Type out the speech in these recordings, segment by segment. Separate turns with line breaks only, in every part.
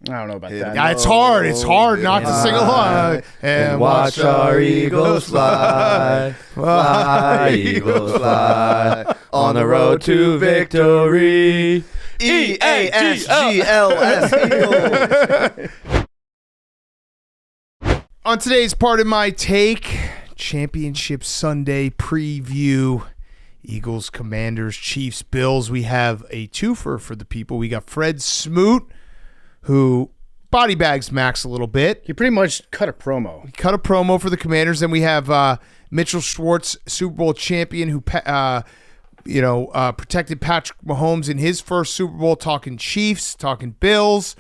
I don't know about that.
Yeah, it's hard. It's hard not to sing along.
And watch our eagles fly, fly, eagles fly, on the road to victory.
EASGLS Eagles.
On today's part of my take, Championship Sunday preview. Eagles, Commanders, Chiefs, Bills. We have a twofer for the people. We got Fred Smoot, who body bags Max a little bit.
He pretty much cut a promo.
He cut a promo for the Commanders. Then we have Mitchell Schwartz, Super Bowl champion, who protected Patrick Mahomes in his first Super Bowl, talking Chiefs, talking Bills.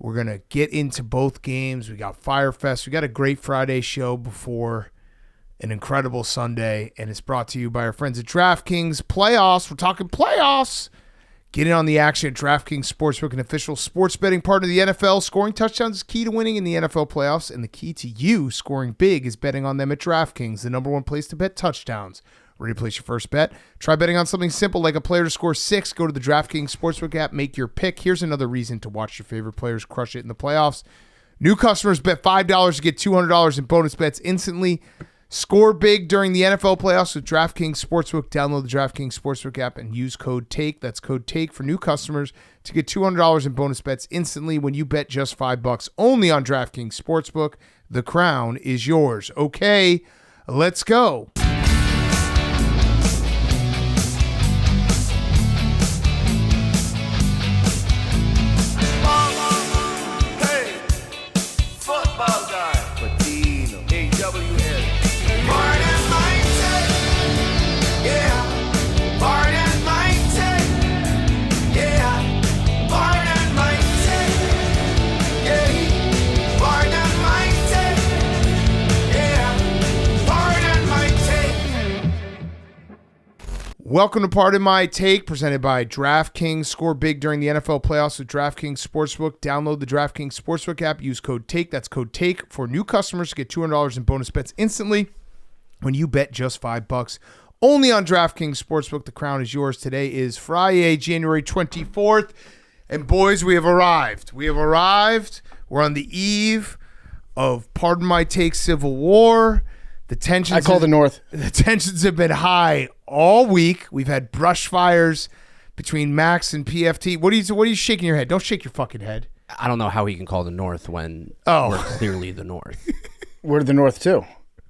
We're going to get into both games. We got Fyre Fest. We got a great Friday show before an incredible Sunday, and it's brought to you by our friends at DraftKings. Playoffs. We're talking playoffs. Get in on the action at DraftKings Sportsbook, an official sports betting partner of the NFL. Scoring touchdowns is key to winning in the NFL playoffs, and the key to you scoring big is betting on them at DraftKings, the number one place to bet touchdowns. Ready to place your first bet? Try betting on something simple like a player to score 6. Go to the DraftKings Sportsbook app, make your pick. Here's another reason to watch your favorite players crush it in the playoffs. New customers bet $5 to get $200 in bonus bets instantly. Score big during the NFL playoffs with DraftKings Sportsbook. Download the DraftKings Sportsbook app and use code TAKE. That's code TAKE for new customers to get $200 in bonus bets instantly when you bet just $5 only on DraftKings Sportsbook. The crown is yours. Okay, let's go. Welcome to Part of My Take, presented by DraftKings. Score big during the NFL playoffs with DraftKings Sportsbook. Download the DraftKings Sportsbook app. Use code TAKE. That's code TAKE for new customers to get $200 in bonus bets instantly when you bet just $5 only on DraftKings Sportsbook. The crown is yours. Today is Friday, January 24th. And boys, we have arrived. We have arrived. We're on the eve of Pardon My Take Civil War. The tensions.
I call the North.
The tensions have been high all week. We've had brush fires between Max and PFT. What are you shaking your head? Don't shake your fucking head.
I don't know how he can call the North when we're clearly the North.
We're the North too.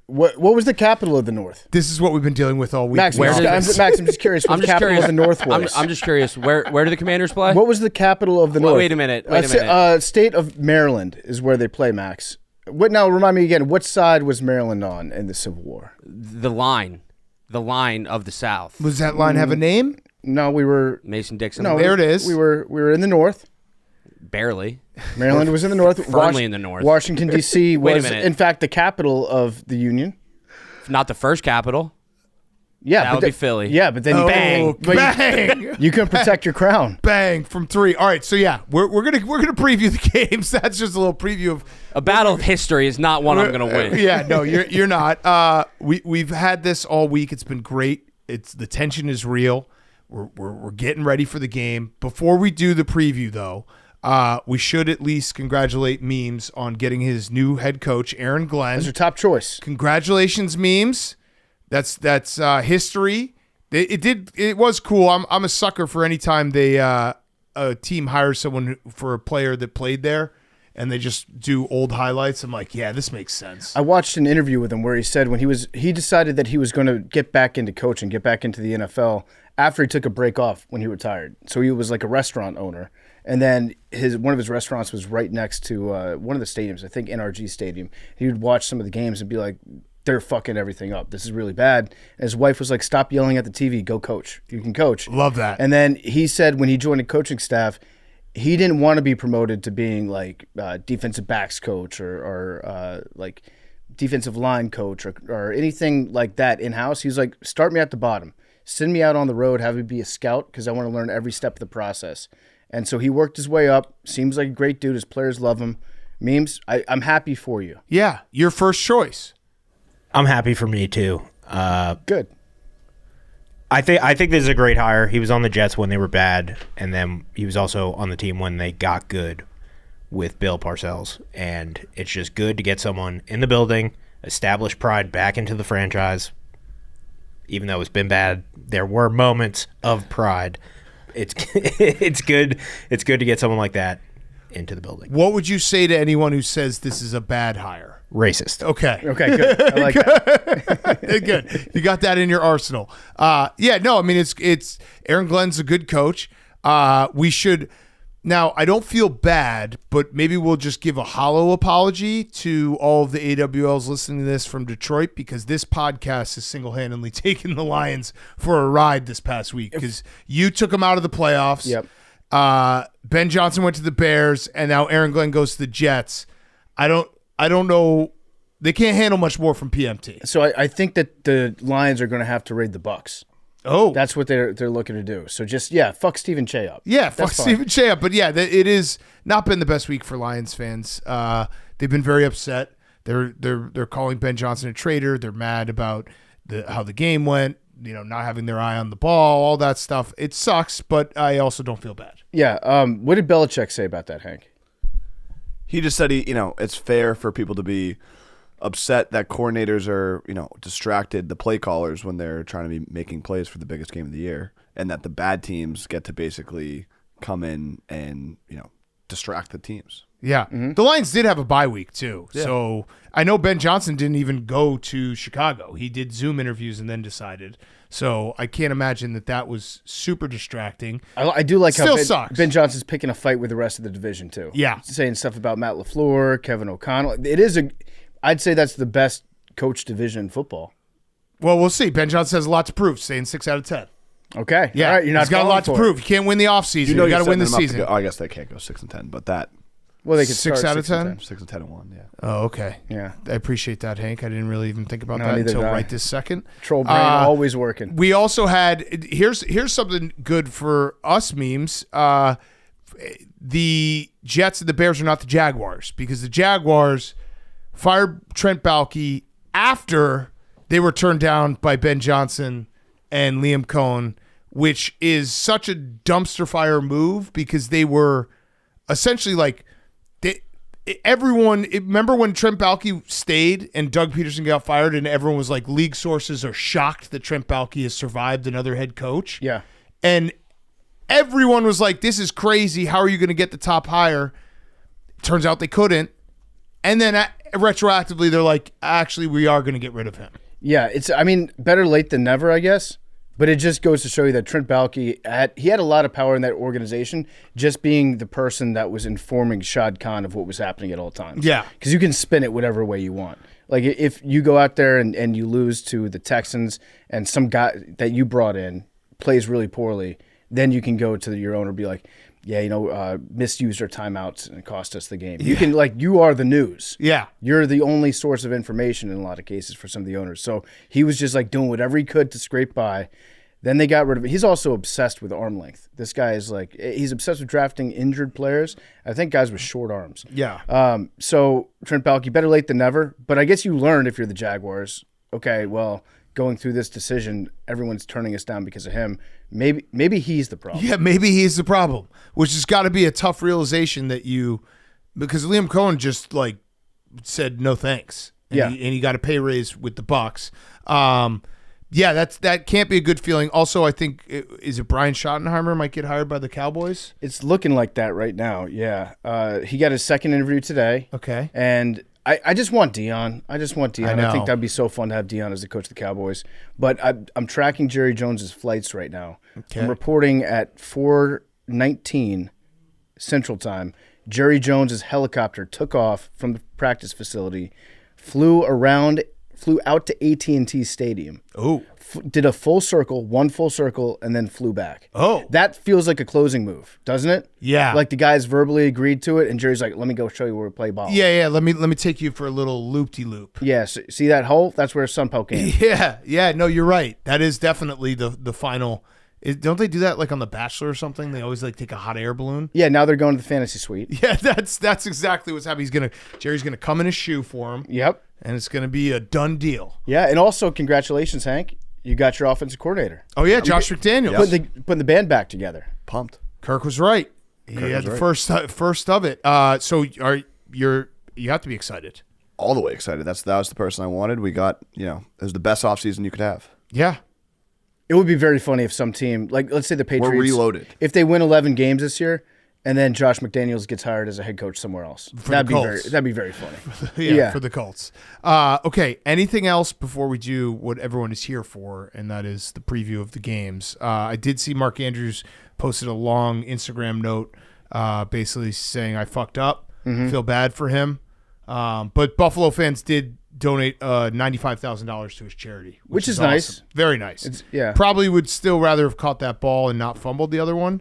What was the capital of the North?
This is what we've been dealing with all week.
Max, I'm just curious what the capital of the North was.
I'm just curious. Where do the Commanders play?
What was the capital of the North?
Wait a minute.
State of Maryland is where they play, Max. What now? Remind me again. What side was Maryland on in the Civil War?
The line of the South.
Was that line have a name?
No, we were
Mason-Dixon.
No, there it is.
We were in the North.
Barely.
Maryland was in the North.
Firmly in the North.
Washington D.C. was,
a minute.
in fact, the capital of the Union.
Not the first capital.
Yeah,
that would be Philly.
Yeah, but then
bang.
You couldn't protect your crown.
Bang from 3. All right, so yeah, we're gonna preview the games. That's just a little preview of
a battle of history is not one I'm gonna win.
Yeah, no, you're not. We've had this all week. It's been great. The tension is real. We're getting ready for the game. Before we do the preview, though, we should at least congratulate Memes on getting his new head coach, Aaron Glenn.
That's your top choice.
Congratulations, Memes. That's history. It was cool. I'm a sucker for any time a team hires someone for a player that played there, and they just do old highlights. I'm like, yeah, this makes sense.
I watched an interview with him where he said when he decided that he was going to get back into coaching, get back into the NFL after he took a break off when he retired. So he was like a restaurant owner, and then one of his restaurants was right next to one of the stadiums, I think NRG Stadium. He would watch some of the games and be like, they're fucking everything up. This is really bad. And his wife was like, stop yelling at the TV. Go coach. You can coach.
Love that.
And then he said when he joined the coaching staff, he didn't want to be promoted to being like defensive backs coach or like defensive line coach or anything like that in-house. He was like, start me at the bottom. Send me out on the road. Have me be a scout because I want to learn every step of the process. And so he worked his way up. Seems like a great dude. His players love him. Memes, I'm happy for you.
Yeah, your first choice.
I'm happy for me too.
Good.
I think this is a great hire. He was on the Jets when they were bad, and then he was also on the team when they got good with Bill Parcells, and it's just good to get someone in the building, establish pride back into the franchise. Even though it's been bad, there were moments of pride. It's good. It's good to get someone like that into the building.
What would you say to anyone who says this is a bad hire?
Racist.
Okay,
good. I like that.
good. You got that in your arsenal. It's Aaron Glenn's a good coach. We should. Now, I don't feel bad, but maybe we'll just give a hollow apology to all of the AWLs listening to this from Detroit, because this podcast has single-handedly taken the Lions for a ride this past week, because you took them out of the playoffs.
Yep.
Ben Johnson went to the Bears, and now Aaron Glenn goes to the Jets. I don't know. They can't handle much more from PMT.
So I think that the Lions are going to have to raid the Bucs.
Oh,
that's what they're looking to do. So just fuck Stephen Che up.
Yeah, fuck Stephen Che up. But yeah, it is not been the best week for Lions fans. They've been very upset. They're calling Ben Johnson a traitor. They're mad about how the game went. Not having their eye on the ball, all that stuff. It sucks, but I also don't feel bad.
Yeah. What did Belichick say about that, Hank?
He just said it's fair for people to be upset that coordinators are, distracted, the play callers, when they're trying to be making plays for the biggest game of the year, and that the bad teams get to basically come in and, distract the teams.
Yeah. Mm-hmm. The Lions did have a bye week too. Yeah. So I know Ben Johnson didn't even go to Chicago. He did Zoom interviews and then decided. So I can't imagine that was super distracting.
I do like
Still
how
sucks.
Ben Johnson's picking a fight with the rest of the division too.
Yeah.
Saying stuff about Matt LaFleur, Kevin O'Connell. I'd say that's the best coach division in football.
Well, we'll see. Ben Johnson has a lot to prove, saying 6 out of 10.
Okay.
Yeah.
All right,
He's got a lot to prove. You can't win the offseason. You got to win the season.
I guess they can't go 6-10, but that.
Well, they could
6 out of 10?
6-10-1, yeah.
Oh, okay.
Yeah.
I appreciate that, Hank. I didn't really even think about that until right this second.
Troll brain always working.
We also had here's something good for us memes. The Jets and the Bears are not the Jaguars, because the Jaguars fired Trent Baalke after they were turned down by Ben Johnson and Liam Cohen, which is such a dumpster fire move, because they were essentially like remember when Trent Baalke stayed and Doug Peterson got fired, and everyone was like, league sources are shocked that Trent Baalke has survived another head coach.
Yeah.
And everyone was like, this is crazy. How are you going to get the top hire? Turns out they couldn't. And then retroactively, they're like, actually, we are going to get rid of him.
Yeah, better late than never, I guess. But it just goes to show you that Trent Baalke had a lot of power in that organization, just being the person that was informing Shad Khan of what was happening at all times.
Yeah.
Because you can spin it whatever way you want. Like, if you go out there and you lose to the Texans and some guy that you brought in plays really poorly, then you can go to your owner and be like, misused our timeouts and it cost us the game. You can, you are the news.
Yeah.
You're the only source of information in a lot of cases for some of the owners. So he was just doing whatever he could to scrape by. Then they got rid of it. He's also obsessed with arm length. This guy is he's obsessed with drafting injured players. I think guys with short arms.
Yeah.
So Trent Baalke, better late than never. But I guess you learned, if you're the Jaguars, okay, well, going through this decision, everyone's turning us down because of him. Maybe he's the problem.
Yeah, maybe he's the problem, which has got to be a tough realization because Liam Cohen just said no thanks. And he got a pay raise with the Bucs. That can't be a good feeling. Also, I think, is it Brian Schottenheimer might get hired by the Cowboys?
It's looking like that right now, yeah. He got his second interview today.
Okay.
And I just want Dion. I think that'd be so fun to have Dion as the coach of the Cowboys. But I'm tracking Jerry Jones's flights right now.
Okay.
I'm reporting at 4:19 Central Time, Jerry Jones's helicopter took off from the practice facility, flew out to AT&T Stadium.
Oh.
Did a one full circle, and then flew back.
Oh.
That feels like a closing move, doesn't it?
Yeah.
Like the guys verbally agreed to it, and Jerry's like, let me go show you where we play ball.
Yeah. Let me take you for a little loop-de-loop.
Yeah, so see that hole? That's where Sunpoke came.
Yeah. No, you're right. That is definitely the final. Don't they do that on The Bachelor or something? They always take a hot air balloon.
Yeah, now they're going to the fantasy suite.
Yeah, that's exactly what's happening. Jerry's gonna come in a shoe for him.
Yep.
And it's gonna be a done deal.
Yeah, and also congratulations, Hank. You got your offensive coordinator.
Oh yeah, Josh McDaniels.
Putting the band back together.
Pumped.
Kirk was right. He had the first of it. So you have to be excited.
All the way excited. That was the person I wanted. We got, it was the best offseason you could have.
Yeah.
It would be very funny if some team, like let's say the Patriots,
We're reloaded.
If they win 11 games this year, and then Josh McDaniels gets hired as a head coach somewhere else. That'd be very funny.
Yeah, for the Colts. Okay, anything else before we do what everyone is here for, and that is the preview of the games? I did see Mark Andrews posted a long Instagram note basically saying, I fucked up, feel bad for him. But Buffalo fans did donate $95,000 to his charity, which is
awesome.
Nice. Very nice.
Yeah.
Probably would still rather have caught that ball and not fumbled the other one.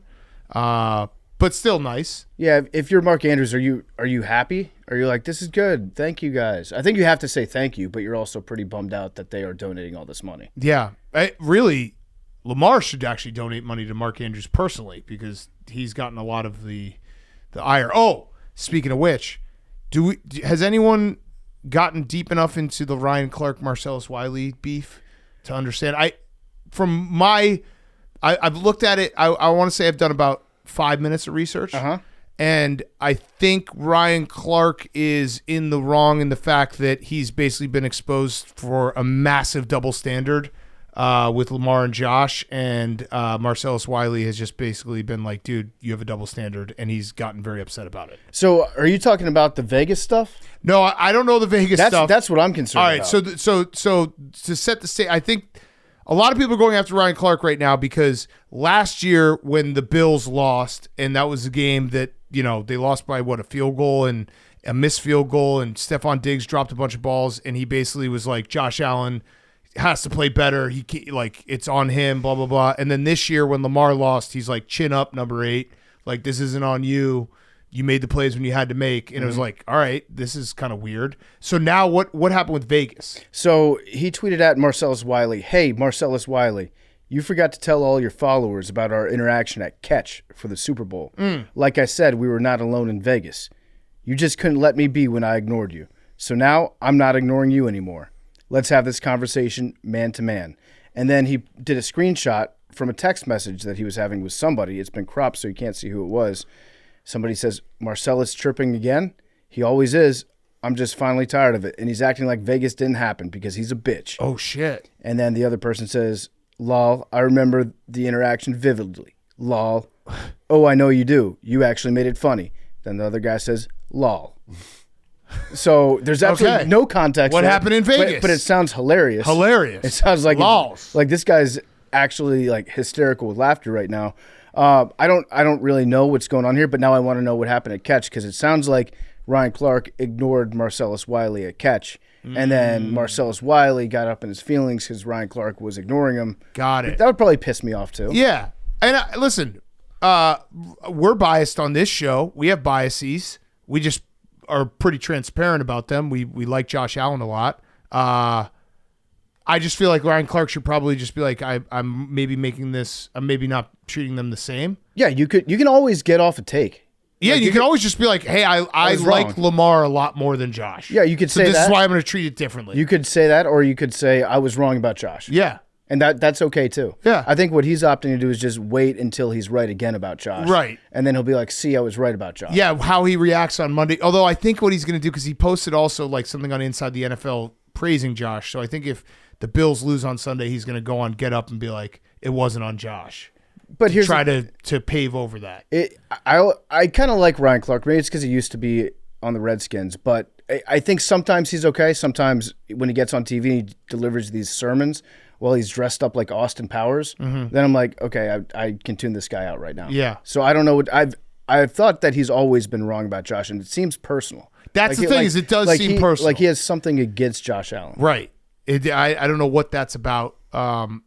But still nice.
Yeah, if you're Mark Andrews, are you happy? Are you like, this is good, thank you guys? I think you have to say thank you, but you're also pretty bummed out that they are donating all this money.
Yeah, really, Lamar should actually donate money to Mark Andrews personally because he's gotten a lot of the ire. Oh, speaking of which, has anyone gotten deep enough into the Ryan Clark Marcellus Wiley beef to understand? I've looked at it. I want to say I've done about 5 minutes of research. And I think Ryan Clark is in the wrong in the fact that he's basically been exposed for a massive double standard with Lamar and Josh, and Marcellus Wiley has just basically been like, dude, you have a double standard, and he's gotten very upset about it.
So are you talking about the Vegas stuff?
No, I don't know the Vegas stuff.
That's what I'm concerned about.
All right, so to set the stage, I think a lot of people are going after Ryan Clark right now because last year when the Bills lost, and that was a game that, they lost by a field goal and a missed field goal, and Stephon Diggs dropped a bunch of balls, and he basically was like, Josh Allen has to play better. He can't, it's on him, blah, blah, blah. And then this year when Lamar lost, he's like, chin up, number 8. Like, this isn't on you. You made the plays when you had to make. And it was like, all right, this is kind of weird. So now what happened with Vegas?
So he tweeted at Marcellus Wiley, hey, Marcellus Wiley, you forgot to tell all your followers about our interaction at Catch for the Super Bowl. Like I said, we were not alone in Vegas. You just couldn't let me be when I ignored you. So now I'm not ignoring you anymore. Let's have this conversation man to man. And then he did a screenshot from a text message that he was having with somebody. It's been cropped so you can't see who it was. Somebody says, Marcellus chirping again? He always is. I'm just finally tired of it. And he's acting like Vegas didn't happen because he's a bitch.
Oh, shit.
And then the other person says, lol, I remember the interaction vividly. Lol. Oh, I know you do. You actually made it funny. Then the other guy says, lol. So there's absolutely no context.
What happened in Vegas?
But it sounds hilarious.
Hilarious.
It sounds like
lols.
Like this guy's actually like hysterical with laughter right now. I don't really know what's going on here, but now I want to know what happened at Catch because it sounds like Ryan Clark ignored Marcellus Wiley at Catch, and then Marcellus Wiley got up in his feelings because Ryan Clark was ignoring him.
Got it.
That would probably piss me off too.
Yeah, and listen, we're biased on this show. We have biases. We just are pretty transparent about them. We like Josh Allen a lot. I just feel like Ryan Clark should probably just be like, I'm maybe making this. I'm maybe not treating them the same.
Yeah, you can always get off a take.
Yeah, like you can always just be like, hey, I like Lamar a lot more than Josh.
Yeah, you could say
this
that.
is why I'm going to treat it differently.
You could say that, or you could say I was wrong about Josh.
Yeah.
And that's okay too.
Yeah.
I think what he's opting to do is just wait until he's right again about Josh.
Right.
And then he'll be like, see, I was right about Josh.
Yeah, how he reacts on Monday. Although I think what he's going to do, because he posted also like something on Inside the NFL praising Josh. So I think if the Bills lose on Sunday, he's going to go on Get Up and be like, it wasn't on Josh.
But here's
try to pave over that.
I kind of like Ryan Clark. Maybe it's because he used to be on the Redskins, but I think sometimes he's okay. Sometimes when he gets on TV and he delivers these sermons while he's dressed up like Austin Powers, then I'm like, okay, I can tune this guy out right now.
Yeah.
So I don't know what I've thought that he's always been wrong about Josh, and it seems personal.
That's the thing, is it does seem personal.
Like he has something against Josh Allen.
Right. I don't know what that's about.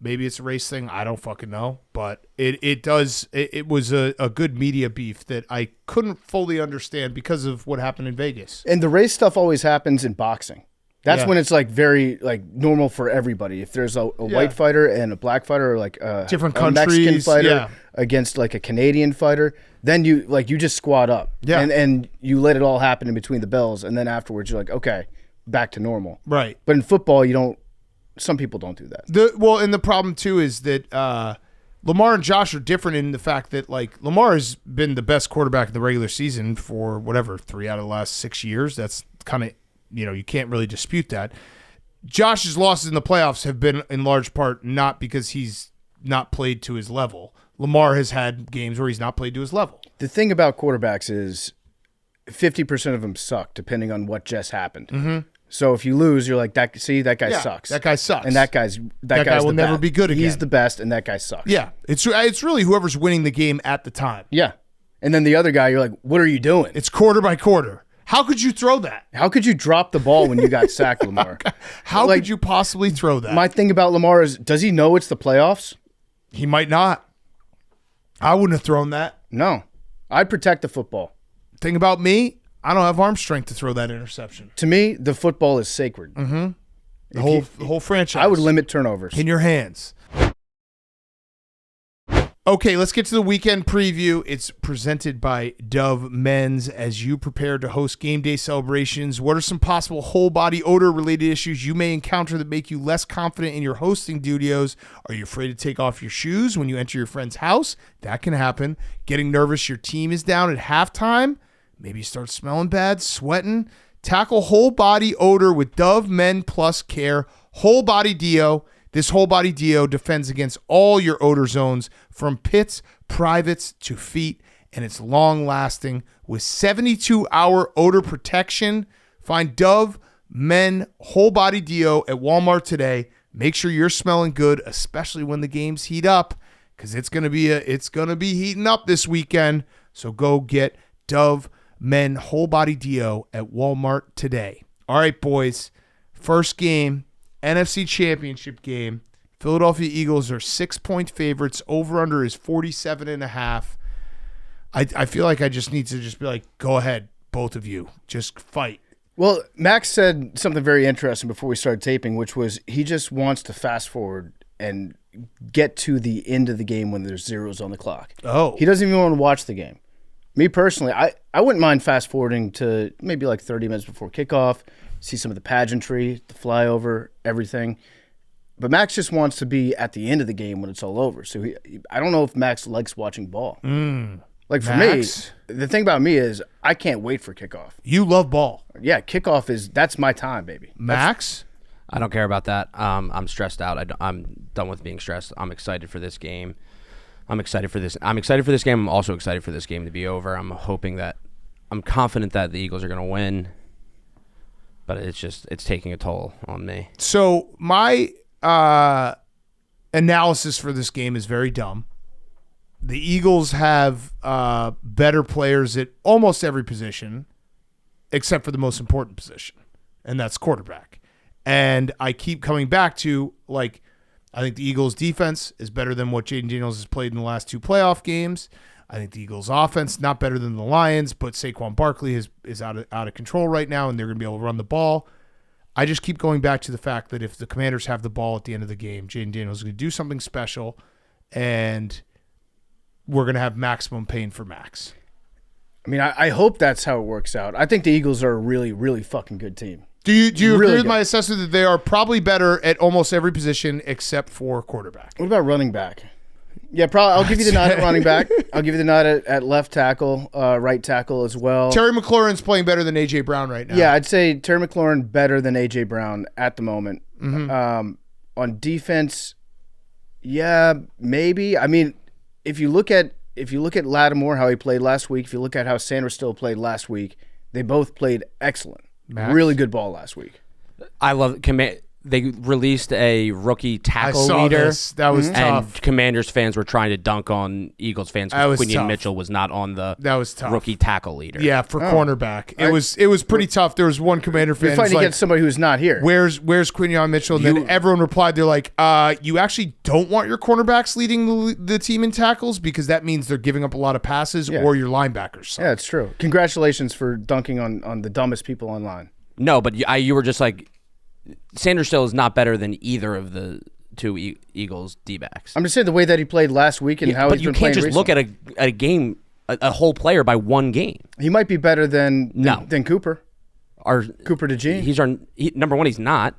Maybe it's a race thing. I don't fucking know. But it was a good media beef that I couldn't fully understand because of what happened in Vegas.
And the race stuff always happens in boxing. That's when it's like very like normal for everybody. If there's a white fighter and a black fighter, or like
different
a Mexican
countries,
fighter against like a Canadian fighter, then you just squat up.
Yeah.
And you let it all happen in between the bells, and then afterwards you're like, okay, back to normal.
Right.
But in football, you don't. Some people don't do that.
And the problem too is that Lamar and Josh are different in the fact that, like, Lamar has been the best quarterback in the regular season for, 3 out of the last 6 years. That's kind of, you can't really dispute that. Josh's losses in the playoffs have been in large part not because he's not played to his level. Lamar has had games where he's not played to his level.
The thing about quarterbacks is 50% of them suck, depending on what just happened. Mm-hmm. So if you lose, you're like, that guy sucks.
That guy sucks.
And that guy
will never be good again.
He's the best, and that guy sucks.
Yeah. It's really whoever's winning the game at the time.
Yeah. And then the other guy, you're like, what are you doing?
It's quarter by quarter. How could you throw that?
How could you drop the ball when you got sacked, Lamar?
How could you possibly throw that?
My thing about Lamar is, does he know it's the playoffs?
He might not. I wouldn't have thrown that.
No. I'd protect the football.
Thing about me, I don't have arm strength to throw that interception.
To me, the football is sacred.
Mm-hmm. The whole franchise.
I would limit turnovers.
In your hands. Okay, let's get to the weekend preview. It's presented by Dove Men's. As you prepare to host game day celebrations, what are some possible whole body odor related issues you may encounter that make you less confident in your hosting studios? Are you afraid to take off your shoes when you enter your friend's house? That can happen. Getting nervous your team is down at halftime? Maybe you start smelling bad, sweating? Tackle whole body odor with Dove Men Plus Care Whole Body Deo. This whole body deo defends against all your odor zones from pits, privates to feet, and it's long lasting with 72-hour odor protection. Find Dove Men Whole Body Deo at Walmart today. Make sure you're smelling good, especially when the games heat up, because it's gonna be heating up this weekend. So go get Dove Men Whole Body Deo at Walmart today. All right, boys. First game. NFC Championship game. Philadelphia Eagles are 6-point favorites. Over-under is 47.5. I feel like I just need to be like, go ahead, both of you. Just fight.
Well, Max said something very interesting before we started taping, which was he just wants to fast forward and get to the end of the game when there's zeros on the clock.
Oh.
He doesn't even want to watch the game. Me personally, I wouldn't mind fast forwarding to maybe like 30 minutes before kickoff, see some of the pageantry, the flyover, everything. But Max just wants to be at the end of the game when it's all over. So I don't know if Max likes watching ball. Like for
Max?
me, the thing about me is I can't wait for kickoff.
You love ball.
Yeah, kickoff that's my time, baby.
Max?
I don't care about that. I'm stressed out. I'm done with being stressed. I'm excited for this game. I'm excited for this game. I'm also excited for this game to be over. I'm confident that the Eagles are going to win. But it's taking a toll on me.
So my analysis for this game is very dumb. The Eagles have better players at almost every position, except for the most important position, and that's quarterback. And I keep coming back to, like, I think the Eagles' defense is better than what Jaden Daniels has played in the last 2 playoff games. I think the Eagles' offense, not better than the Lions, but Saquon Barkley is out of control right now, and they're going to be able to run the ball. I just keep going back to the fact that if the Commanders have the ball at the end of the game, Jaden Daniels is going to do something special, and we're going to have maximum pain for Max.
I mean, I hope that's how it works out. I think the Eagles are a really, really fucking good team.
Do you
really
agree with
good.
my assessment that they are probably better at almost every position except for quarterback?
What about running back? Yeah, probably. I'll give you the nod at running back. I'll give you the nod at left tackle, right tackle as well.
Terry McLaurin's playing better than A.J. Brown right now.
Yeah, I'd say Terry McLaurin better than A.J. Brown at the moment.
Mm-hmm.
On defense, yeah, maybe. I mean, if you look at Lattimore, how he played last week, if you look at how Sanders still played last week, they both played excellent.
Max?
Really good ball last week.
I love they released a rookie tackle
I saw
leader.
this. That was
and
tough.
Commanders fans were trying to dunk on Eagles fans
That was
because Quinion
tough.
Mitchell was not on the
That was tough.
rookie tackle leader.
Yeah, for cornerback. It was pretty tough. There was one Commander fan
You're
who's
fighting
like,
against somebody who's not here.
Where's Quinion Mitchell? And then everyone replied, they're like, you actually don't want your cornerbacks leading the team in tackles because that means they're giving up a lot of passes or your linebackers. So.
Yeah, it's true. Congratulations for dunking on the dumbest people online.
No, but you were just like, Sanders still is not better than either of the 2 Eagles D-backs.
I'm just saying the way that he played last week and how
but
he's
you
been playing
can't just look
recently.
at a game, a whole player by one game.
He might be better than Cooper. Cooper DeJean.
Number one, he's not.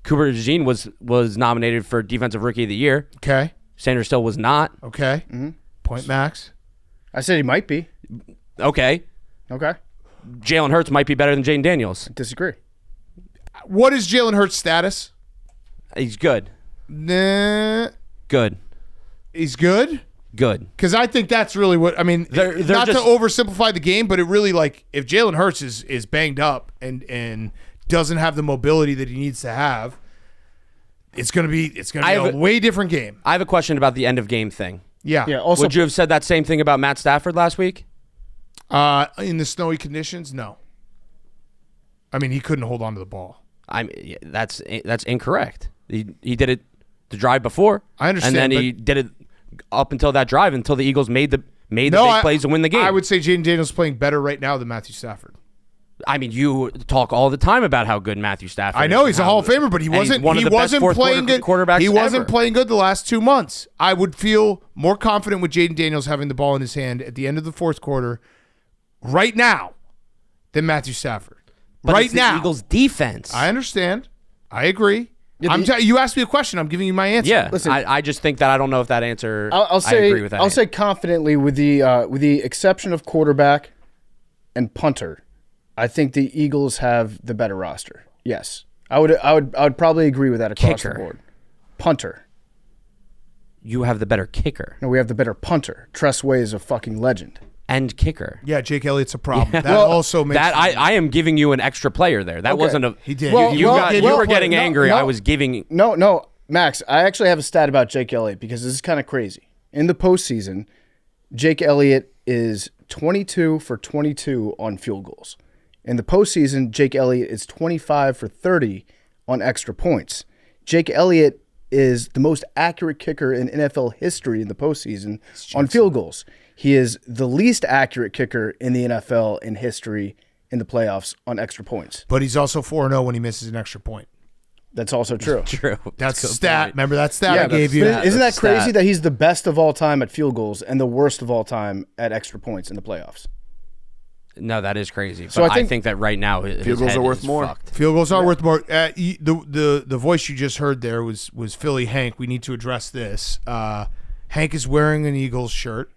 Cooper DeJean was nominated for Defensive Rookie of the Year.
Okay.
Sanders still was not.
Okay. Point Max.
I said he might be.
Okay.
Okay.
Jalen Hurts might be better than Jaden Daniels.
Disagree.
What is Jalen Hurts' status?
He's good.
Nah,
Good.
he's good.
Good.
Because I think that's really what I mean.
They're
not
just-
to oversimplify the game, but it really like if Jalen Hurts is banged up and doesn't have the mobility that he needs to have, it's gonna be a way different game.
I have a question about the end of game thing.
Yeah.
Yeah. Also,
Would you have said that same thing about Matt Stafford last week?
In the snowy conditions, no. I mean, he couldn't hold on to the ball.
That's incorrect. He did it the drive before.
I understand,
and then he did it up until that drive until the Eagles made the big plays to win the game.
I would say Jaden Daniels playing better right now than Matthew Stafford.
I mean, you talk all the time about how good Matthew Stafford is.
I know he's
and
a
how-
Hall of Famer, but he
and he's
wasn't.
one of
He
the best
wasn't
fourth
playing good.
quarterbacks
He wasn't
ever.
playing good the last 2 months. I would feel more confident with Jaden Daniels having the ball in his hand at the end of the fourth quarter, right now, than Matthew Stafford.
But
right
it's the
now,
Eagles defense.
I understand. I agree.
Yeah,
You asked me a question. I'm giving you my answer.
Yeah,
Listen-
I just think that I don't know if that answer.
I'll say
I agree with that.
I'll say confidently with the exception of quarterback and punter, I think the Eagles have the better roster. Yes, I would probably agree with that across
Kicker.
the board. Punter.
you have the better kicker
No, we have the better punter. Tress Way is a fucking legend.
and kicker.
Yeah, Jake Elliott's a problem. That
Well,
also makes
That I am giving you an extra player there. That
Okay.
wasn't a.
He did.
Well,
You were getting
no,
angry.
no.
I was giving.
No, Max, I actually have a stat about Jake Elliott because this is kind of crazy. In the postseason, Jake Elliott is 22 for 22 on field goals. In the postseason, Jake Elliott is 25 for 30 on extra points. Jake Elliott is the most accurate kicker in NFL history in the postseason on field goals. He is the least accurate kicker in the NFL in history in the playoffs on extra points.
But he's also 4-0 when he misses an extra point.
That's also true.
True.
That's
a
a
good
stat.
point.
Remember that stat I gave you?
But isn't that
That's a
crazy
stat.
that he's the best of all time at field goals and the worst of all time at extra points in the playoffs?
No, that is crazy. But
So I
I
think-
think that right now his
Field goals
head
are worth
is
more.
fucked.
Field goals are worth more. The voice you just heard there was Philly Hank. We need to address this. Hank is wearing an Eagles shirt.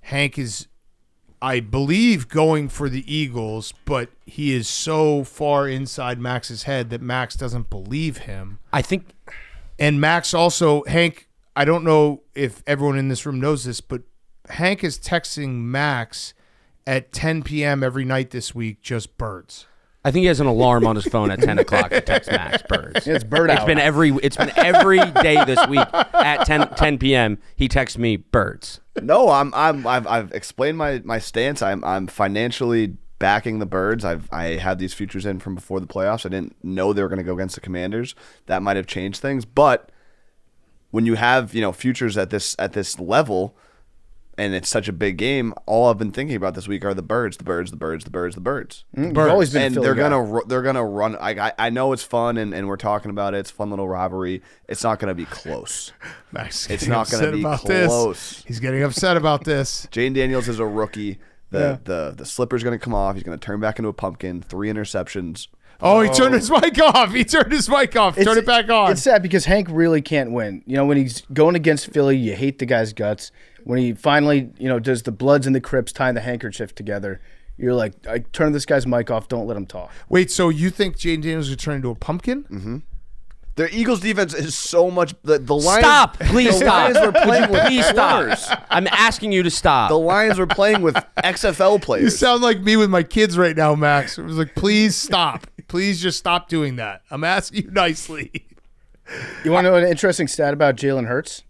Hank is, I believe, going for the Eagles, but he is so far inside Max's head that Max doesn't believe him.
I think
And Max also, Hank, I don't know if everyone in this room knows this, but Hank is texting Max at 10 p.m. every night this week, just birds.
I think he has an alarm on his phone at 10 o'clock to text Max birds.
Yeah, it's bird
It's
out.
been every day this week at 10 p.m. He texts me birds.
No, I've explained my stance. I'm financially backing the Birds. I had these futures in from before the playoffs. I didn't know they were going to go against the Commanders. That might have changed things, but when you have futures at this level, and it's such a big game, all I've been thinking about this week are the Birds.
You've always been a
And
Philly
they're
guy.
gonna run. I know it's fun, and we're talking about it. It's a fun little rivalry. It's not gonna be close.
Max is
It's
getting
not gonna
upset
be
about
close.
this. He's getting upset about this.
Jane Daniels is a rookie. The slipper's gonna come off. He's gonna turn back into a pumpkin. 3 interceptions.
Oh, he turned his mic off. Turn it back on.
It's sad because Hank really can't win. When he's going against Philly, you hate the guy's guts. When he finally, does the Bloods and the Crips tying the handkerchief together, you're like, I turn this guy's mic off. Don't let him talk.
Wait, so you think Jaden Daniels would turn into a pumpkin?
Mm-hmm. The Eagles defense is so much. The Lions.
Stop! Please
the
stop!
Lions were playing with
Please
corners.
stop! I'm asking you to stop.
The Lions were playing with XFL
You
players.
sound like me with my kids right now, Max. It was like, please stop. Please just stop doing that. I'm asking you nicely.
You want to know an interesting stat about Jalen Hurts?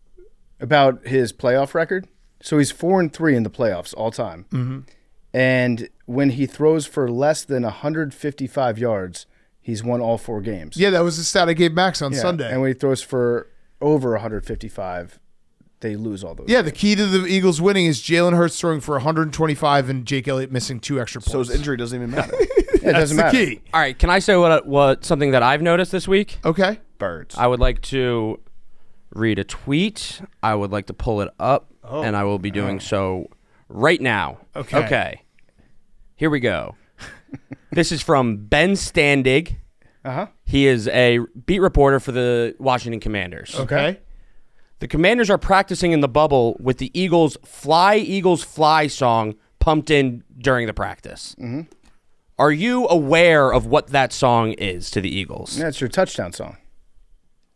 About his playoff record? So he's 4-3 in the playoffs all time. Mm-hmm. And when he throws for less than 155 yards, he's won all 4 games.
Yeah, that was the stat I gave Max on
Yeah.
Sunday.
And when he throws for over 155, they lose all those.
Yeah, the key to the Eagles winning is Jalen Hurts throwing for 125 and Jake Elliott missing 2 extra points.
So his injury doesn't even matter.
It
That's
doesn't
the
matter.
key.
All right, can I say what something that I've noticed this week?
Okay.
Birds.
I would like to read a tweet. I would like to pull it up, and I will be doing so right now.
Okay.
Here we go. This is from Ben Standig.
Uh-huh.
He is a beat reporter for the Washington Commanders.
Okay.
The Commanders are practicing in the bubble with the Eagles' Eagles Fly song pumped in during the practice. Mm-hmm. Are you aware of what that song is to the Eagles?
Yeah, it's your touchdown song.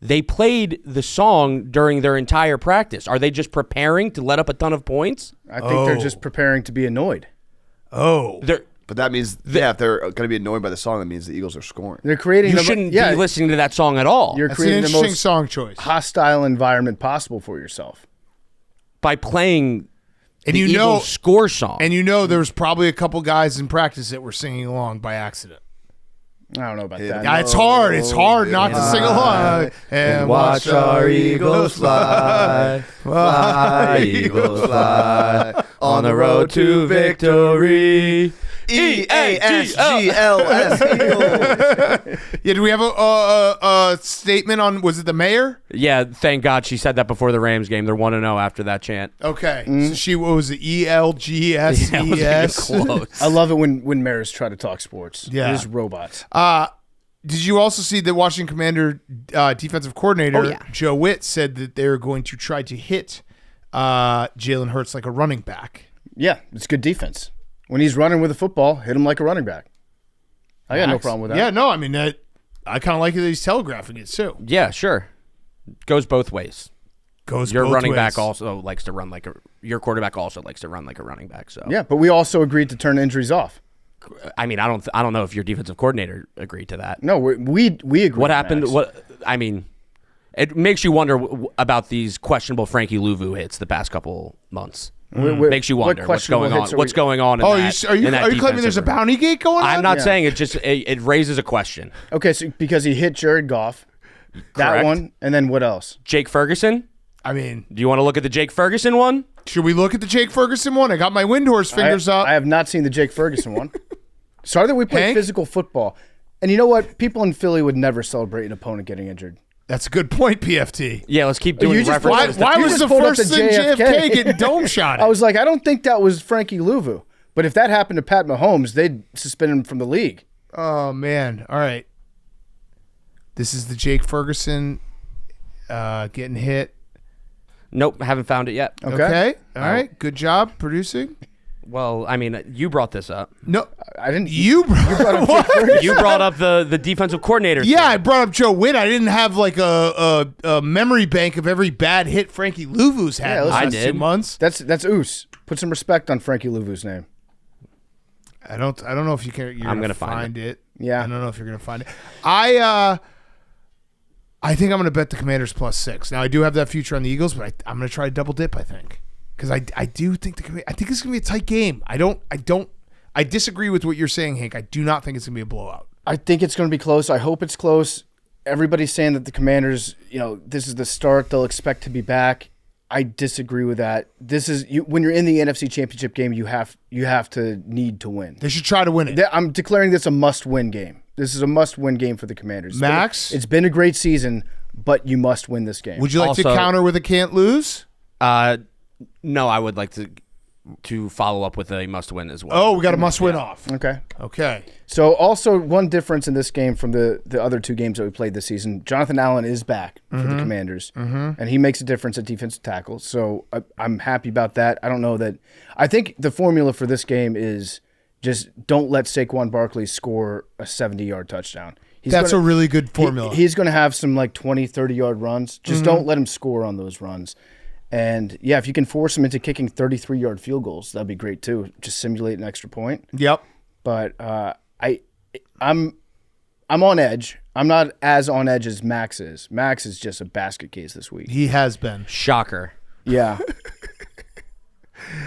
They played the song during their entire practice. Are they just preparing to let up a ton of points?
I think they're just preparing to be annoyed.
But that means if they're going to be annoyed by the song, that means the Eagles are scoring.
They're creating.
You shouldn't be listening to that song at all.
You're
That's an
creating the
interesting
most
song choice.
hostile environment possible for yourself
by playing
And
the
you
Eagles
know,
score song.
and there was probably a couple guys in practice that were singing along by accident.
I don't know about that.
Yeah, it's hard. It's hard not to sing along. And watch our Eagles fly,
Fly, Eagles, fly on the road to victory. EASGLS Eagles.
Yeah, do we have a statement on? Was it the mayor?
Yeah, thank God she said that before the Rams game. They're 1-0 after that chant.
Okay, so she what was it? ELGSES.
Yeah, it was even close.
I love it when mayors try to talk sports.
Yeah.
They're just robots.
Did you also see the Washington Commander defensive coordinator Joe Witt said that they're going to try to hit Jalen Hurts like a running back?
Yeah, it's good defense. When he's running with the football, hit him like a running back. I got no problem with that.
Yeah, no, I mean, I kind of like it that he's telegraphing it too.
Yeah, sure. Goes both ways. Your
both
running
ways.
back also likes to run like a. Your quarterback also likes to run like a running back. So
Yeah, but we also agreed to turn injuries off.
I mean, I don't know if your defensive coordinator agreed to that.
No, we agree.
What happened?
Max.
What I mean, it makes you wonder about these questionable Frankie Louvu hits the past couple months. Makes you wonder what's going on. What's going on? In that,
are you claiming there's a bounty gate going on?
I'm not saying it. Just it raises a question.
Okay, so because he hit Jared Goff, that
Correct.
one, and then what else?
Jake Ferguson.
I mean,
Do you want to look at the Jake Ferguson one?
should we look at the Jake Ferguson one? I got my Windhorse fingers up.
I have not seen the Jake Ferguson one. Sorry that we play
Hank?
physical football. And you know what? People in Philly would never celebrate an opponent getting injured.
That's a good point, PFT.
Yeah, let's keep doing
You just
references.
Why
You
was
just
the
pulled up
first
the
thing
JFK
JFK getting dome shot?
I was like, I don't think that was Frankie Louvu. But if that happened to Pat Mahomes, they'd suspend him from the league.
Oh man! All right, this is the Jake Ferguson getting hit.
Nope, haven't found it yet.
Okay. All right. Good job producing.
Well, I mean, you brought this up.
No,
I didn't.
you brought up Jake Ferguson.
You brought up the defensive coordinator.
Yeah, I
thing.
brought up Joe Witt. I didn't have like a memory bank of every bad hit Frankie Louvu's had in the
listen,
last
I
2
did.
months.
That's Oos. Put some respect on Frankie Louvu's name.
I don't know if you can. You're
I'm
gonna
gonna find
it.
Yeah.
I don't know if you're gonna find it. I think I'm gonna bet the Commanders +6. Now I do have that future on the Eagles, but I'm gonna try to double dip. I think because I do think I think it's gonna be a tight game. I disagree with what you're saying, Hank. I do not think it's gonna be a blowout.
I think it's going to be close. I hope it's close. Everybody's saying that the Commanders, this is the start. They'll expect to be back. I disagree with that. This is when you're in the NFC Championship game, you have to need to win.
They should try to win it.
I'm declaring this a must-win game. This is a must-win game for the Commanders.
Max?
It's been a great season, but you must win this game.
Would you like to
Also-
counter with a can't lose?
No, I would like to follow up with a must-win as well.
Oh, we got a must-win off.
Okay.
Okay.
So also one difference in this game from the other two games that we played this season, Jonathan Allen is back for the Commanders, and he makes a difference at defensive tackle. So I'm happy about that. I don't know that – I think the formula for this game is just don't let Saquon Barkley score a 70-yard touchdown.
That's a really good formula.
He's going to have some like 20, 30-yard runs. Just don't let him score on those runs. And, yeah, if you can force him into kicking 33-yard field goals, that'd be great too. Just simulate an extra point.
Yep.
But I'm on edge. I'm not as on edge as Max is. Max is just a basket case this week.
He has been.
Shocker.
Yeah.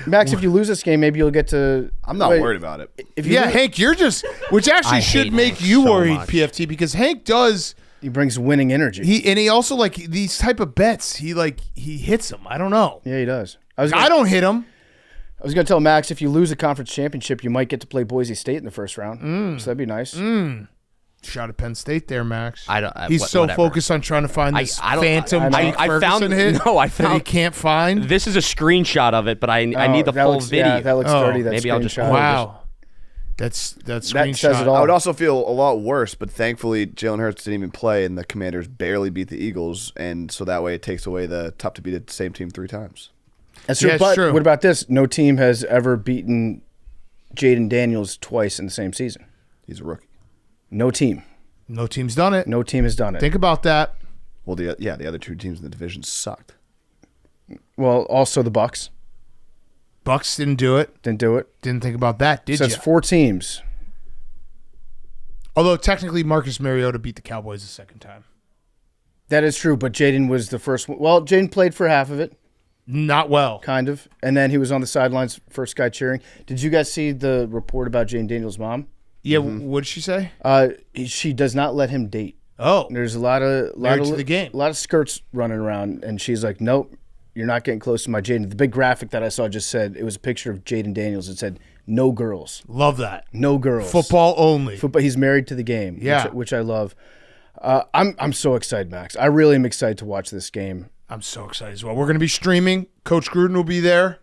Max, if you lose this game, maybe you'll get to.
I'm not worried about it.
If you
Yeah,
lose-
Hank, you're just – which actually
I
should
hate
make
Hank
you
so
worried,
much.
PFT, because Hank does –
he brings winning energy.
he also, like, these type of bets, he hits them. I don't know.
Yeah, he does.
I don't hit him.
I was going to tell Max, if you lose a conference championship, you might get to play Boise State in the first round. So that'd be nice.
Shot at Penn State there, Max.
He's
so focused on trying to find this phantom Jake
I found
Ferguson hit
no, I
that he
found
can't find.
This is a screenshot of it, but I need the
that
full
looks,
video.
Yeah, that looks
Oh,
dirty. That
maybe I'll just-
screenshot.
Wow. That's
That
screenshot.
says it all.
I would also feel a lot worse, but thankfully Jalen Hurts didn't even play, and the Commanders barely beat the Eagles, and so that way it takes away the tough to beat the same team 3 times.
That's true.
Yeah, it's
But
true.
what about this? No team has ever beaten Jaden Daniels twice in the same season.
He's a rookie.
No team.
No team's done it.
No team has done it.
Think about that.
Well, the other 2 teams in the division sucked.
Well, also the Bucks
Bucks didn't do it.
didn't do it.
Didn't think about that, did
So
you?
it's 4 teams.
Although technically Marcus Mariota beat the Cowboys the second time.
That is true, but Jaden was the first one. Well, Jaden played for half of it,
Not well.
kind of, and then he was on the sidelines, first guy cheering. Did you guys see the report about Jaden Daniels' mom?
Yeah, what did she say?
She does not let him date.
Oh,
There's a lot of
Married to the game.
a lot of skirts running around, and she's like, "Nope, you're not getting close to my Jaden." The big graphic that I saw just said it was a picture of Jaden Daniels. It said, "No girls,
love that.
no girls,
Football only.
Football." He's married to the game,
Yeah.
which I love. I'm so excited, Max. I really am excited to watch this game.
I'm so excited as well. We're going to be streaming. Coach Gruden will be there.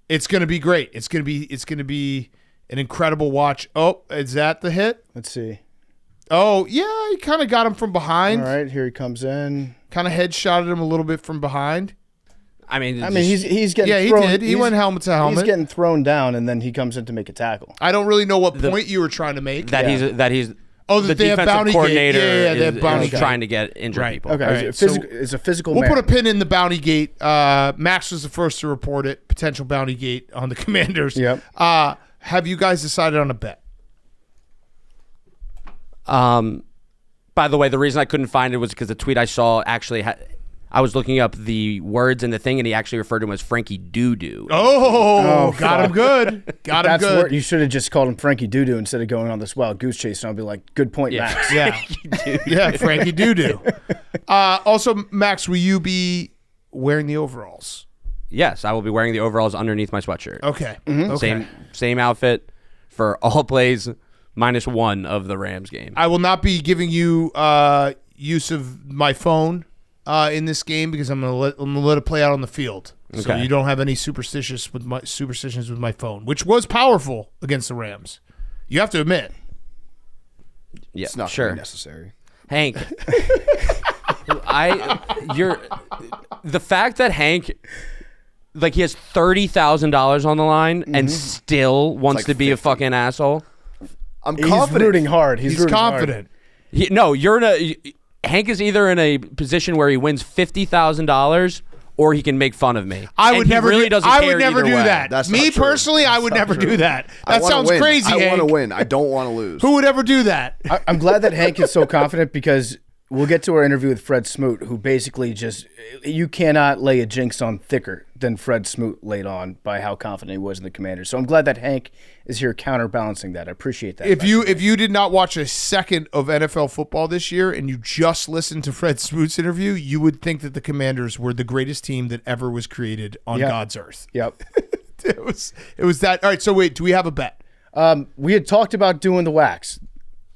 It's going to be great. It's going to be an incredible watch. Oh, is that the hit?
Let's see.
Oh, yeah, he kind of got him from behind.
All right, here he comes in.
Kind of headshotted him a little bit from behind.
I mean,
He's getting
Yeah, he
thrown,
did. He went helmet to helmet.
He's getting thrown down, and then he comes in to make a tackle.
I don't really know what point you were trying to make.
that he's
Oh,
the
that they have
defensive
Bounty Gate.
coordinator
Yeah, they have
is
Bounty
Gate.
trying to get injured
Right.
people.
Okay,
All right,
it's a physical.
We'll
man.
put a pin in the Bounty Gate. Max was the first to report it. Potential Bounty Gate on the Commanders.
Yep.
Have you guys decided on a bet?
By the way, the reason I couldn't find it was because the tweet I saw actually I was looking up the words in the thing, and he actually referred to him as Frankie Doo-Doo.
Oh, got
fuck.
him good. Got him
That's
good.
where you should have just called him Frankie Doo-Doo instead of going on this wild goose chase. And I'll be like, good point,
Yeah.
Max.
Yeah. Yeah, Frankie Doo-Doo. Also, Max, will you be wearing the overalls?
Yes, I will be wearing the overalls underneath my sweatshirt.
Okay.
Mm-hmm.
Okay.
Same outfit for all plays -1 of the Rams game.
I will not be giving you use of my phone in this game because I'm gonna let it play out on the field. So
Okay.
you don't have any superstitions with my phone, which was powerful against the Rams. You have to admit.
Yeah,
It's not
sure.
really necessary.
Hank, the fact that Hank, like, he has $30,000 on the line and still wants
like
to be a
50.
fucking asshole.
I'm
He's
confident.
rooting hard. He's rooting
confident.
Hank is either in a position where he wins $50,000 or he can make fun of me.
I
And
would
he
never.
really
do,
doesn't
I
care
would never
either
do
way.
that.
That's
Me
not true.
personally, I would
That's
never
not true.
do that.
I
That
wanna
sounds
win.
crazy,
I want
Hank.
to win. I don't want to lose.
Who would ever do that?
I'm glad that Hank is so confident because we'll get to our interview with Fred Smoot, who basically just you cannot lay a jinx on thicker than Fred Smoot laid on by how confident he was in the Commanders. So I'm glad that Hank is here counterbalancing that. I appreciate that.
If you did not watch a second of NFL football this year and you just listened to Fred Smoot's interview, you would think that the Commanders were the greatest team that ever was created on
Yep.
God's earth.
Yep.
It was that. All right. So wait, do we have a bet?
We had talked about doing the wax.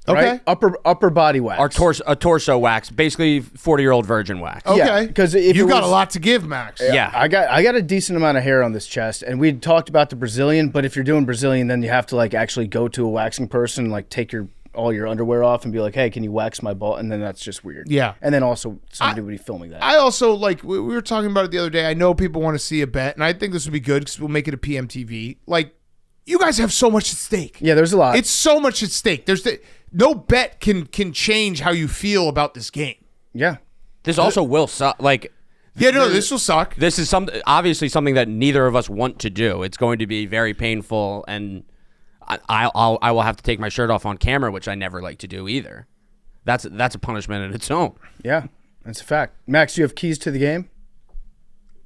Okay.
Right? Upper body wax.
A torso wax, basically 40-year-old virgin wax.
Okay.
Yeah, 'cause if
you
it
got
was-
a lot to give, Max.
Yeah.
I got a decent amount of hair on this chest, and we talked about the Brazilian. But if you're doing Brazilian, then you have to like actually go to a waxing person, like take all your underwear off, and be like, "Hey, can you wax my ball?" And then that's just weird.
Yeah.
And then also somebody would be filming that.
I also like we were talking about it the other day. I know people want to see a bet, and I think this would be good because we'll make it a PMTV. Like, you guys have so much at stake.
Yeah, there's a lot.
It's so much at stake. No bet can change how you feel about this game.
Yeah.
This also will suck. Like,
Yeah, no, this will suck.
this is obviously something that neither of us want to do. It's going to be very painful, and I will have to take my shirt off on camera, which I never like to do either. That's a punishment in its own.
Yeah. That's a fact. Max, do you have keys to the game?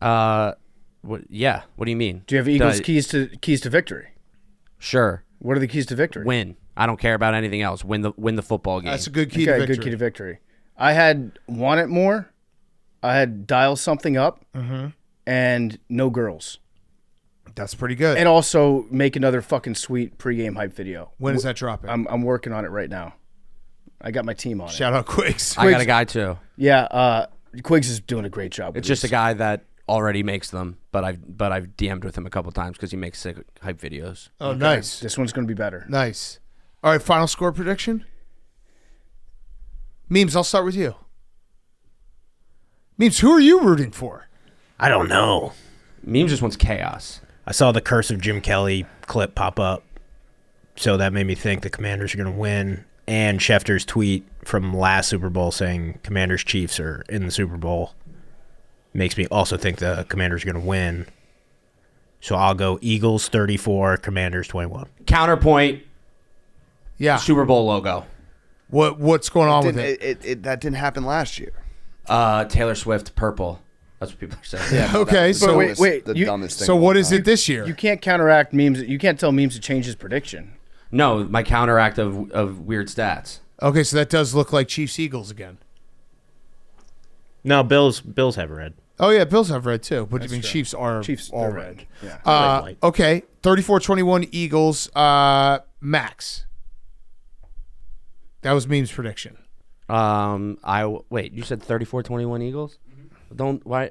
What? Yeah. What do you mean?
Do you have Eagles keys to victory?
Sure.
What are the keys to victory?
Win. I don't care about anything else. Win the football game.
That's a good key
Okay,
to victory.
good key to victory. I had want it more. I had dial something up, and no girls,
That's pretty good.
and also make another fucking sweet pregame hype video.
When is that dropping?
I'm working on it right now. I got my team on it.
Shout out Quicks.
I got a guy too.
Yeah, Quiggs is doing a great job.
It's just a guy that already makes them, but I've DM'd with him a couple times because he makes sick hype videos.
Oh, nice.
This one's going to be better.
Nice. All right, final score prediction? Memes, I'll start with you. Memes, who are you rooting for?
I don't know.
Memes just wants chaos.
I saw the Curse of Jim Kelly clip pop up, so that made me think the Commanders are going to win. And Schefter's tweet from last Super Bowl saying Commanders Chiefs are in the Super Bowl makes me also think the Commanders are going to win. So I'll go Eagles 34, Commanders 21.
Counterpoint.
Yeah.
Super Bowl logo.
What's going on with it?
That didn't happen last year.
Taylor Swift purple. That's what people are saying.
Yeah,
Okay, so
wait,
the
you-
dumbest thing.
So
of
what
all
is
time.
it this year?
You can't counteract memes. You can't tell memes to change his prediction.
No, my counteract of weird stats.
Okay, so that does look like Chiefs Eagles again.
No, Bills have red.
Oh yeah, Bills have red too, but I mean
true.
Chiefs are
Chiefs,
all
they're
red.
Yeah.
White.
Okay, 34-21 Eagles. Max. That was Meme's prediction.
Wait, you said 34-21 Eagles? Don't why?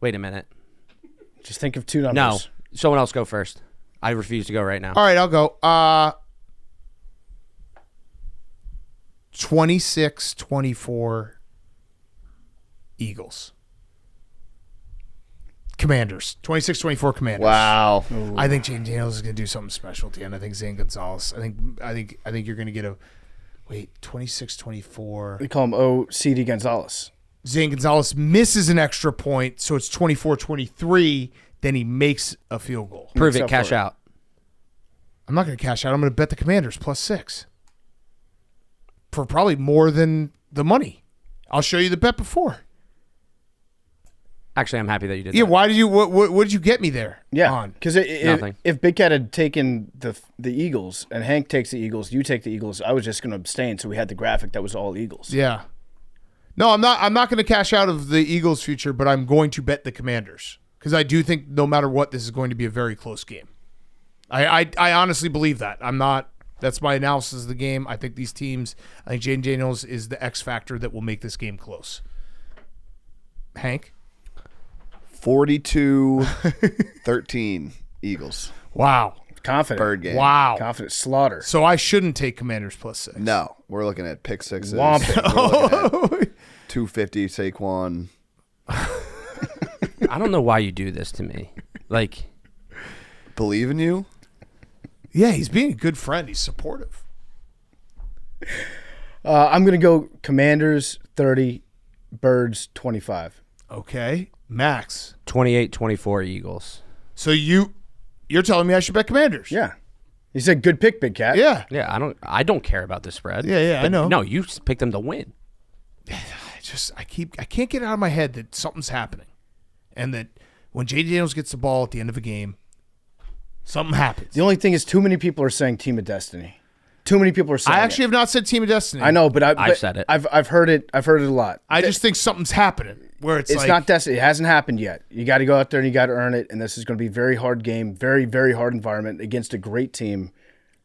Wait a minute.
Just think of two numbers.
No, someone else go first. I refuse to go right now.
All right, I'll go. 26-24 Eagles. Commanders. 26-24 Commanders.
Wow.
I think Jane Daniels is going to do something special at the end. I think Zane Gonzalez. I think you're going to get a 26-24.
We call him O.C.D. Gonzalez.
Zane Gonzalez misses an extra point, so it's 24-23. Then he makes a field goal.
Prove
Makes
it.
up
Cash
for it.
out.
I'm not going to cash out. I'm going to bet the Commanders +6 for probably more than the money. I'll show you the bet before.
Actually, I'm happy that you did.
Yeah,
that.
why did you? What did you get me there?
Yeah,
on?
because
Nothing.
if Big Cat had taken the Eagles and Hank takes the Eagles, you take the Eagles, I was just going to abstain. So we had the graphic that was all Eagles.
Yeah. No, I'm not. I'm not going to cash out of the Eagles' future, but I'm going to bet the Commanders because I do think no matter what, this is going to be a very close game. I honestly believe that. I'm not. That's my analysis of the game. I think these teams. I think Jane Daniels is the X factor that will make this game close. Hank.
42-13 Eagles.
Wow.
Confident.
Bird game.
Wow.
Confident. Slaughter.
So I shouldn't take Commanders +6.
No, we're looking at pick sixes.
Womp it.
We're looking at 250 Saquon.
I don't know why you do this to me. Like,
Believe in you.
Yeah, he's being a good friend. He's supportive.
I'm going to go Commanders 30, Birds 25.
Okay. Max.
28-24 Eagles.
So you're telling me I should bet Commanders?
Yeah. He said, good pick, Big Cat.
Yeah.
Yeah, I don't care about the spread.
Yeah, I
But
know.
No, you picked them to win.
I can't get it out of my head that something's happening. And that when J.D. Daniels gets the ball at the end of a game, something happens.
The only thing is too many people are saying Team of Destiny. Too many people are saying
I actually
it.
have not said Team of Destiny.
I know, but
I've said it.
I've heard it. I've heard it a lot.
I just think something's happening where it's
It's
like,
not Destiny. It hasn't happened yet. You got to go out there and you got to earn it. And this is going to be a very hard game, very, very hard environment against a great team.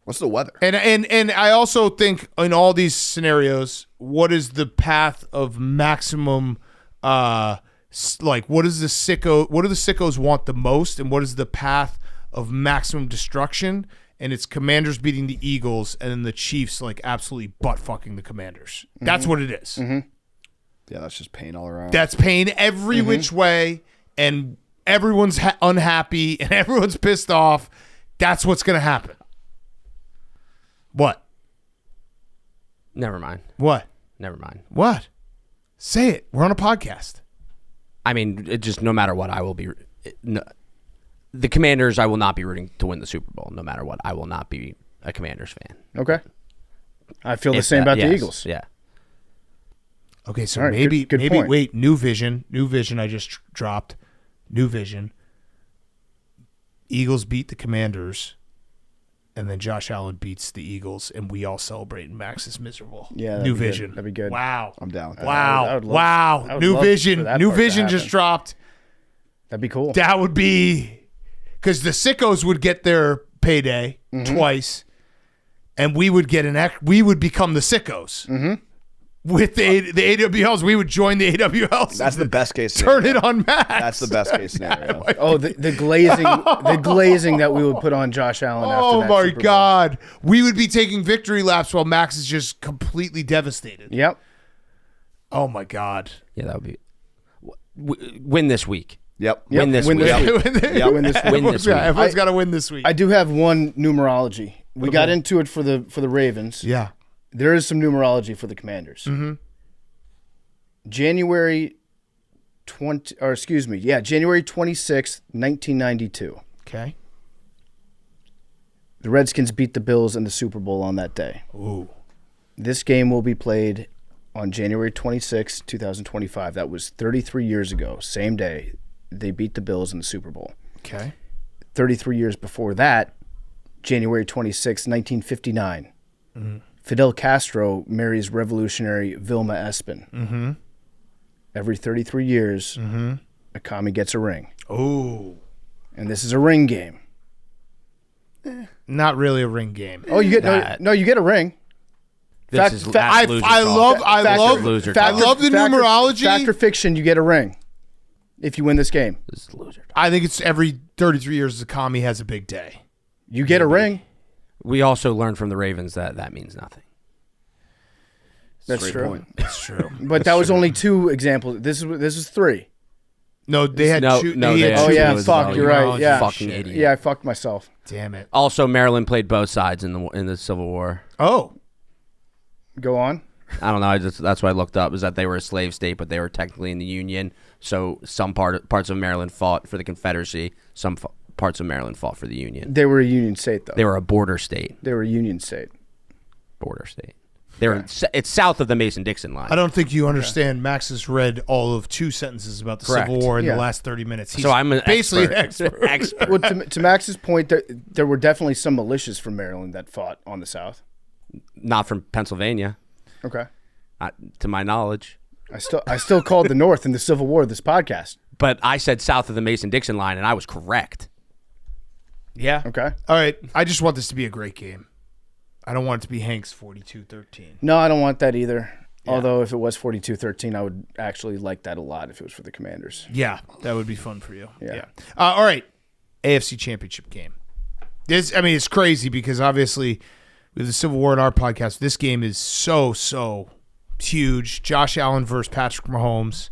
What's the weather?
And I also think in all these scenarios, what is the path of maximum what do the sickos want the most, and what is the path of maximum destruction? And it's Commanders beating the Eagles, and then the Chiefs absolutely butt fucking the Commanders. That's what it is.
Yeah, that's just pain all around.
That's pain every which way, and everyone's unhappy and everyone's pissed off. That's what's going to happen. What?
Never mind.
What?
Never mind.
What? Say it. We're on a podcast.
I mean, it just no matter what, I will be. The Commanders, I will not be rooting to win the Super Bowl. No matter what, I will not be a Commanders fan.
Okay. I feel the
If
same
that-
about the
yes,
Eagles.
Yeah.
Okay, so
All right,
maybe
good point.
wait, new vision I just dropped. New vision. Eagles beat the Commanders, and then Josh Allen beats the Eagles, and we all celebrate, and Max is miserable.
Yeah, that'd
new
be good.
vision.
That'd be good.
Wow.
I'm down with that.
Wow.
I would love-
Wow.
I would
New
love
vision.
for that
New
part to
vision just
happen.
dropped.
That'd be cool.
That would be because the sickos would get their payday twice, and we would get we would become the sickos. with the AWLs. We would join the AWLs.
That's the best case scenario.
Turn it on Max.
That's the best case scenario.
Oh, the glazing that we would put on Josh Allen after
Oh
that
my
Super Bowl.
God. We would be taking victory laps while Max is just completely devastated.
Yep.
Oh my God.
Yeah, that would be win this week.
Yep.
Win this week.
Win this week.
Win this
Win this week.
Win this week.
Everyone's got to win this week.
I do have one numerology. We got into it for the Ravens.
Yeah.
There is some numerology for the Commanders.
Mm-hmm.
January 26th, 1992.
Okay.
The Redskins beat the Bills in the Super Bowl on that day.
Ooh.
This game will be played on January 26, 2025. That was 33 years ago. Same day they beat the Bills in the Super Bowl.
Okay.
33 years before that, January 26, 1959, Fidel Castro marries revolutionary Vilma Espin.
Mm-hmm.
Every 33 years, a commie gets a ring.
Ooh.
And this is a ring game.
Not really a ring game.
Oh, you get no, you get a ring.
This is
I
loser
love
talk.
I
This is
love
loser
I
talk.
love the numerology.
Fact or fiction, you get a ring if you win this game.
This is loser talk.
I think it's every 33 years the commie has a big day.
You get a ring.
We also learned from the Ravens that means nothing.
That's
Great
true.
point.
That's true.
But that was only two examples. This is three.
No, they had two.
No,
he
they
had
had
Oh
two.
two
yeah,
as
fuck.
well.
You're right. Yeah,
Fucking idiot.
Yeah, I fucked myself.
Damn it.
Also, Maryland played both sides in the Civil War.
Oh.
Go on.
I don't know. That's what I looked up. Is that they were a slave state, but they were technically in the Union. So some parts of Maryland fought for the Confederacy. Some parts of Maryland fought for the Union.
They were a union state though.
They were a border state.
They were a union state.
Border state. They were. It's south of the Mason-Dixon line.
I don't think you understand. Max has read all of 2 sentences about the
Correct.
Civil War in
Yeah.
the last 30 minutes. He's
So I'm an
basically
expert.
an expert.
Expert.
Well, to Max's point, there were definitely some militias from Maryland that fought on the South.
Not from Pennsylvania,
Okay.
to my knowledge.
I still called the North in the Civil War this podcast.
But I said south of the Mason-Dixon line, and I was correct.
Yeah.
Okay.
All right. I just want this to be a great game. I don't want it to be Hanks 42-13.
No, I don't want that either. Yeah. Although if it was 42-13, I would actually like that a lot if it was for the Commanders.
Yeah, that would be fun for you.
Yeah.
All right. AFC Championship game. It's crazy because obviously with the Civil War in our podcast, this game is so huge. Josh Allen versus Patrick Mahomes.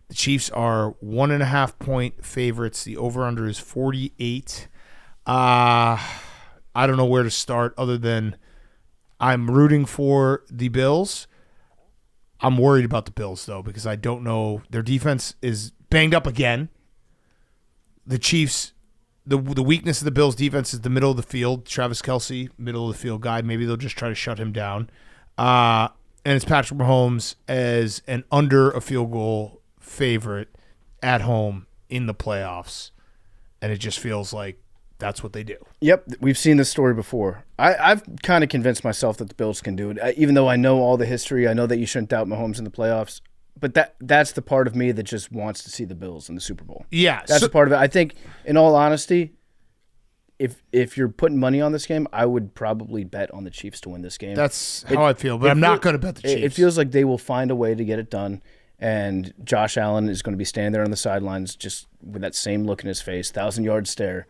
The Chiefs are 1.5-point favorites. The over-under is 48. I don't know where to start other than I'm rooting for the Bills. I'm worried about the Bills, though, because I don't know. Their defense is banged up again. The Chiefs, the weakness of the Bills' defense is the middle of the field. Travis Kelce, middle of the field guy. Maybe they'll just try to shut him down. And it's Patrick Mahomes as an under a field goal favorite at home in the playoffs. And it just feels like that's what they do.
Yep, we've seen this story before. I've kind of convinced myself that the Bills can do it, even though I know all the history. I know that you shouldn't doubt Mahomes in the playoffs, but that's the part of me that just wants to see the Bills in the Super Bowl.
Yeah.
That's the part of it. I think, in all honesty, if you're putting money on this game, I would probably bet on the Chiefs to win this game.
That's how I feel, but I'm not going to bet the Chiefs.
It feels like they will find a way to get it done, and Josh Allen is going to be standing there on the sidelines just with that same look in his face, 1,000-yard stare.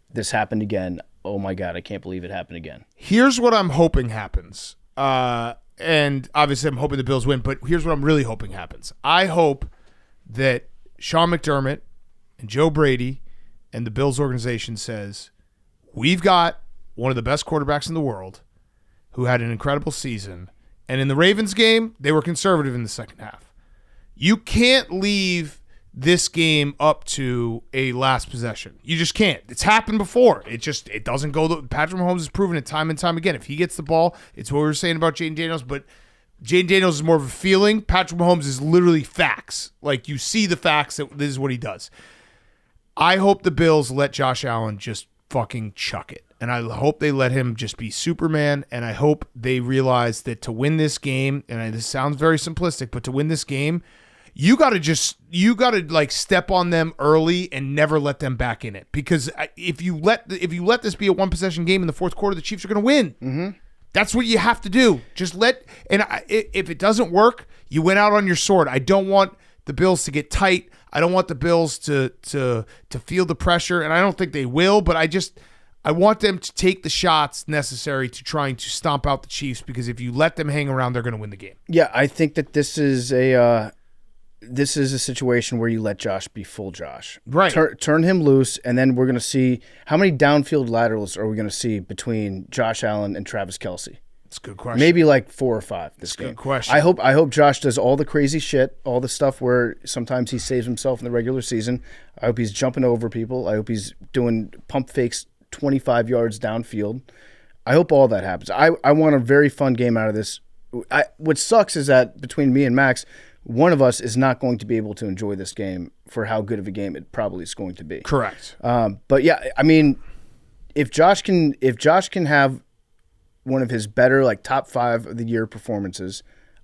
This happened again. Oh, my God, I can't believe it happened again.
Here's what I'm hoping happens. And obviously I'm hoping the Bills win, but here's what I'm really hoping happens. I hope that Sean McDermott and Joe Brady and the Bills organization says, we've got one of the best quarterbacks in the world who had an incredible season. And in the Ravens game, they were conservative in the second half. You can't leave this game up to a last possession. You just can't. It's happened before. It doesn't go. Patrick Mahomes has proven it time and time again. If he gets the ball, it's what we were saying about Jaden Daniels, but Jaden Daniels is more of a feeling. Patrick Mahomes is literally facts. Like, you see the facts that this is what he does. I hope the Bills let Josh Allen just fucking chuck it. And I hope they let him just be Superman. And I hope they realize that to win this game, and this sounds very simplistic, but to win this game, you got to like step on them early and never let them back in it. Because if you let this be a one possession game in the fourth quarter, the Chiefs are going to win. Mm-hmm. That's what you have to do. Just if it doesn't work, you went out on your sword. I don't want the Bills to get tight. I don't want the Bills to feel the pressure, and I don't think they will, but I want them to take the shots necessary to trying to stomp out the Chiefs, because if you let them hang around, they're going to win the game.
Yeah, I think that this is a situation where you let Josh be full Josh.
Right.
Turn him loose, and then we're going to see how many downfield laterals are we going to see between Josh Allen and Travis Kelce.
That's a good question.
Maybe like 4 or 5 this game.
Good question.
I hope Josh does all the crazy shit, all the stuff where sometimes he saves himself in the regular season. I hope he's jumping over people. I hope he's doing pump fakes 25 yards downfield. I hope all that happens. I want a very fun game out of this. What sucks is that between me and Max, one of us is not going to be able to enjoy this game for how good of a game it probably is going to be.
Correct.
But yeah, I mean, if Josh can have one of his better, like, top 5 of the year performances,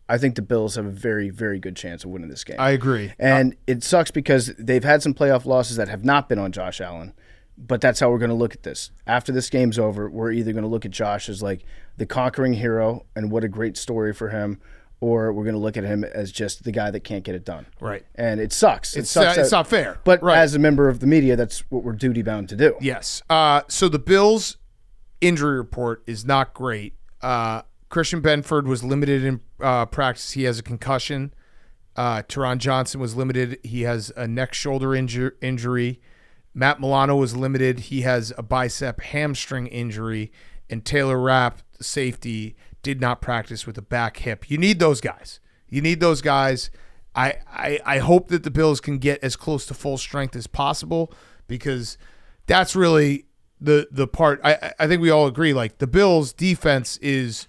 I think the Bills have a very, very good chance of winning this game.
I agree.
And it sucks because they've had some playoff losses that have not been on Josh Allen, but that's how we're going to look at this. After this game's over, we're either going to look at Josh as like the conquering hero and what a great story for him, or we're going to look at him as just the guy that can't get it done.
Right.
And it sucks.
It's not fair.
But
right.
as a member of the media, that's what we're duty-bound to do.
Yes. So the Bills' injury report is not great. Christian Benford was limited in practice. He has a concussion. Teron Johnson was limited. He has a neck shoulder injury. Matt Milano was limited. He has a bicep hamstring injury. And Taylor Rapp, the safety, did not practice with a back hip. You need those guys. I hope that the Bills can get as close to full strength as possible, because that's really the part. I think we all agree, like, the Bills defense it's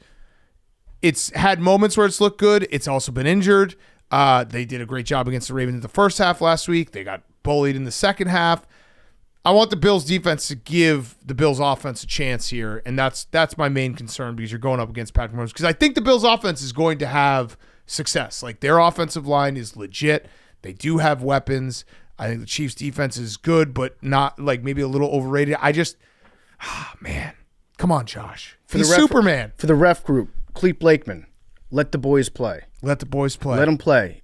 had moments where it's looked good. It's also been injured. They did a great job against the Ravens in the first half last week. They got bullied in the second half. I want the Bills defense to give the Bills offense a chance here, and that's my main concern, because you're going up against Patrick Mahomes. Because I think the Bills offense is going to have success. Like, their offensive line is legit. They do have weapons. I think the Chiefs defense is good, but not, like, maybe a little overrated. Man, come on, Josh. He's Superman.
For the ref group, Clete Blakeman, let the boys play.
Let the boys play.
Let them play.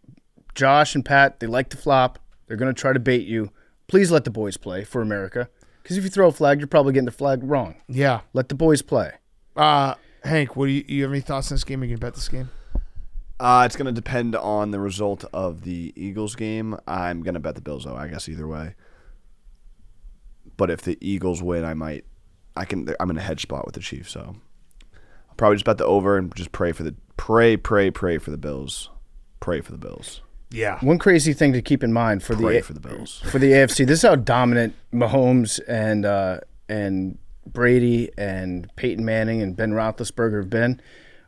Josh and Pat, they like to flop. They're going to try to bait you. Please let the boys play for America. Because if you throw a flag, you're probably getting the flag wrong.
Yeah.
Let the boys play.
Hank, what do you have any thoughts on this game? Are you going to bet this game?
It's going to depend on the result of the Eagles game. I'm going to bet the Bills, though, I guess, either way. But if the Eagles win, I'm in a hedge spot with the Chiefs, so I'll probably just bet the over and just pray for the Bills. Pray for the Bills.
Yeah.
One crazy thing to keep in mind for
the Bills.
For the AFC, this is how dominant Mahomes and Brady and Peyton Manning and Ben Roethlisberger have been.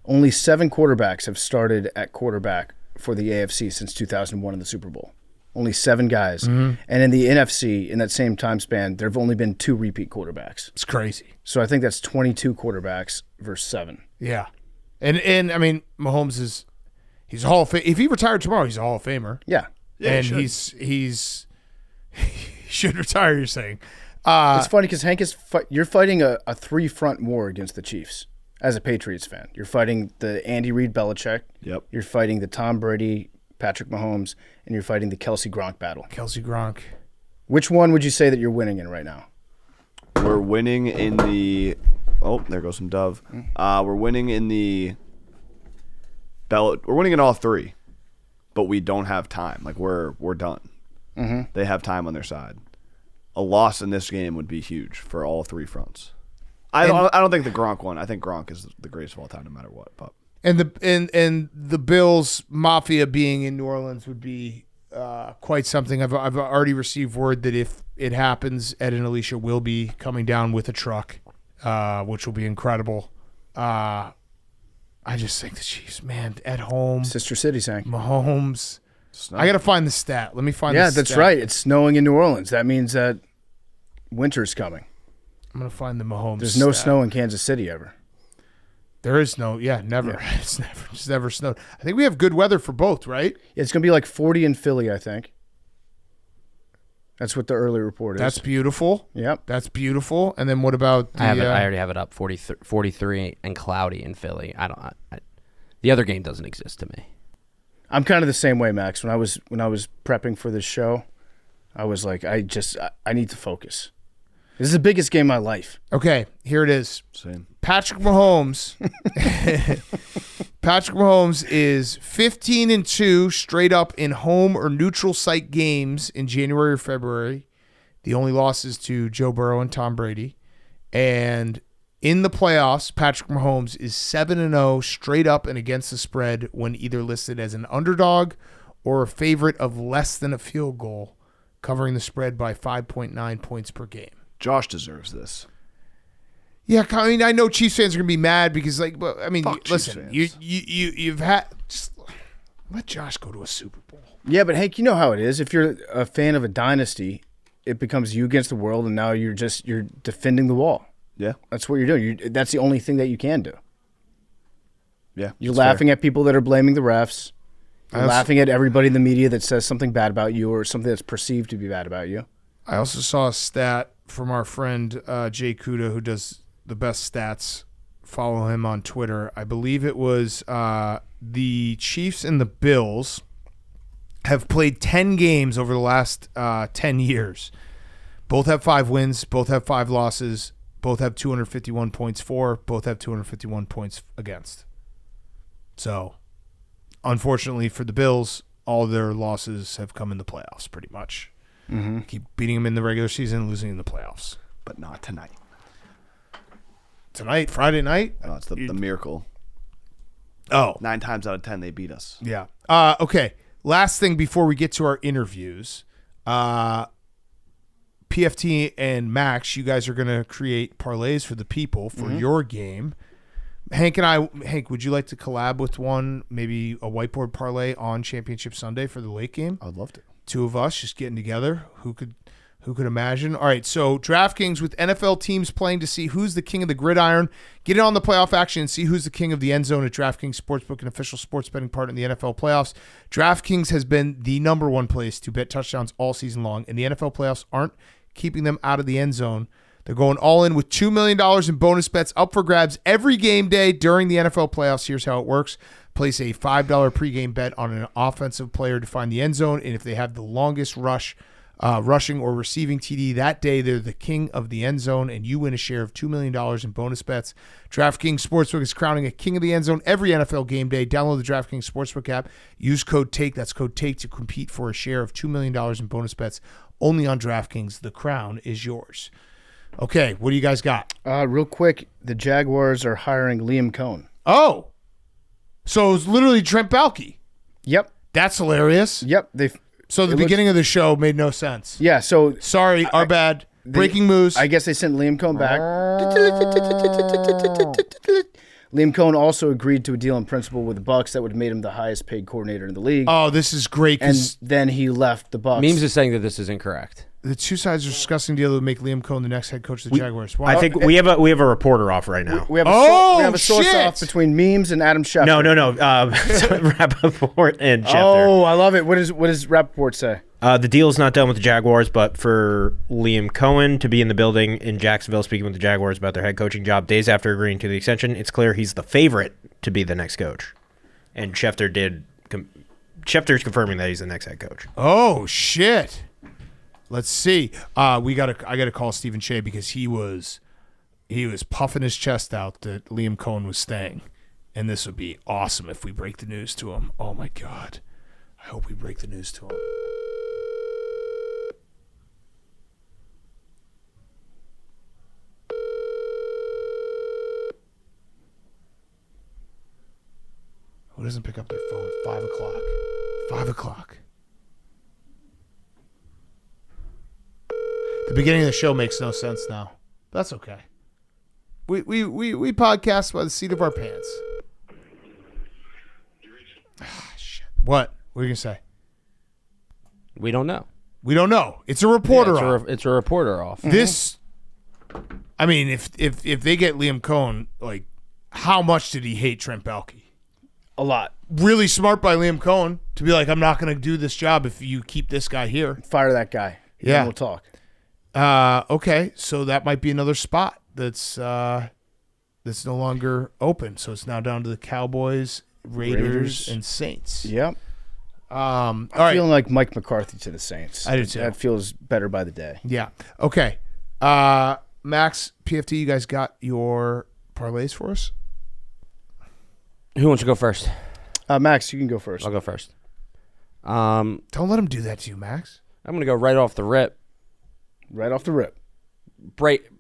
Only 7 quarterbacks have started at quarterback for the AFC since 2001 in the Super Bowl. Only 7 guys. Mm-hmm. And in the NFC, in that same time span, there have only been 2 repeat quarterbacks.
It's crazy.
So I think that's 22 quarterbacks versus 7.
Yeah. And I mean, Mahomes he's a Hall of Fame. If he retired tomorrow, he's a Hall of Famer.
Yeah.
And he should retire, you're saying.
It's funny because Hank you're fighting a 3-front war against the Chiefs as a Patriots fan. You're fighting the Andy Reid Belichick.
Yep.
You're fighting the Tom Brady, Patrick Mahomes, and you're fighting the Kelsey Gronk battle.
Kelsey Gronk.
Which one would you say that you're winning in right now?
We're winning in the – oh, there goes some dove. We're winning in the – we're winning in all 3, but we don't have time. Like, we're done.
Mm-hmm.
They have time on their side. A loss in this game would be huge for all 3 fronts. I don't think the Gronk one. I think Gronk is the greatest of all time, no matter what. But.
And the Bills Mafia being in New Orleans would be quite something. I've already received word that if it happens, Ed and Alicia will be coming down with a truck, which will be incredible. I just think the Chiefs, man, at home,
Sister City sang.
Mahomes. I got to find the stat. Let me find.
Yeah,
the stat.
that's right. It's snowing in New Orleans. That means that winter's coming.
I'm gonna find the Mahomes.
There's no
stat.
snow in Kansas City ever.
There is no, never. Yeah. It's never snowed. I think we have good weather for both, right?
It's gonna be like 40 in Philly, I think. That's what the early report is.
That's beautiful.
Yep.
That's beautiful. And then what about the,
I already have it up. 43 and cloudy in Philly. The other game doesn't exist to me.
I'm kind of the same way, Max. When I was prepping for this show, I was like, I need to focus. This is the biggest game of my life.
Okay, here it is.
Same.
Patrick Mahomes. Patrick Mahomes is 15-2 straight up in home or neutral site games in January or February. The only losses to Joe Burrow and Tom Brady. And in the playoffs, Patrick Mahomes is 7-0 straight up and against the spread when either listed as an underdog or a favorite of less than a field goal, covering the spread by 5.9 points per game.
Josh deserves this.
Yeah, I mean, I know Chiefs fans are gonna be mad because, like, but I mean,
Fuck
listen,
Chiefs fans.
you've had just let Josh go to a Super Bowl.
Yeah, but Hank, you know how it is. If you're a fan of a dynasty, it becomes you against the world, and now you're defending the wall.
Yeah.
That's what you're doing. That's the only thing that you can do.
Yeah.
You're
it's
laughing
fair.
at people that are blaming the refs. You're laughing at everybody in the media that says something bad about you or something that's perceived to be bad about you.
I also saw a stat from our friend Jay Kuda, who does the best stats. Follow him on Twitter. I believe it was the Chiefs and the Bills have played 10 games over the last 10 years. Both have 5 wins. Both have 5 losses. Both have 251 points for. Both have 251 points against. So, unfortunately for the Bills, all their losses have come in the playoffs pretty much.
Mm-hmm.
Keep beating them in the regular season, losing in the playoffs.
But not tonight.
Tonight, Friday night?
No, it's the miracle.
Oh.
9 times out of 10, they beat us.
Yeah. Okay. Last thing before we get to our interviews. PFT and Max, you guys are going to create parlays for the people for your game. Hank, would you like to collab with one, maybe a whiteboard parlay on Championship Sunday for the late game?
I would love to.
2 of us just getting together. Who could imagine? All right, so DraftKings with NFL teams playing to see who's the king of the gridiron. Get in on the playoff action and see who's the king of the end zone at DraftKings Sportsbook, an official sports betting partner in the NFL playoffs. DraftKings has been the number one place to bet touchdowns all season long, and the NFL playoffs aren't keeping them out of the end zone. They're going all in with $2 million in bonus bets up for grabs every game day during the NFL playoffs. Here's how it works. Place a $5 pregame bet on an offensive player to find the end zone, and if they have the longest rushing or receiving TD that day, they're the king of the end zone, and you win a share of $2 million in bonus bets. DraftKings Sportsbook is crowning a king of the end zone every NFL game day. Download the DraftKings Sportsbook app. Use code TAKE, that's code TAKE, to compete for a share of $2 million in bonus bets only on DraftKings. The crown is yours. Okay, what do you guys got?
Real quick, the Jaguars are hiring Liam Cohen.
Oh, so it was literally Trent Baalke.
Yep.
That's hilarious.
Yep.
So the beginning of the show made no sense.
Yeah, so
Sorry, our bad. Breaking news.
I guess they sent Liam Cohen back. Liam Cohen also agreed to a deal in principle with the Bucs that would have made him the highest paid coordinator in the league.
Oh, this is great.
And then he left the Bucs.
Memes is saying that this is incorrect.
The two sides are discussing a deal that would make Liam Cohen the next head coach of the Jaguars. Wow.
I think we have a reporter off right now.
We have a source
shit.
off between Memes and Adam Schefter.
No. Rappaport and Schefter.
Oh, I love it. What does Rappaport say?
The deal is not done with the Jaguars, but for Liam Cohen to be in the building in Jacksonville speaking with the Jaguars about their head coaching job days after agreeing to the extension, it's clear he's the favorite to be the next coach. And Schefter's confirming that he's the next head coach.
Oh shit. Let's see. I gotta call Stephen Shea because he was puffing his chest out that Liam Cohen was staying. And this would be awesome if we break the news to him. Oh my God. I hope we break the news to him. Who doesn't pick up their phone? 5 o'clock. 5 o'clock. The beginning of the show makes no sense now. That's okay. We podcast by the seat of our pants. Shit. What? What are you gonna say?
We don't know.
We don't know. It's a reporter.
It's a reporter off.
This. I mean, if they get Liam Cohen, like, how much did he hate Trent Baalke?
A lot.
Really smart by Liam Cohen to be like, I'm not going to do this job if you keep this guy here.
Fire that guy.
Yeah.
Then we'll talk.
Okay, so that might be another spot that's no longer open. So it's now down to the Cowboys, Raiders. And Saints.
Yep.
All
I'm
right.
feeling like Mike McCarthy to the Saints.
I do too.
That feels better by the day.
Yeah. Okay. Max, PFT, you guys got your parlays for us?
Who wants to go first?
Max, you can go first.
I'll go first.
Don't let him do that to you, Max.
I'm going to go right off the rip.
Right off the rip.
Break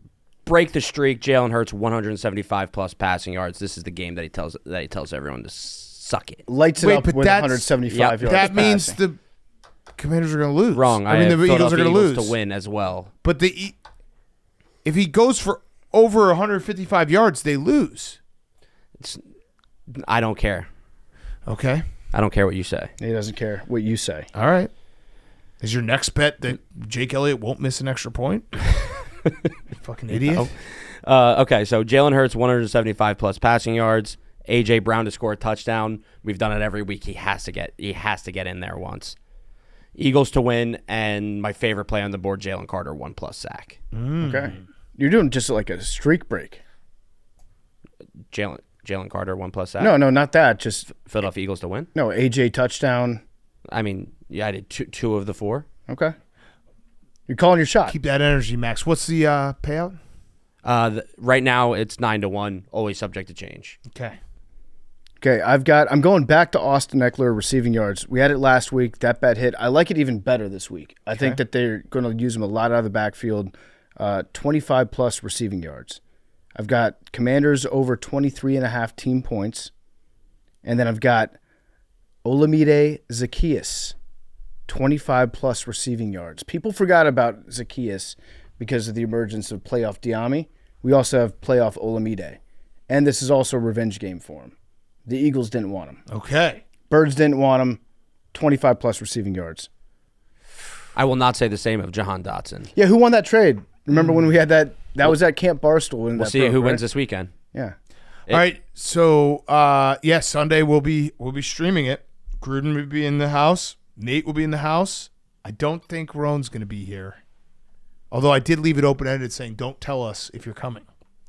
the streak. Jalen Hurts 175+ passing yards. This is the game that he tells everyone to suck it.
Lights it
Wait,
up
but
with
that's-
175
Yep.
yards.
That means
passing.
the Commanders are going to lose.
Wrong.
I mean, the Eagles are going to lose.
to win as well.
But if he goes for over 155 yards, they lose.
I don't care.
Okay.
I don't care what you say.
He doesn't care what you say.
All right. Is your next bet that Jake Elliott won't miss an extra point? Fucking idiot.
Okay, so Jalen Hurts 175+ passing yards. A.J. Brown to score a touchdown. We've done it every week. He has to get in there once. Eagles to win, and my favorite play on the board, Jalen Carter 1+ sack.
Okay. You're doing just like a streak break.
Jalen Carter 1+ sack.
No, not that. Just
Philadelphia Eagles to win.
no AJ touchdown.
I mean, yeah, I did two of the four.
Okay. You're calling your shot.
Keep that energy, Max. What's the payout?
Right now it's 9-1, always subject to change.
Okay.
Okay, I'm going back to Austin Eckler receiving yards. We had it last week. That bet hit. I like it even better this week. I think that they're going to use him a lot out of the backfield. 25+ receiving yards. I've got Commanders over 23.5 team points. And then I've got Olamide Zaccheaus, 25+ receiving yards. People forgot about Zaccheaus because of the emergence of playoff Diami. We also have playoff Olamide. And this is also a revenge game for him. The Eagles didn't want him.
Okay.
Birds didn't want him. 25+ receiving yards.
I will not say the same of Jahan Dotson.
Yeah, who won that trade? Remember when we had that? That was at Camp Barstool.
We'll see who wins this weekend.
Yeah.
All right. So, Sunday we'll be streaming it. Gruden will be in the house. Nate will be in the house. I don't think Roan's going to be here. Although I did leave it open-ended saying, don't tell us if you're coming.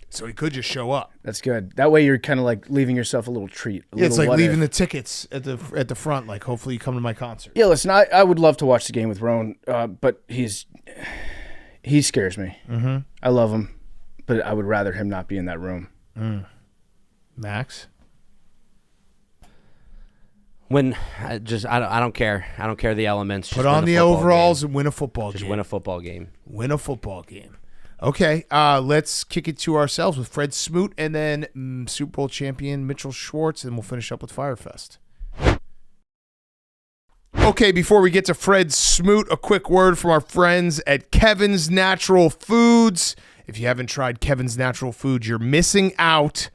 So he could just show up.
That's good. That way you're kind of like leaving yourself a little treat.
It's like leaving the tickets at the front. Like, hopefully you come to my concert.
Yeah, listen, I would love to watch the game with Roan, but he scares me.
Mm-hmm.
I love him, but I would rather him not be in that room.
Max?
When I don't care. I don't care the elements.
Put on the overalls and win a football game.
Just win a football game.
Win a football game. Okay, let's kick it to ourselves with Fred Smoot and then Super Bowl champion Mitchell Schwartz, and we'll finish up with Fyre Fest. Okay, before we get to Fred Smoot, a quick word from our friends at Kevin's Natural Foods. If you haven't tried Kevin's Natural Foods, you're missing out.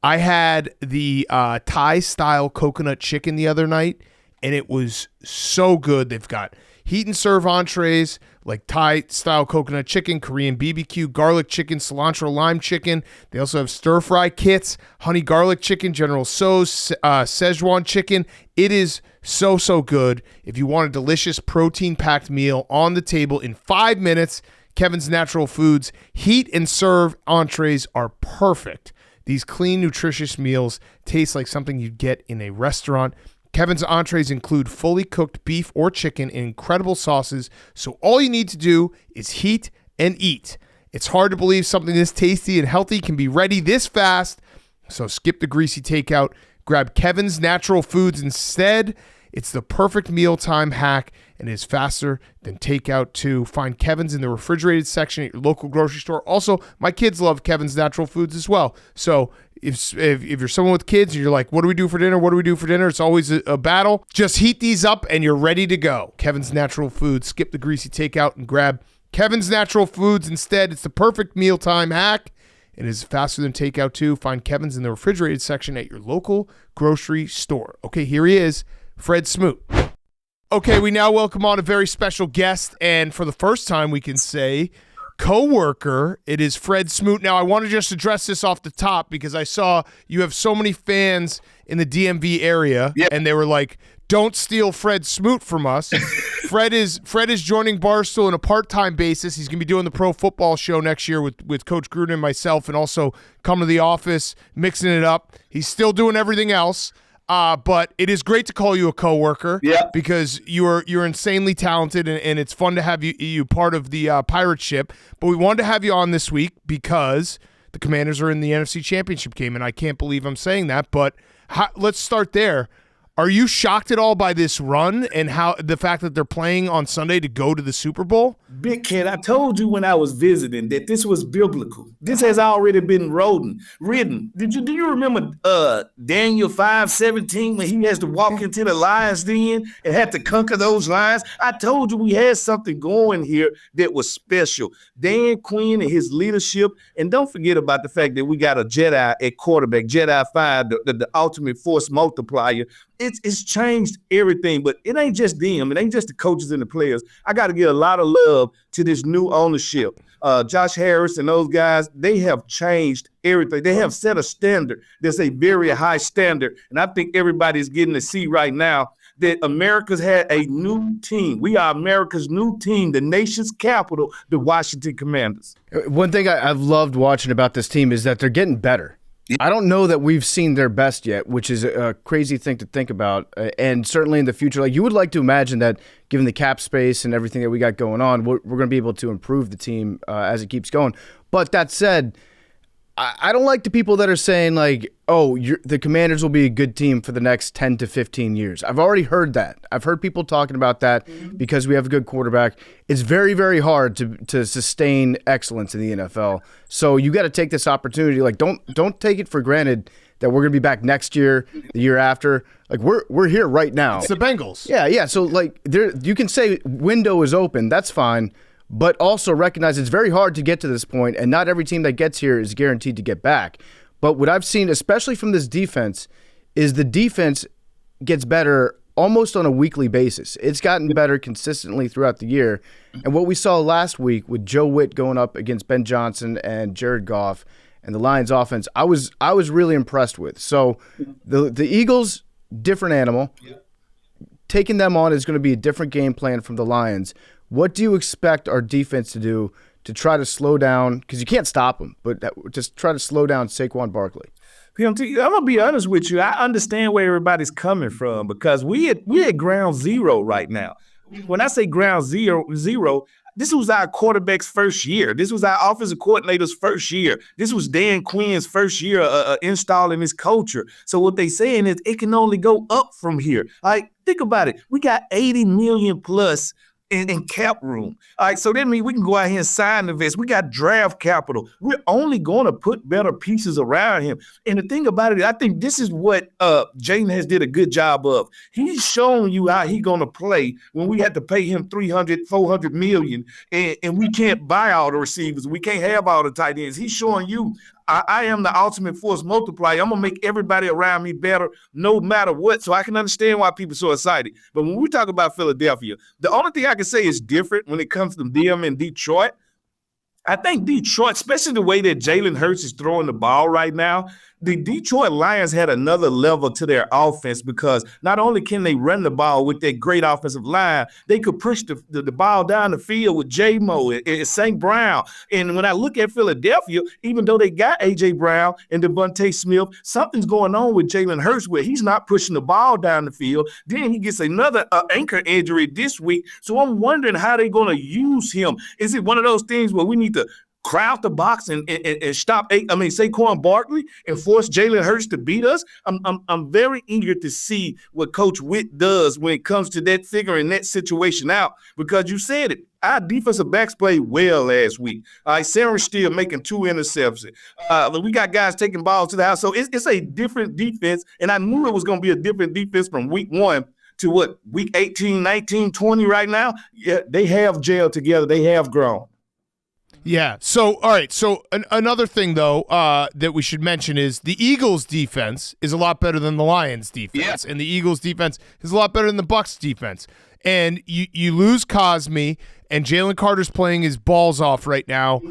I had the Thai-style coconut chicken the other night, and it was so good. They've got heat and serve entrees like Thai-style coconut chicken, Korean BBQ, garlic chicken, cilantro lime chicken. They also have stir-fry kits, honey garlic chicken, General Tso's, Szechuan chicken. It is so good. If you want a delicious protein-packed meal on the table in 5 minutes, Kevin's Natural Foods heat and serve entrees are perfect. These clean, nutritious meals taste like something you'd get in a restaurant. Kevin's entrees include fully cooked beef or chicken in incredible sauces, so all you need to do is heat and eat. It's hard to believe something this tasty and healthy can be ready this fast, so skip the greasy takeout. Grab Kevin's Natural Foods instead. It's the perfect mealtime hack and is faster than takeout too. Find Kevin's in the refrigerated section at your local grocery store. Also, my kids love Kevin's Natural Foods as well. So if you're someone with kids and you're like, what do we do for dinner? What do we do for dinner? It's always a battle. Just heat these up and you're ready to go. Kevin's Natural Foods. Skip the greasy takeout and grab Kevin's Natural Foods instead. It's the perfect mealtime hack. It is faster than takeout too. Find Kevin's in the refrigerated section at your local grocery store. Okay, here he is, Fred Smoot. Okay, we now welcome on a very special guest, and for the first time we can say co-worker. It is Fred Smoot. Now, I want to just address this off the top because I saw you have so many fans in the DMV area, and they were like, don't steal Fred Smoot from us. Fred is joining Barstool on a part-time basis. He's going to be doing the Pro Football Show next year with Coach Gruden and myself, and also come to the office, mixing it up. He's still doing everything else. But it is great to call you a coworker because you're insanely talented, and it's fun to have you part of the pirate ship. But we wanted to have you on this week because the Commanders are in the NFC Championship game, and I can't believe I'm saying that. But let's start there. Are you shocked at all by this run and how the fact that they're playing on Sunday to go to the Super Bowl?
Big Cat, I told you when I was visiting that this was biblical. This has already been written. Do you remember Daniel 5:17 when he has to walk into the lion's den and had to conquer those lions? I told you we had something going here that was special. Dan Quinn and his leadership, and don't forget about the fact that we got a Jedi at quarterback, Jedi 5, the ultimate force multiplier. It's changed everything, but it ain't just them. It ain't just the coaches and the players. I got to give a lot of love to this new ownership. Josh Harris and those guys, they have changed everything. They have set a standard. There's a very high standard, and I think everybody's getting to see right now that America's had a new team. We are America's new team, the nation's capital, the Washington Commanders.
One thing I've loved watching about this team is that they're getting better. I don't know that we've seen their best yet, which is a crazy thing to think about. And certainly in the future, like you would like to imagine that given the cap space and everything that we got going on, we're going to be able to improve the team as it keeps going. But that said, I don't like the people that are saying like, oh, the Commanders will be a good team for the next 10 to 15 years. I've already heard that. I've heard people talking about that because we have a good quarterback. It's very, very hard to sustain excellence in the NFL. So you got to take this opportunity. Like, don't take it for granted that we're going to be back next year, the year after. Like, we're here right now.
It's the Bengals.
Yeah. So like, you can say window is open. That's fine. But also recognize it's very hard to get to this point, and not every team that gets here is guaranteed to get back. But what I've seen, especially from this defense, is the defense gets better almost on a weekly basis. It's gotten better consistently throughout the year. And what we saw last week with Joe Witt going up against Ben Johnson and Jared Goff and the Lions offense, I was really impressed with. So the Eagles, different animal. Taking them on is going to be a different game plan from the Lions. What do you expect our defense to do to try to slow down? Because you can't stop them, but just try to slow down Saquon Barkley.
PMT, I'm going to be honest with you. I understand where everybody's coming from because we at ground zero right now. When I say ground zero, this was our quarterback's first year. This was our offensive coordinator's first year. This was Dan Quinn's first year installing his culture. So what they saying is it can only go up from here. Like, think about it. We got $80 million plus in cap room. All right, so that means we can go out here and sign the vest. We got draft capital. We're only going to put better pieces around him. And the thing about it, I think this is what Jalen has did a good job of. He's shown you how he's going to play when we had to pay him $300, $400 million, and we can't buy all the receivers. We can't have all the tight ends. He's showing you I am the ultimate force multiplier. I'm going to make everybody around me better no matter what. So I can understand why people are so excited. But when we talk about Philadelphia, the only thing I can say is different when it comes to them in Detroit. I think Detroit, especially the way that Jalen Hurts is throwing the ball right now, the Detroit Lions had another level to their offense because not only can they run the ball with that great offensive line, they could push the ball down the field with J-Mo and St. Brown. And when I look at Philadelphia, even though they got A.J. Brown and Devontae Smith, something's going on with Jalen Hurts where he's not pushing the ball down the field. Then he gets another ankle injury this week. So I'm wondering how they're going to use him. Is it one of those things where we need to crowd the box and stop Saquon Barkley and force Jalen Hurts to beat us? I'm very eager to see what Coach Witt does when it comes to that figuring that situation out because you said it. Our defensive backs played well last week. Sarah still making 2 interceptions. We got guys taking balls to the house. So it's a different defense, and I knew it was going to be a different defense from week 1 to week 18, 19, 20 right now. Yeah, they have gelled together. They have grown.
Yeah. So, all right. So, another thing, though, that we should mention is the Eagles' defense is a lot better than the Lions' defense. And the Eagles' defense is a lot better than the Bucs' defense. And you lose Cosme, and Jalen Carter's playing his balls off right now.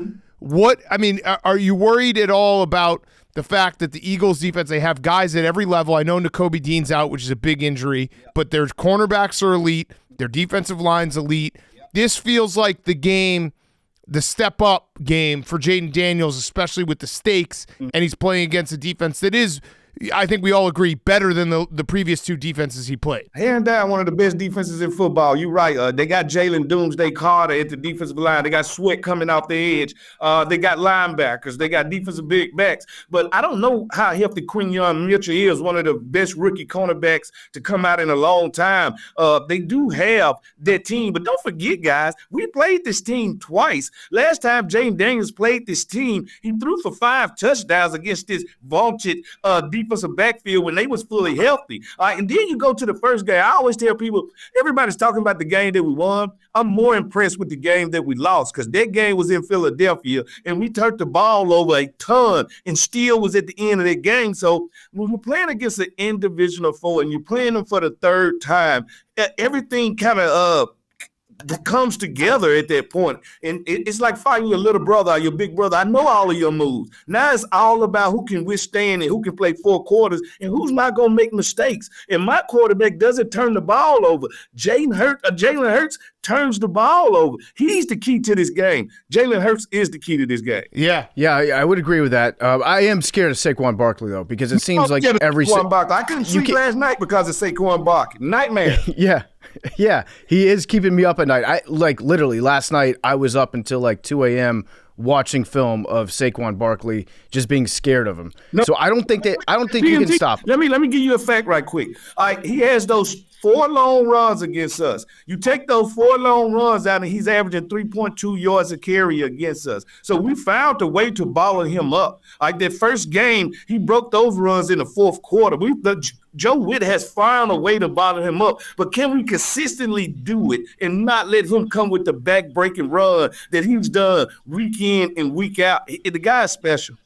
Are you worried at all about the fact that the Eagles' defense, they have guys at every level? I know Nakobe Dean's out, which is a big injury, but their cornerbacks are elite. Their defensive line's elite. This feels like the step-up game for Jaden Daniels, especially with the stakes, and he's playing against a defense that is, I think we all agree, better than the previous two defenses he played.
Hands down, one of the best defenses in football. You're right. They got Jalen Doomsday Carter at the defensive line. They got Sweat coming off the edge. They got linebackers. They got defensive big backs. But I don't know how healthy Quinyon Mitchell is, one of the best rookie cornerbacks to come out in a long time. They do have that team. But don't forget, guys, we played this team twice. Last time Jaden Daniels played this team, he threw for 5 touchdowns against this vaunted defensive backfield when they was fully healthy. And then you go to the first game. I always tell people, everybody's talking about the game that we won. I'm more impressed with the game that we lost because that game was in Philadelphia and we turned the ball over a ton and still was at the end of that game. So when we're playing against an in-divisional foe and you're playing them for the third time, everything kind of that comes together at that point. And it's like fighting your little brother or your big brother. I know all of your moves. Now it's all about who can withstand and who can play 4 quarters and who's not going to make mistakes. And my quarterback doesn't turn the ball over. Jalen Hurts turns the ball over. He's the key to this game. Jalen Hurts is the key to this game.
Yeah.
Yeah, I would agree with that. I am scared of Saquon Barkley, though, because it seems like every
Saquon Barkley. I couldn't sleep last night because of Saquon Barkley. Nightmare.
Yeah, he is keeping me up at night. Literally last night I was up until like 2 a.m. watching film of Saquon Barkley, just being scared of him. No, so I don't think you can stop him.
Let me give you a fact right quick. He has those 4 long runs against us. You take those 4 long runs out, and he's averaging 3.2 yards a carry against us. So we found a way to bottle him up. Like that first game, he broke those runs in the fourth quarter. Joe Witt has found a way to bottle him up, but can we consistently do it and not let him come with the back-breaking run that he's done week in and week out? The guy's special.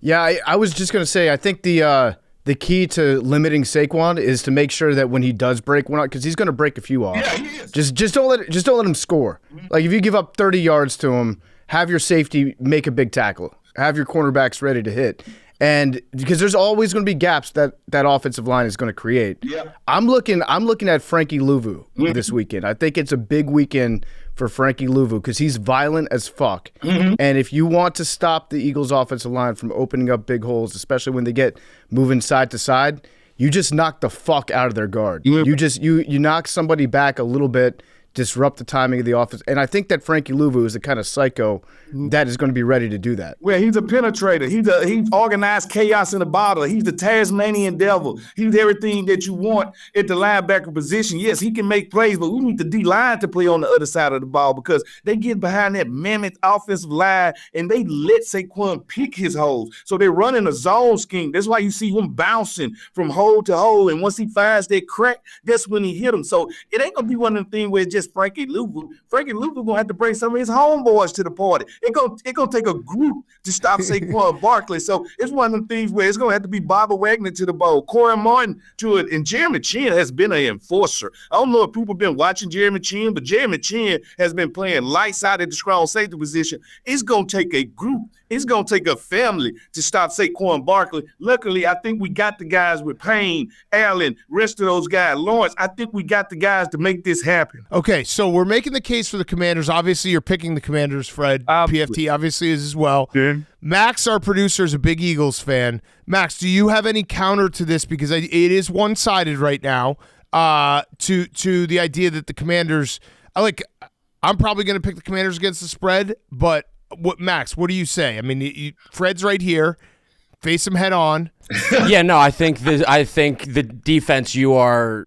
Yeah, I was just going to say, I think the key to limiting Saquon is to make sure that when he does break one out, because he's going to break a few off.
Yeah, he is.
Just don't let him score. Mm-hmm. Like if you give up 30 yards to him, have your safety make a big tackle. Have your cornerbacks ready to hit. And because there's always going to be gaps that offensive line is going to create.
Yeah.
I'm looking at Frankie Louvu this weekend. I think it's a big weekend for Frankie Louvu because he's violent as fuck. Mm-hmm. And if you want to stop the Eagles' offensive line from opening up big holes, especially when they get moving side to side, you just knock the fuck out of their guard. Mm-hmm. You knock somebody back a little bit, disrupt the timing of the offense. And I think that Frankie Louvu is the kind of psycho that is going to be ready to do that.
Well, he's a penetrator. He's organized chaos in the bottle. He's the Tasmanian devil. He's everything that you want at the linebacker position. Yes, he can make plays, but we need the D-line to play on the other side of the ball because they get behind that mammoth offensive line and they let Saquon pick his holes. So they're running a zone scheme. That's why you see him bouncing from hole to hole. And once he finds that crack, that's when he hit him. So it ain't going to be one of the things where it's just Frankie Louvu. Frankie Louvu going to have to bring some of his homeboys to the party. It's gonna take a group to stop Saquon Barkley. So it's one of the things where it's going to have to be Bobby Wagner to the bowl, Corey Martin to it, and Jeremy Chin has been an enforcer. I don't know if people have been watching Jeremy Chin, but Jeremy Chin has been playing lights out at the strong safety position. It's going to take a group. It's going to take a family to stop Saquon Barkley. Luckily, I think we got the guys with Payne, Allen, rest of those guys, Lawrence. I think we got the guys to make this happen.
Okay, so we're making the case for the Commanders. Obviously, you're picking the Commanders, Fred. PFT obviously is as well.
Yeah.
Max, our producer, is a big Eagles fan. Max, do you have any counter to this? Because it is one-sided right now to the idea that the Commanders – I'm probably going to pick the Commanders against the spread, but – Max, what do you say? I mean, Fred's right here. Face him head on.
Yeah, no, I think the defense, you are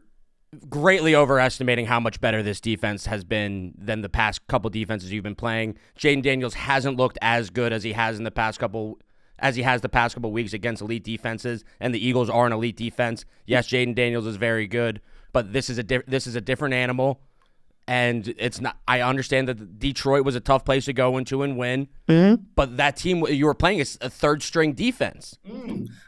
greatly overestimating how much better this defense has been than the past couple defenses you've been playing. Jaden Daniels hasn't looked as good as he has the past couple weeks against elite defenses, and the Eagles are an elite defense. Yes, Jaden Daniels is very good, but this is a different animal. And it's not. I understand that Detroit was a tough place to go into and win, but that team you were playing is a third-string defense.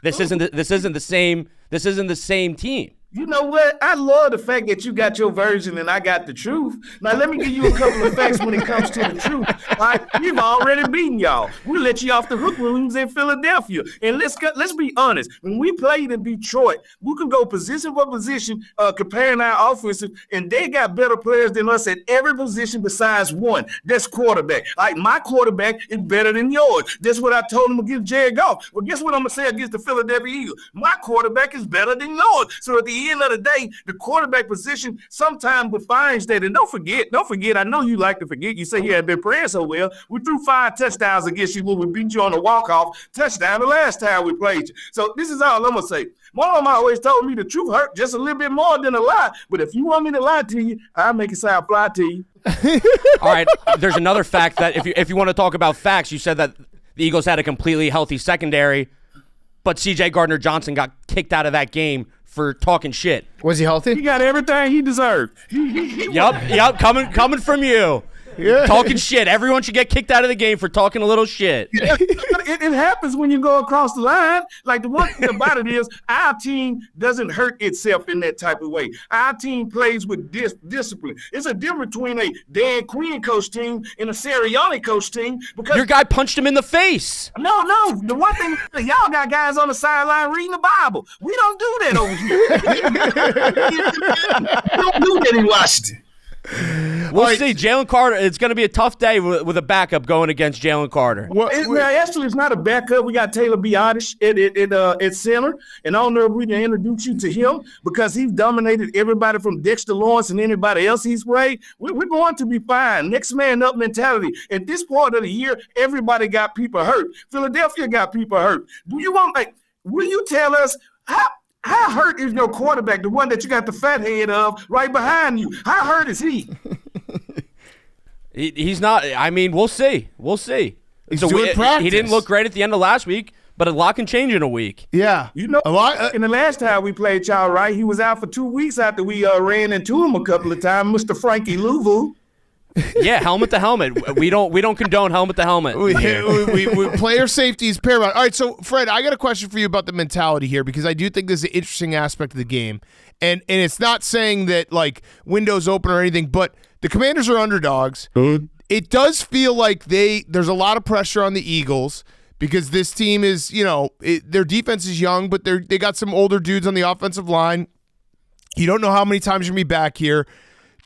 This isn't the same. This isn't the same team.
You know what? I love the fact that you got your version and I got the truth. Now, let me give you a couple of facts when it comes to the truth. All right? We've already beaten y'all. We let you off the hook when we was in Philadelphia. And let's be honest. When we played in Detroit, we could go position for position, comparing our offensive, and they got better players than us at every position besides one. That's quarterback. All right, my quarterback is better than yours. That's what I told him against Jared Goff. Well, guess what I'm going to say against the Philadelphia Eagles? My quarterback is better than yours. So at the end of the day, the quarterback position sometimes defines that. And don't forget, I know you like to forget. You say he had been praying so well. We threw 5 touchdowns against you when we beat you on a walk-off touchdown the last time we played you. So this is all I'm going to say. My mom always told me the truth hurt just a little bit more than a lie. But if you want me to lie to you, I'll make it sound fly to you.
All right, there's another fact that if you want to talk about facts, you said that the Eagles had a completely healthy secondary, but C.J. Gardner-Johnson got kicked out of that game for talking shit.
Was he healthy?
He got everything he deserved.
Yep, coming from you. Yeah. Talking shit. Everyone should get kicked out of the game for talking a little shit.
It happens when you go across the line. Like, the one thing about it is our team doesn't hurt itself in that type of way. Our team plays with discipline. It's a difference between a Dan Quinn coach team and a Sirianni coach team. Because
your guy punched him in the face.
No. The one thing, y'all got guys on the sideline reading the Bible. We don't do that over here. We don't do that in Washington.
We'll see. Jalen Carter, it's going to be a tough day with a backup going against Jalen Carter.
Actually, it's not a backup. We got Taylor Biotish at center. And I don't know if we can introduce you to him because he's dominated everybody from Dexter Lawrence and anybody else he's played. We're going to be fine. Next man up mentality. At this point of the year, everybody got people hurt. Philadelphia got people hurt. Will you tell us how hurt is your quarterback, the one that you got the fat head of right behind you? How hurt is he?
He's not. I mean, we'll see.
He's doing practice.
He didn't look great at the end of last week, but a lot can change in a week.
Yeah.
A lot. And the last time we played y'all, right, he was out for 2 weeks after we ran into him a couple of times, Mr. Frankie Louvu.
Yeah, helmet to helmet. We don't condone helmet to helmet.
We player safety is paramount. All right, so Fred, I got a question for you about the mentality here because I do think this is an interesting aspect of the game, and it's not saying that like windows open or anything, but the Commanders are underdogs. It does feel like there's a lot of pressure on the Eagles because this team is their defense is young, but they got some older dudes on the offensive line. You don't know how many times you're gonna be back here.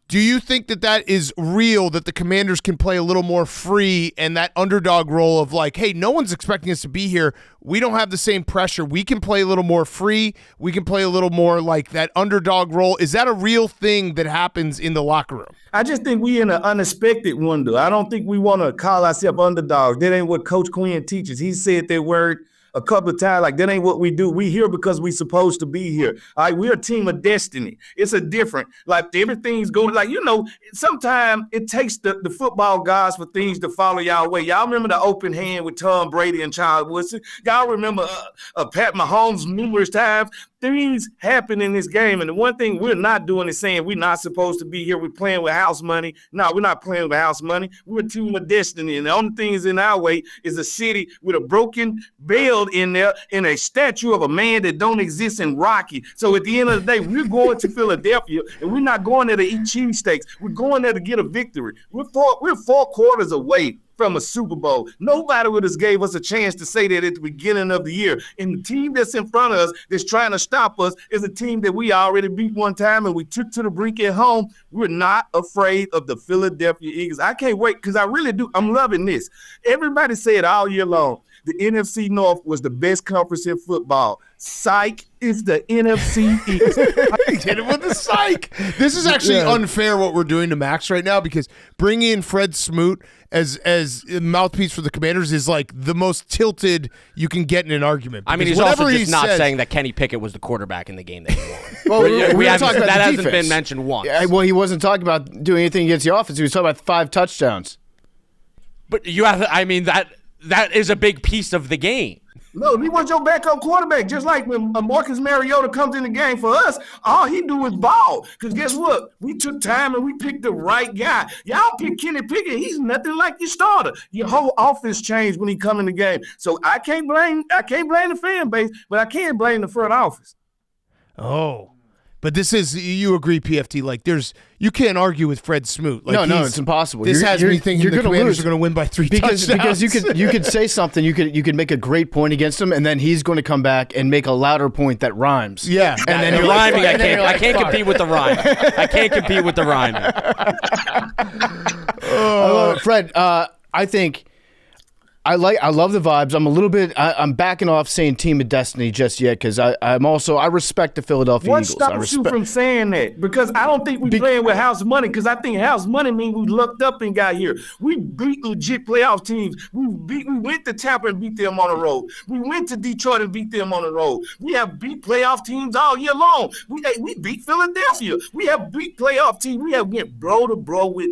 Do you think that is real, that the Commanders can play a little more free and that underdog role of like, hey, no one's expecting us to be here. We don't have the same pressure. We can play a little more free. We can play a little more like that underdog role. Is that a real thing that happens in the locker room?
I just think we in an unexpected window. I don't think we want to call ourselves underdogs. That ain't what Coach Quinn teaches. He said that word a couple of times, like, that ain't what we do. We here because we supposed to be here. All right, we're a team of destiny. It's a different, like, everything's going, like, sometimes it takes the football gods for things to follow y'all way. Y'all remember the open hand with Tom Brady and Charles Woodson? Y'all remember Pat Mahomes numerous times? Things happen in this game, and the one thing we're not doing is saying we're not supposed to be here. We're playing with house money. No, we're not playing with house money. We're a team of destiny, and the only thing is in our way is a city with a broken bell in there and a statue of a man that don't exist in Rocky. So at the end of the day, we're going to Philadelphia, and we're not going there to eat cheesesteaks. We're going there to get a victory. We're 4 quarters away from a Super Bowl. Nobody would have gave us a chance to say that at the beginning of the year. And the team that's in front of us that's trying to stop us is a team that we already beat one time and we took to the brink at home. We're not afraid of the Philadelphia Eagles. I can't wait because I really do. I'm loving this. Everybody said all year long, the NFC North was the best conference in football. Psych, it's the NFC East.
Hit it with the psych. This is actually unfair what we're doing to Max right now because bringing in Fred Smoot as mouthpiece for the Commanders is like the most tilted you can get in an argument.
I mean, he's also just not saying that Kenny Pickett was the quarterback in the game that he won.
Well,
that hasn't been mentioned once.
Yeah, well, he wasn't talking about doing anything against the offense. He was talking about 5 touchdowns.
But you have, I mean, that is a big piece of the game.
No, he was your backup quarterback. Just like when Marcus Mariota comes in the game for us, all he do is ball. Because guess what? We took time and we picked the right guy. Y'all pick Kenny Pickett. He's nothing like your starter. Your whole offense changed when he come in the game. So I can't blame the fan base, but I can't blame the front office.
Oh. But this is, you agree, PFT, like you can't argue with Fred Smoot. Like
no, it's impossible.
This has me thinking the Commanders are going to win by 3 touchdowns.
Because you could say something, you could make a great point against him, and then he's going to come back and make a louder point that rhymes.
Yeah.
And then you're rhyming. I can't compete with the rhyme. I can't compete with the rhyme.
Fred, I think I love the vibes. I'm a little bit. I'm backing off saying Team of Destiny just yet because I respect the Philadelphia
What
Eagles.
stops you from saying that? Because I don't think we're playing with house money. Because I think house money means we looked up and got here. We beat legit playoff teams. We went to Tampa and beat them on the road. We went to Detroit and beat them on the road. We have beat playoff teams all year long. We beat Philadelphia. We have beat playoff teams. We have went bro to bro with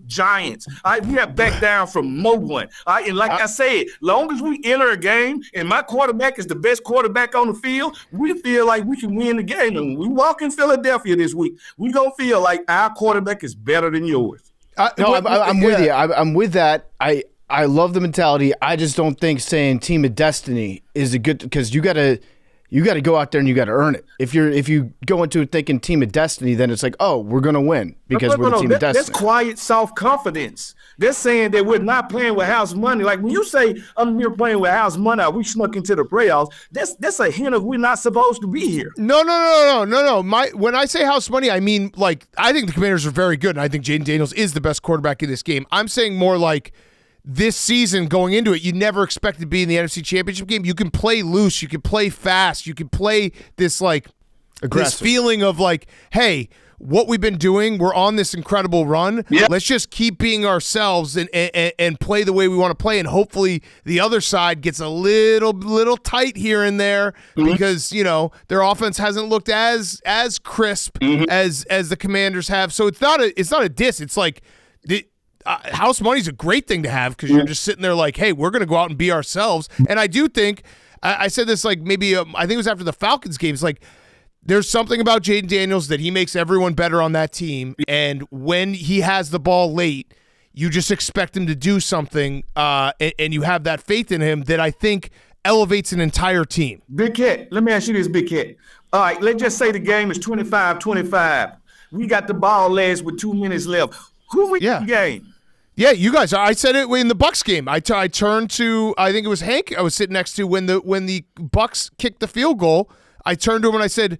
Giants. All right, we have backed down from no one. All right, and like I said, long as we enter a game and my quarterback is the best quarterback on the field, we feel like we can win the game. And when we walk in Philadelphia this week, we gonna feel like our quarterback is better than yours.
I'm with you. I'm with that. I love the mentality. I just don't think saying Team of Destiny is a good, because you gotta go out there and you gotta earn it. If you go into it thinking Team of Destiny, then it's like, oh, we're gonna win because we're the Team of Destiny.
That's quiet self-confidence. They're saying that we're not playing with house money. Like when you say I'm here playing with house money, we snuck into the playoffs. That's a hint of we're not supposed to be here.
No. When I say house money, I mean, like, I think the Commanders are very good, and I think Jaden Daniels is the best quarterback in this game. I'm saying more like this season going into it, you never expect to be in the NFC Championship game. You can play loose, you can play fast, you can play this like aggressive, this feeling of like, hey, what we've been doing, we're on this incredible run. Yep. Let's just keep being ourselves and play the way we want to play, and hopefully the other side gets a little tight here and there because their offense hasn't looked as crisp as the Commanders have. So it's not a diss. It's like house money's a great thing to have because you're just sitting there like, hey, we're going to go out and be ourselves. And I do think I said this like maybe I think it was after the Falcons game. It's like, there's something about Jaden Daniels that he makes everyone better on that team. And when he has the ball late, you just expect him to do something, and you have that faith in him that I think elevates an entire team.
Big Cat, let me ask you this, Big Cat. All right, let's just say the game is 25-25. We got the ball last with 2 minutes left. Who wins the game?
Yeah, you guys. I said it in the Bucs game. I turned to, I think it was Hank I was sitting next to when the Bucs kicked the field goal. I turned to him and I said,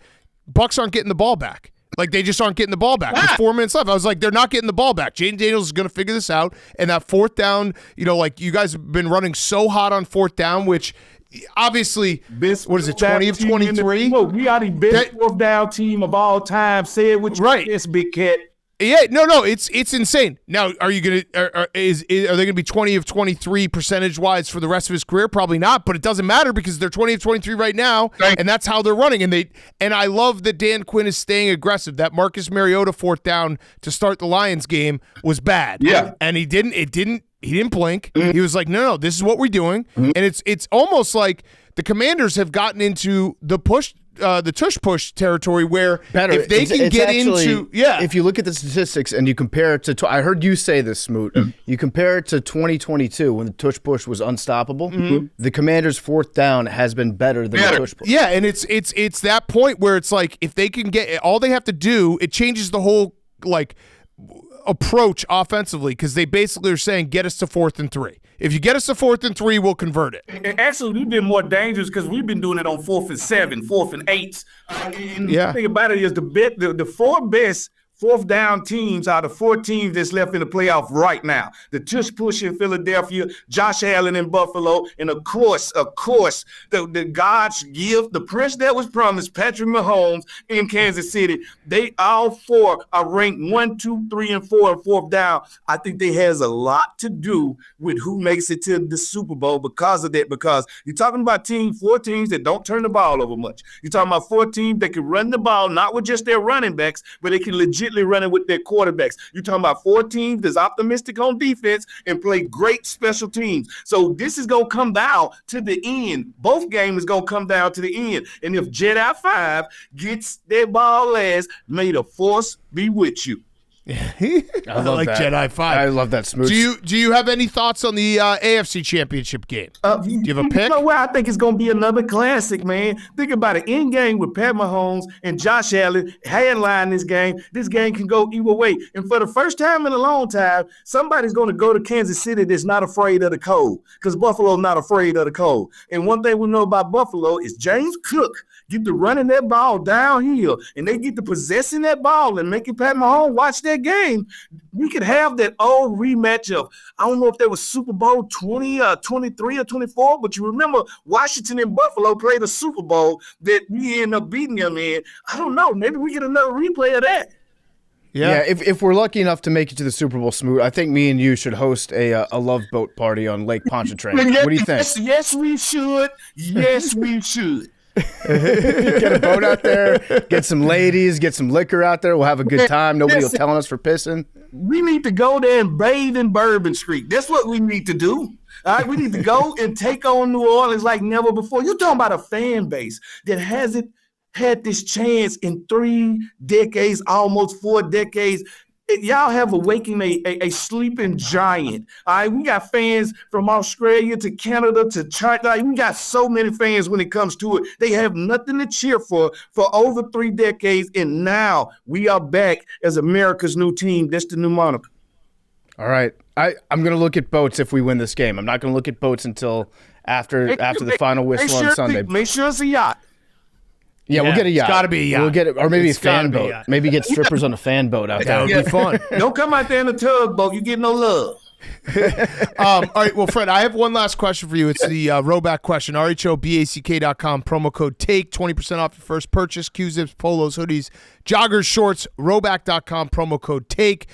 Bucs aren't getting the ball back. Like, they just aren't getting the ball back. There's 4 minutes left. I was like, they're not getting the ball back. Jaden Daniels is going to figure this out. And that fourth down, like you guys have been running so hot on fourth down, which obviously, what is it, 20 of 23?
We are the best fourth down team of all time. Say it with this, Big Cat.
Yeah, no, it's insane. Now, are you gonna are they gonna be 20 of 23 percentage wise for the rest of his career? Probably not, but it doesn't matter because they're 20 of 23 right now, and that's how they're running. And I love that Dan Quinn is staying aggressive. That Marcus Mariota fourth down to start the Lions game was bad. Yeah, and he didn't blink. He was like, no, this is what we're doing, and it's almost like the Commanders have gotten into the tush push territory where if they can get into
if you look at the statistics and you compare it to I heard you say this, Smoot, you compare it to 2022 when the tush push was unstoppable. The Commanders' fourth down has been better than the tush push.
Yeah, and it's that point where it's like if they can get all they have to do, it changes the whole like approach offensively because they basically are saying get us to 4th and 3. If you get us to 4th and 3, we'll convert it.
And actually, we've been more dangerous because we've been doing it on 4th and 7, 4th and 8. The thing about it is the 4 best fourth down teams are the 4 teams that's left in the playoff right now. The tush push in Philadelphia, Josh Allen in Buffalo, and of course, the God's gift, the prince that was promised, Patrick Mahomes in Kansas City. They all 4 are ranked 1, 2, 3, and 4 in fourth down. I think that has a lot to do with who makes it to the Super Bowl because of that. Because you're talking about 4 teams that don't turn the ball over much. You're talking about 4 teams that can run the ball, not with just their running backs, but they can legitimately consistently running with their quarterbacks. You're talking about 4 teams that's optimistic on defense and play great special teams. So this is going to come down to the end. Both games is going to come down to the end. And if Jedi 5 gets their ball last, may the force be with you.
I like
that.
Jedi 5.
I love that, Smoot.
Do you have any thoughts on the AFC Championship game? Do you have a pick?
You know what? I think it's going to be another classic, man. Think about it. In game with Pat Mahomes and Josh Allen headline this game. This game can go either way. And for the first time in a long time, somebody's going to go to Kansas City that's not afraid of the cold, because Buffalo's not afraid of the cold. And one thing we know about Buffalo is James Cook get to running that ball downhill, and they get to possessing that ball and making Pat Mahomes watch that game. We could have that old rematch of, I don't know if that was Super Bowl 20 or 23 or 24, but you remember Washington and Buffalo played a Super Bowl that we ended up beating them in. I don't know. Maybe we get another replay of that.
Yeah, if we're lucky enough to make it to the Super Bowl, Smoot, I think me and you should host a love boat party on Lake Pontchartrain. What do you think?
Yes, we should. Yes, we should.
Get a boat out there, get some ladies, get some liquor out there. We'll have a good time. Nobody will tell us for pissing.
We need to go there and bathe in Bourbon Street. That's what we need to do. All right, we need to go and take on New Orleans like never before. You're talking about a fan base that hasn't had this chance in 3 decades, almost 4 decades. Y'all have awakened a sleeping giant. All right, we got fans from Australia to Canada to China. We got so many fans when it comes to it. They have nothing to cheer for over 3 decades, and now we are back as America's new team. That's the new moniker.
All right, I'm going to look at boats if we win this game. I'm not going to look at boats until after the final whistle on Sunday.
Make sure it's a yacht.
Yeah, we'll get a yacht.
It's got to be a yacht.
We'll get it, or maybe
It's
a fan
gotta be a
boat.
yacht.
Maybe get strippers on a fan boat out
That
there.
would be fun.
Don't come out there in a tugboat. You get no love.
All right, well, Fred, I have one last question for you. It's the Roback question. RHOBACK.com, promo code TAKE, 20% off your first purchase. Q-zips, polos, hoodies, joggers, shorts. Roback.com, promo code TAKE.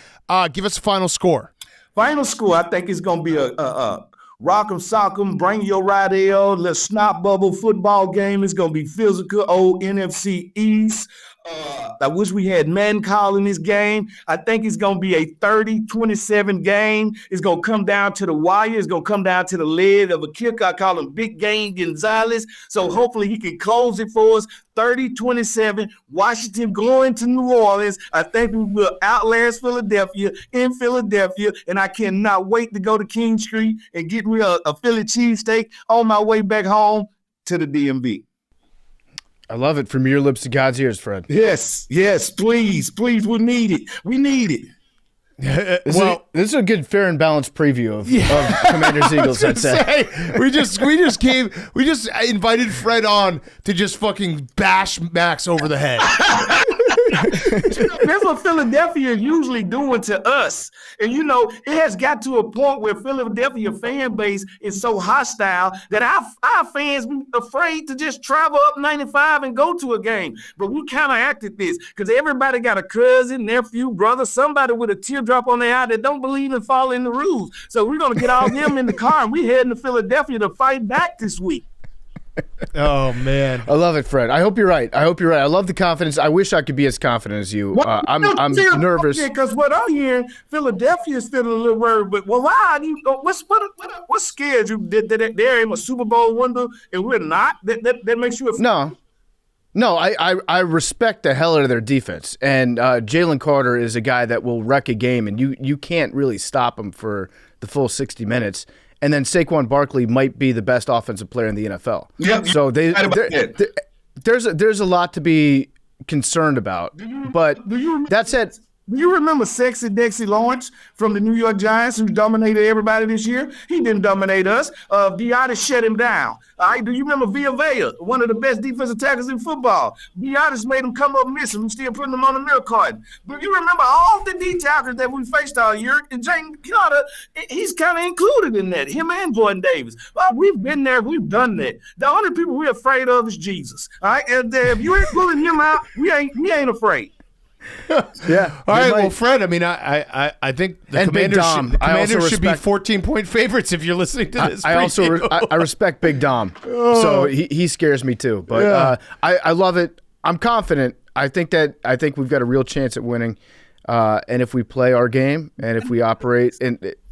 Give us a final score.
Final score, I think it's going to be a rock'em sock'em, bring your Rydell, let's snot bubble football game. It's going to be physical, old NFC East. I wish we had Madden calling this game. I think it's going to be a 30-27 game. It's going to come down to the wire. It's going to come down to the leg of a kicker. I call him Big Game Gonzalez. So hopefully he can close it for us. 30-27. Washington going to New Orleans. I think we will outlast Philadelphia in Philadelphia. And I cannot wait to go to King Street and get me a Philly cheesesteak on my way back home to the DMV.
I love it. From your lips to God's ears, Fred.
Yes, please, we need it. We need it.
This is a good, fair and balanced preview of Commanders Eagles. I'd say
we just invited Fred on to just fucking bash Max over the head.
That's what Philadelphia is usually doing to us. And, it has got to a point where Philadelphia fan base is so hostile that our fans be afraid to just travel up 95 and go to a game. But we counteracted this because everybody got a cousin, nephew, brother, somebody with a teardrop on their eye that don't believe in following the rules. So we're going to get all them in the car, and we're heading to Philadelphia to fight back this week.
Oh, man.
I love it, Fred. I hope you're right. I love the confidence. I wish I could be as confident as you. I'm nervous.
Because what I'm hearing, Philadelphia is still a little worried. But why? What scares you that they're in a Super Bowl window and we're not? That makes you afraid?
No, I respect the hell out of their defense. And Jalen Carter is a guy that will wreck a game, and you can't really stop him for the full 60 minutes. And then Saquon Barkley might be the best offensive player in the NFL.
Yep.
So there's a lot to be concerned about. But that said,
do you remember Sexy Dexy Lawrence from the New York Giants who dominated everybody this year? He didn't dominate us. Biotis shut him down. All right, do you remember Villa, one of the best defensive tackles in football? Biotis made him come up missing. I'm still putting him on the milk carton. But you remember all the D tackles that we faced all year, and James Carter, he's kind of included in that, him and Jordan Davis. Well, we've been there. We've done that. The only people we're afraid of is Jesus. All right, and if you ain't pulling him out, we ain't afraid.
Yeah.
All right. Well, Fred, I mean, I think the Commanders should be 14-point favorites if you're listening to this.
I respect Big Dom, so he scares me too. But I love it. I'm confident. I think we've got a real chance at winning. And if we play our game and if we operate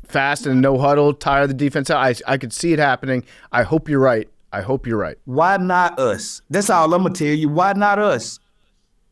fast and no huddle, tire the defense out, I could see it happening. I hope you're right.
Why not us? That's all I'm going to tell you. Why not us?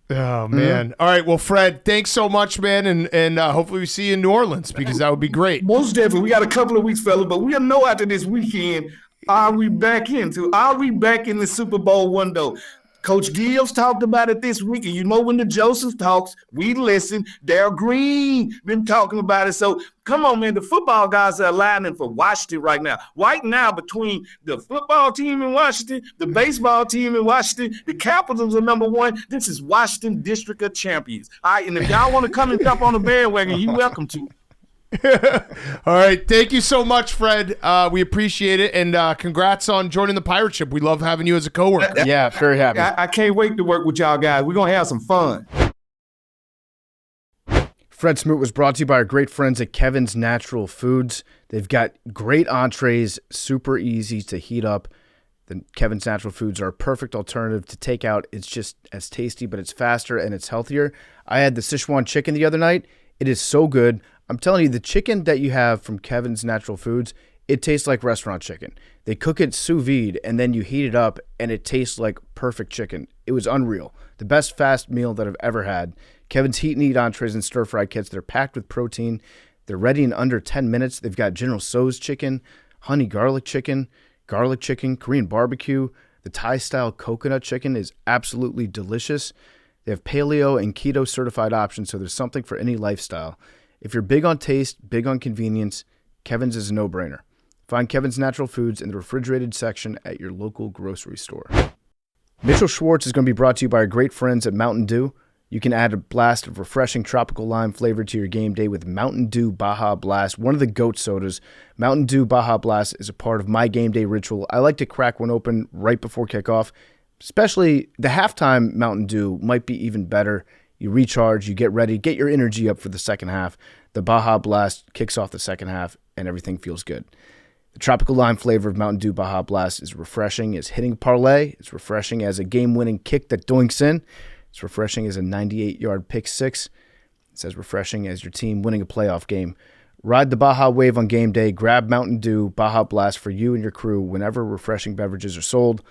Oh, man. All right. Well, Fred, thanks so much, man. And hopefully we see you in New Orleans because that would be great.
Most definitely. We got a couple of weeks, fellas, but we'll know after this weekend, are we back in the Super Bowl window? Coach Gibbs talked about it this week, and when the Joseph talks, we listen. Darryl Green been talking about it. So come on, man. The football guys are aligning for Washington right now. Right now, between the football team in Washington, the baseball team in Washington, the Capitals are number one. This is Washington District of Champions. All right, and if y'all want to come and jump on the bandwagon, you're welcome to.
All right. Thank you so much, Fred. We appreciate it. And congrats on joining the pirate ship. We love having you as a coworker.
Yeah, very happy.
I can't wait to work with y'all guys. We're going to have some fun.
Fred Smoot was brought to you by our great friends at Kevin's Natural Foods. They've got great entrees, super easy to heat up. The Kevin's Natural Foods are a perfect alternative to take out. It's just as tasty, but it's faster and it's healthier. I had the Sichuan chicken the other night. It is so good. I'm telling you, the chicken that you have from Kevin's Natural Foods, it tastes like restaurant chicken. They cook it sous vide, and then you heat it up, and it tastes like perfect chicken. It was unreal. The best fast meal that I've ever had. Kevin's Heat and Eat entrees and stir-fry kits, they're packed with protein. They're ready in under 10 minutes. They've got General Tso's chicken, honey garlic chicken, Korean barbecue. The Thai-style coconut chicken is absolutely delicious. They have paleo and keto certified options, so there's something for any lifestyle. If you're big on taste, big on convenience, Kevin's is a no-brainer. Find Kevin's Natural Foods in the refrigerated section at your local grocery store. Mitchell Schwartz is going to be brought to you by our great friends at Mountain Dew. You can add a blast of refreshing tropical lime flavor to your game day with Mountain Dew Baja Blast, one of the GOAT sodas. Mountain Dew Baja Blast is a part of my game day ritual. I like to crack one open right before kickoff, especially the halftime Mountain Dew might be even better. You recharge, you get ready, get your energy up for the second half. The Baja Blast kicks off the second half, and everything feels good. The tropical lime flavor of Mountain Dew Baja Blast is refreshing as hitting a parlay. It's refreshing as a game-winning kick that doinks in. It's refreshing as a 98-yard pick six. It's as refreshing as your team winning a playoff game. Ride the Baja wave on game day. Grab Mountain Dew Baja Blast for you and your crew whenever refreshing beverages are sold.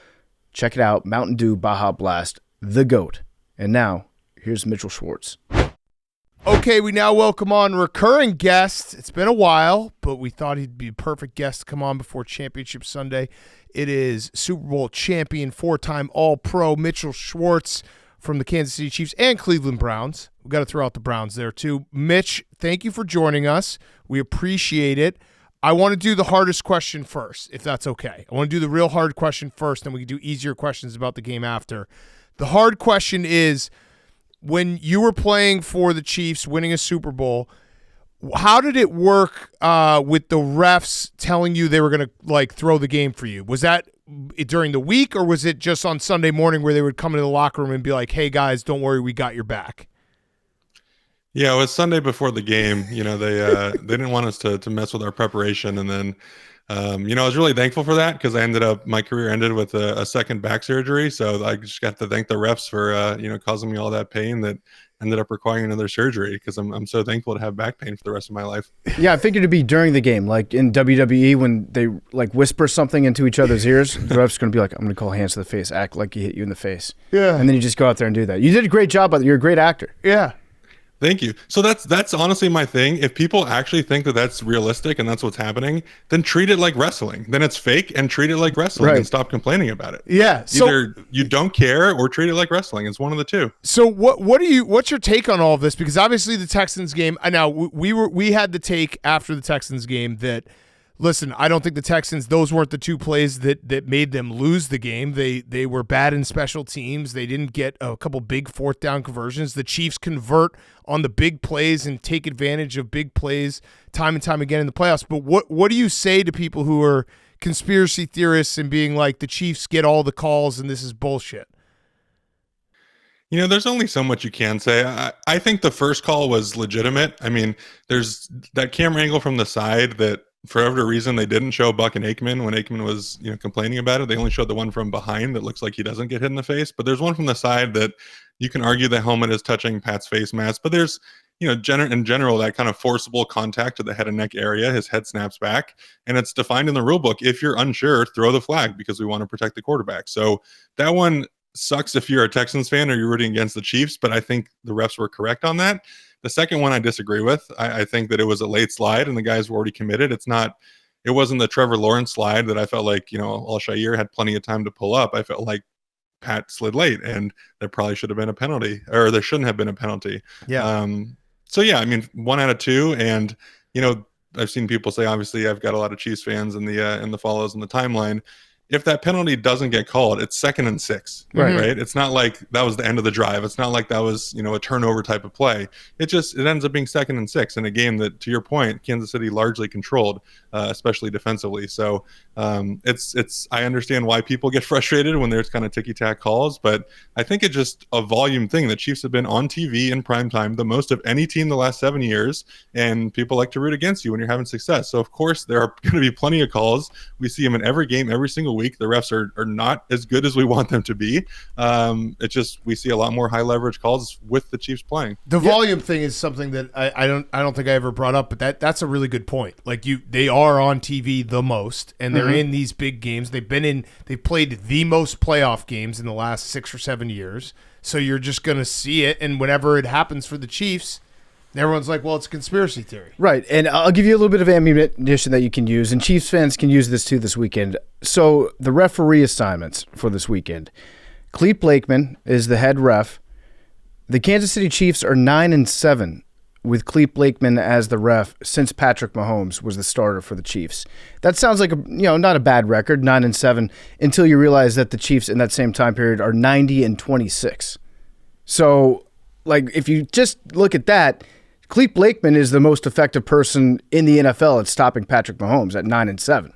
Check it out, Mountain Dew Baja Blast, the GOAT. And now, here's Mitchell Schwartz.
Okay, we now welcome on recurring guest. It's been a while, but we thought he'd be a perfect guest to come on before Championship Sunday. It is Super Bowl champion, four-time All-Pro Mitchell Schwartz from the Kansas City Chiefs and Cleveland Browns. We've got to throw out the Browns there, too. Mitch, thank you for joining us. We appreciate it. I want to do the hardest question first, if that's okay. I want to do the real hard question first, and we can do easier questions about the game after. The hard question is, when you were playing for the Chiefs, winning a Super Bowl, how did it work with the refs telling you they were going to throw the game for you? Was that during the week, or was it just on Sunday morning where they would come into the locker room and be like, "Hey guys, don't worry, we got your back"?
Yeah, it was Sunday before the game. They didn't want us to mess with our preparation, and then I was really thankful for that because my career ended with a second back surgery. So I just got to thank the refs for, causing me all that pain that ended up requiring another surgery because I'm so thankful to have back pain for the rest of my life.
Yeah, I figured it'd be during the game, like in WWE when they whisper something into each other's ears. The ref's going to be like, I'm going to call hands to the face, act like he hit you in the face.
Yeah.
And then you just go out there and do that. You did a great job, but you're a great actor.
Yeah.
Thank you. So that's honestly my thing. If people actually think that that's realistic and that's what's happening, then treat it like wrestling. Then it's fake and treat it like wrestling and stop complaining about it.
Yeah.
Either you don't care or treat it like wrestling. It's one of the two.
So what's your take on all of this? Because obviously the Texans game, now we had the take after the Texans game that, listen, I don't think the Texans, those weren't the two plays that made them lose the game. They were bad in special teams. They didn't get a couple big fourth down conversions. The Chiefs convert on the big plays and take advantage of big plays time and time again in the playoffs. But what do you say to people who are conspiracy theorists and being like, the Chiefs get all the calls and this is bullshit?
There's only so much you can say. I think the first call was legitimate. I mean, there's that camera angle from the side that, for whatever reason, they didn't show Buck and Aikman when Aikman was, complaining about it. They only showed the one from behind that looks like he doesn't get hit in the face. But there's one from the side that you can argue the helmet is touching Pat's face mask. But there's, in general, that kind of forcible contact to the head and neck area, his head snaps back, and it's defined in the rule book. If you're unsure, throw the flag because we want to protect the quarterback. So that one sucks if you're a Texans fan or you're rooting against the Chiefs, but I think the refs were correct on that. The second one I disagree with. I think that it was a late slide and the guys were already committed. It wasn't the Trevor Lawrence slide that I felt like, Al-Shaair had plenty of time to pull up. I felt like Pat slid late and there probably should have been a penalty, or there shouldn't have been a penalty.
Yeah.
So yeah, I mean, 1 out of 2. And, I've seen people say, obviously I've got a lot of Chiefs fans in the follows in the timeline. If that penalty doesn't get called, it's 2nd and 6, right? It's not like that was the end of the drive. It's not like that was, a turnover type of play. It ends up being 2nd and 6 in a game that, to your point, Kansas City largely controlled, especially defensively. So I understand why people get frustrated when there's kind of ticky-tack calls, but I think it's just a volume thing. The Chiefs have been on TV in primetime the most of any team the last 7 years, and people like to root against you when you're having success. So, of course, there are going to be plenty of calls. We see them in every game, every single week. The refs are not as good as we want them to be. It's just we see a lot more high leverage calls with the Chiefs playing.
The volume thing is something that I don't think I ever brought up, but that's a really good point. Like they are on TV the most, and they're in these big games. They've played the most playoff games in the last 6 or 7 years. So you're just going to see it, and whenever it happens for the Chiefs, everyone's like, well, it's a conspiracy theory.
Right, and I'll give you a little bit of ammunition that you can use, and Chiefs fans can use this too this weekend. So the referee assignments for this weekend. Clete Blakeman is the head ref. The Kansas City Chiefs are 9-7 with Clete Blakeman as the ref since Patrick Mahomes was the starter for the Chiefs. That sounds like not a bad record, 9-7, until you realize that the Chiefs in that same time period are 90-26. So, if you just look at that, Clete Blakeman is the most effective person in the NFL at stopping Patrick Mahomes at 9-7.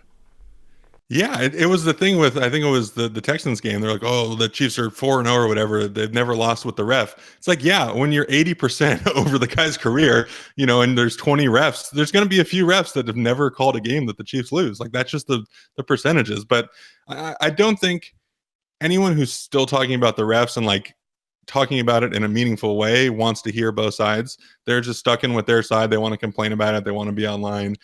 Yeah, it was the thing with, I think it was the Texans game. They're like, oh, the Chiefs are 4-0 or whatever. They've never lost with the ref. It's like, yeah, when you're 80% over the guy's career, and there's 20 refs, there's going to be a few refs that have never called a game that the Chiefs lose. Like, that's just the percentages. But I don't think anyone who's still talking about the refs and talking about it in a meaningful way wants to hear both sides. They're just stuck in with their side. They want to complain about it. They want to be online.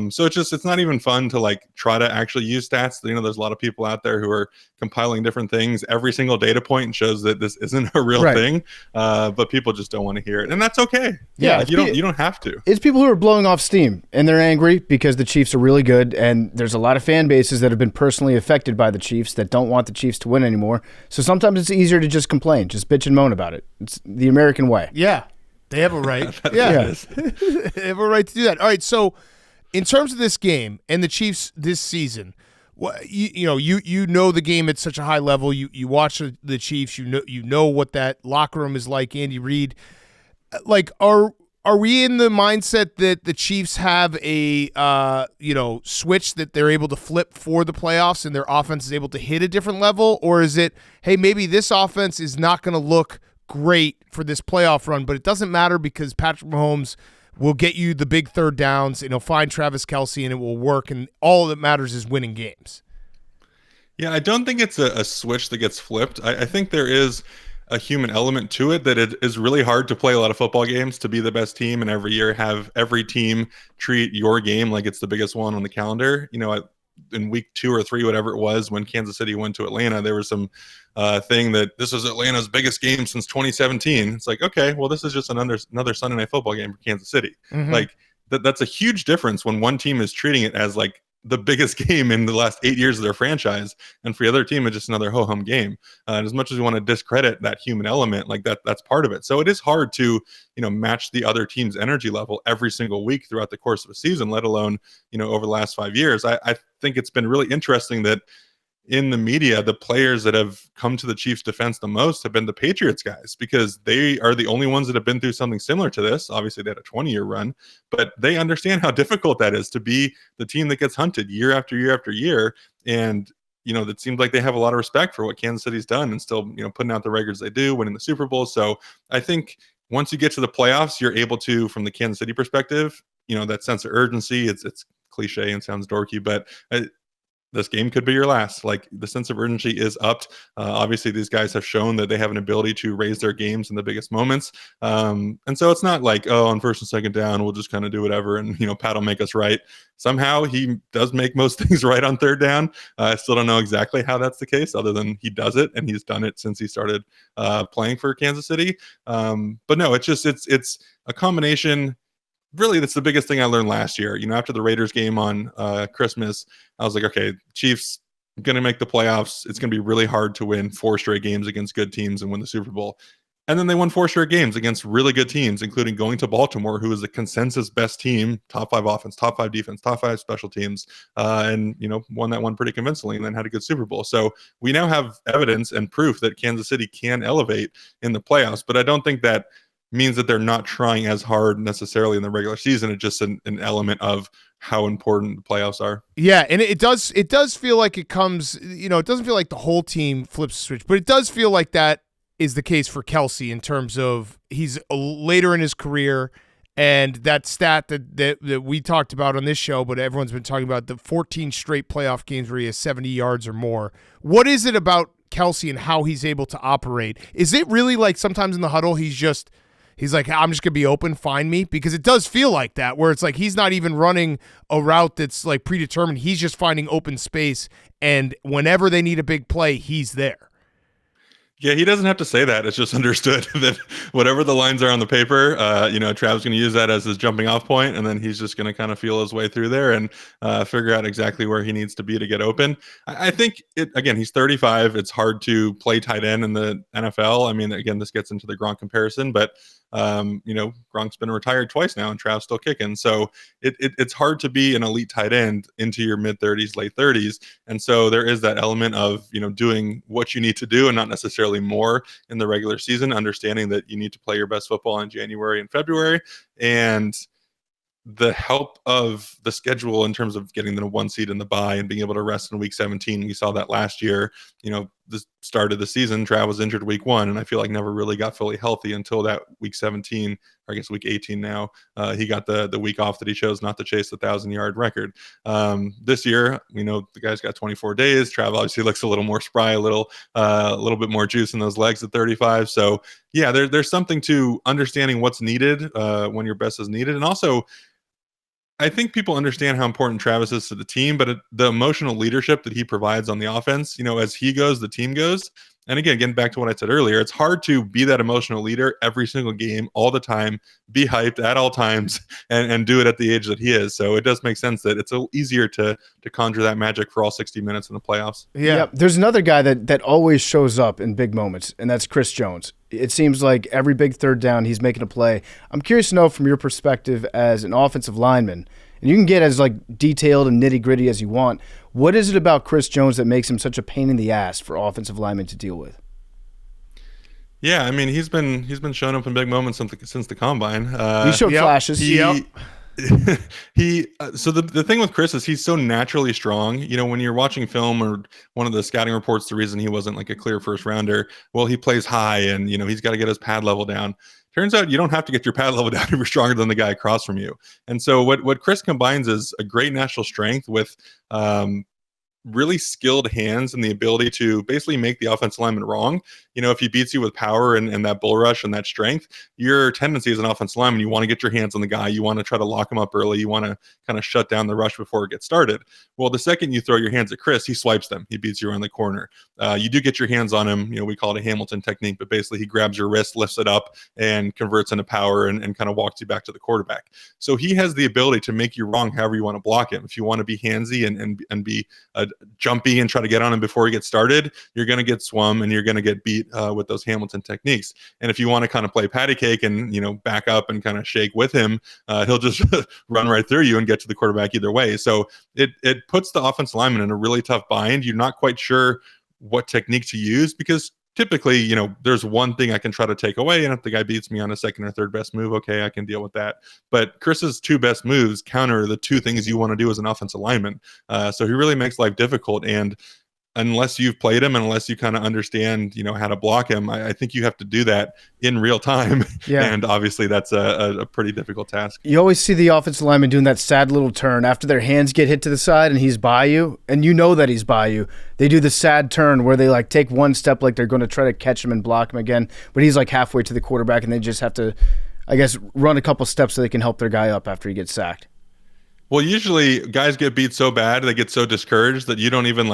So it's not even fun to try to actually use stats. There's a lot of people out there who are compiling different things. Every single data point shows that this isn't a real thing, but people just don't want to hear it, and that's okay.
Yeah,
you don't have to.
It's people who are blowing off steam, and they're angry because the Chiefs are really good, and there's a lot of fan bases that have been personally affected by the Chiefs that don't want the Chiefs to win anymore. So sometimes it's easier to just complain, just bitch and moan about it. It's the American way.
Yeah. They have a right. Yeah. They have a right to do that. All right, so in terms of this game and the Chiefs this season, you know the game at such a high level. You watch the Chiefs. You know what that locker room is like. Andy Reid, are we in the mindset that the Chiefs have a switch that they're able to flip for the playoffs and their offense is able to hit a different level, or is it, hey, maybe this offense is not going to look great for this playoff run, but it doesn't matter because Patrick Mahomes will get you the big third downs and he'll find Travis Kelce and it will work, and all that matters is winning games?
Yeah, I don't think it's a switch that gets flipped. I think there is a human element to it, that it is really hard to play a lot of football games to be the best team, and every year have every team treat your game like it's the biggest one on the calendar. In week 2 or 3, whatever it was, when Kansas City went to Atlanta, there was some thing that this was Atlanta's biggest game since 2017. It's like, okay, well, this is just another Sunday night football game for Kansas City. That's a huge difference when one team is treating it as the biggest game in the last 8 years of their franchise, and for the other team, it's just another ho-hum game. And as much as we want to discredit that human element, that's part of it. So it is hard to, match the other team's energy level every single week throughout the course of a season, let alone, over the last 5 years. I think it's been really interesting that in the media, the players that have come to the Chiefs' defense the most have been the Patriots guys, because they are the only ones that have been through something similar to this. Obviously, they had a 20-year run, but they understand how difficult that is to be the team that gets hunted year after year after year. And, it seems like they have a lot of respect for what Kansas City's done and still, putting out the records they do, winning the Super Bowl. So I think once you get to the playoffs, you're able to, from the Kansas City perspective, that sense of urgency, it's cliche and sounds dorky, but this game could be your last. Like, the sense of urgency is upped. Obviously, these guys have shown that they have an ability to raise their games in the biggest moments. And so it's not like, oh, on first and second down, we'll just kind of do whatever and, Pat will make us right. Somehow he does make most things right on third down. I still don't know exactly how that's the case, other than he does it, and he's done it since he started playing for Kansas City. But no, it's a combination. Really, that's the biggest thing I learned last year. After the Raiders game on Christmas, I was like, okay, Chiefs going to make the playoffs. It's going to be really hard to win 4 straight games against good teams and win the Super Bowl. And then they won 4 straight games against really good teams, including going to Baltimore, who is the consensus best team, top 5 offense, top 5 defense, top 5 special teams, and won that one pretty convincingly, and then had a good Super Bowl. So we now have evidence and proof that Kansas City can elevate in the playoffs. But I don't think that means that they're not trying as hard necessarily in the regular season. It's just an element of how important the playoffs are.
Yeah, and it does feel like it comes, it doesn't feel like the whole team flips the switch, but it does feel like that is the case for Kelsey in terms of he's later in his career, and that stat that we talked about on this show, but everyone's been talking about, the 14 straight playoff games where he has 70 yards or more. What is it about Kelsey and how he's able to operate? Is it really like sometimes in the huddle he's like, I'm just going to be open, find me? Because it does feel like that, where it's like he's not even running a route that's like predetermined. He's just finding open space, and whenever they need a big play, he's there.
Yeah, he doesn't have to say that. It's just understood that whatever the lines are on the paper, Trav's going to use that as his jumping off point, and then he's just going to kind of feel his way through there and figure out exactly where he needs to be to get open. I think, he's 35. It's hard to play tight end in the NFL. I mean, again, this gets into the Gronk comparison, but Gronk's been retired twice now, and Trav's still kicking. So it's hard to be an elite tight end into your mid-30s, late 30s. And so there is that element of, doing what you need to do and not necessarily more in the regular season, understanding that you need to play your best football in January and February. And the help of the schedule in terms of getting the 1 seed in the bye and being able to rest in week 17. We saw that last year, the start of the season, Trav was injured week 1, and I feel like never really got fully healthy until that week 17, or I guess week 18 now. He got the week off that he chose not to chase the 1,000-yard record. This year, the guy's got 24 days. Trav obviously looks a little more spry, a little bit more juice in those legs at 35. So yeah, there's something to understanding what's needed when your best is needed. And also, I think people understand how important Travis is to the team, but the emotional leadership that he provides on the offense, as he goes, the team goes. And again, getting back to what I said earlier, it's hard to be that emotional leader every single game, all the time, be hyped at all times, and do it at the age that he is. So it does make sense that it's a little easier to conjure that magic for all 60 minutes in the playoffs.
Yeah. There's another guy that always shows up in big moments, and that's Chris Jones. It seems like every big third down, he's making a play. I'm curious to know from your perspective as an offensive lineman, and you can get as detailed and nitty-gritty as you want, what is it about Chris Jones that makes him such a pain in the ass for offensive linemen to deal with?
Yeah, I mean, he's been showing up in big moments since the combine.
He showed flashes.
So the thing with Chris is he's so naturally strong. When you're watching film or one of the scouting reports, the reason he wasn't a clear first rounder, well, he plays high and he's got to get his pad level down. Turns out you don't have to get your pad level down if you're stronger than the guy across from you. And so what Chris combines is a great natural strength with really skilled hands and the ability to basically make the offensive lineman wrong. If he beats you with power and that bull rush and that strength, your tendency as an offensive lineman, you want to get your hands on the guy. You want to try to lock him up early. You want to kind of shut down the rush before it gets started. Well, the second you throw your hands at Chris, he swipes them. He beats you around the corner. You do get your hands on him. We call it a Hamilton technique, but basically he grabs your wrist, lifts it up, and converts into power and kind of walks you back to the quarterback. So he has the ability to make you wrong however you want to block him. If you want to be handsy and be jumpy and try to get on him before he gets started, you're going to get swum and you're going to get beat with those Hamilton techniques. And if you want to kind of play patty cake and back up and kind of shake with him, he'll just run right through you and get to the quarterback either way. So it puts the offensive lineman in a really tough bind. You're not quite sure what technique to use because typically, there's one thing I can try to take away, and if the guy beats me on a second or third best move, okay, I can deal with that. But Chris's 2 best moves counter the 2 things you want to do as an offensive lineman. So he really makes life difficult. And unless you've played him, unless you kind of understand, how to block him, I think you have to do that in real time.
Yeah.
And obviously that's a pretty difficult task.
You always see the offensive lineman doing that sad little turn after their hands get hit to the side and he's by you, and you know that he's by you. They do the sad turn where they like take one step like they're going to try to catch him and block him again, but he's like halfway to the quarterback and they just have to, I guess, run a couple steps so they can help their guy up after he gets sacked.
Well, usually guys get beat so bad, they get so discouraged that you don't even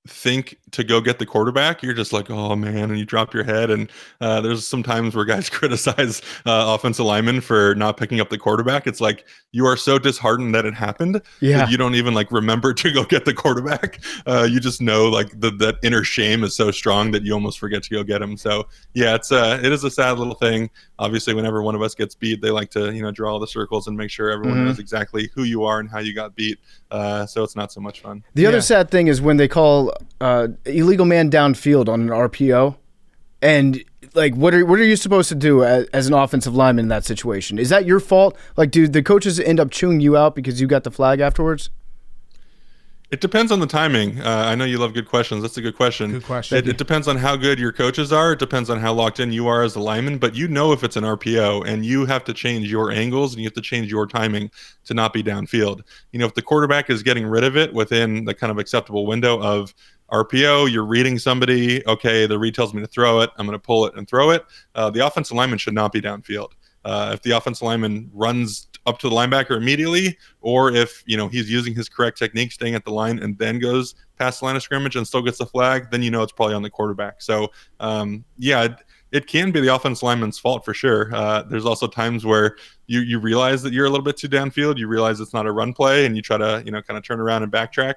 think to go get the quarterback. You're just like, oh man, and you drop your head. And there's some times where guys criticize offensive linemen for not picking up the quarterback. It's like you are so disheartened that it happened that you don't even remember to go get the quarterback. You just know that inner shame is so strong that you almost forget to go get him. So yeah, it is a sad little thing. Obviously, whenever one of us gets beat, they like to draw all the circles and make sure everyone knows exactly who you are and how you got beat. So it's not so much fun.
The other sad thing is when they call illegal man downfield on an RPO, and what are you supposed to do as an offensive lineman in that situation? Is that your fault? Do the coaches end up chewing you out because you got the flag afterwards?
It depends on the timing. I know you love good questions. That's a good question.
Good question.
It depends on how good your coaches are. It depends on how locked in you are as a lineman. But if it's an RPO, and you have to change your angles and you have to change your timing to not be downfield. If the quarterback is getting rid of it within the kind of acceptable window of RPO, you're reading somebody. Okay, the read tells me to throw it. I'm going to pull it and throw it. The offensive lineman should not be downfield. If the offensive lineman runs up to the linebacker immediately, or if he's using his correct technique, staying at the line, and then goes past the line of scrimmage and still gets the flag, then it's probably on the quarterback. So it can be the offensive lineman's fault for sure. There's also times where you realize that you're a little bit too downfield. You realize it's not a run play, and you try to kind of turn around and backtrack.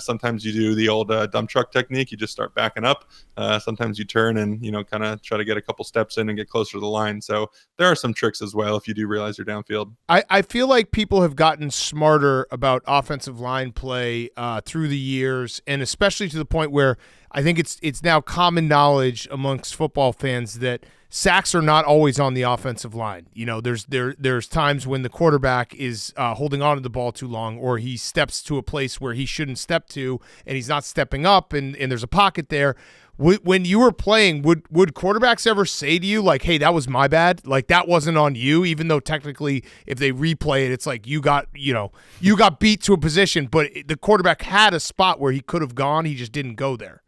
Sometimes you do the old dump truck technique. You just start backing up. Sometimes you turn and kind of try to get a couple steps in and get closer to the line. So there are some tricks as well if you do realize you're downfield.
I feel like people have gotten smarter about offensive line play through the years, and especially to the point where I think it's now common knowledge amongst football fans that sacks are not always on the offensive line. There's times when the quarterback is holding on to the ball too long, or he steps to a place where he shouldn't step to, and he's not stepping up, and there's a pocket there. When you were playing, would quarterbacks ever say to you, hey, that was my bad? That wasn't on you, even though technically if they replay it, it's you got beat to a position, but the quarterback had a spot where he could have gone. He just didn't go there.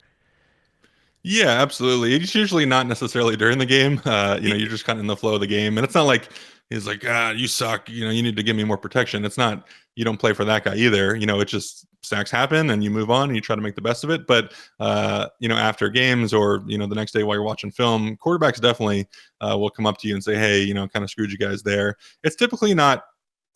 Yeah, absolutely. It's usually not necessarily during the game. You're just kind of in the flow of the game. And it's not like he's like, you suck. You need to give me more protection. It's not, you don't play for that guy either. It just sacks happen and you move on and you try to make the best of it. But, after games or, the next day while you're watching film, quarterbacks definitely will come up to you and say, hey, kind of screwed you guys there. It's typically not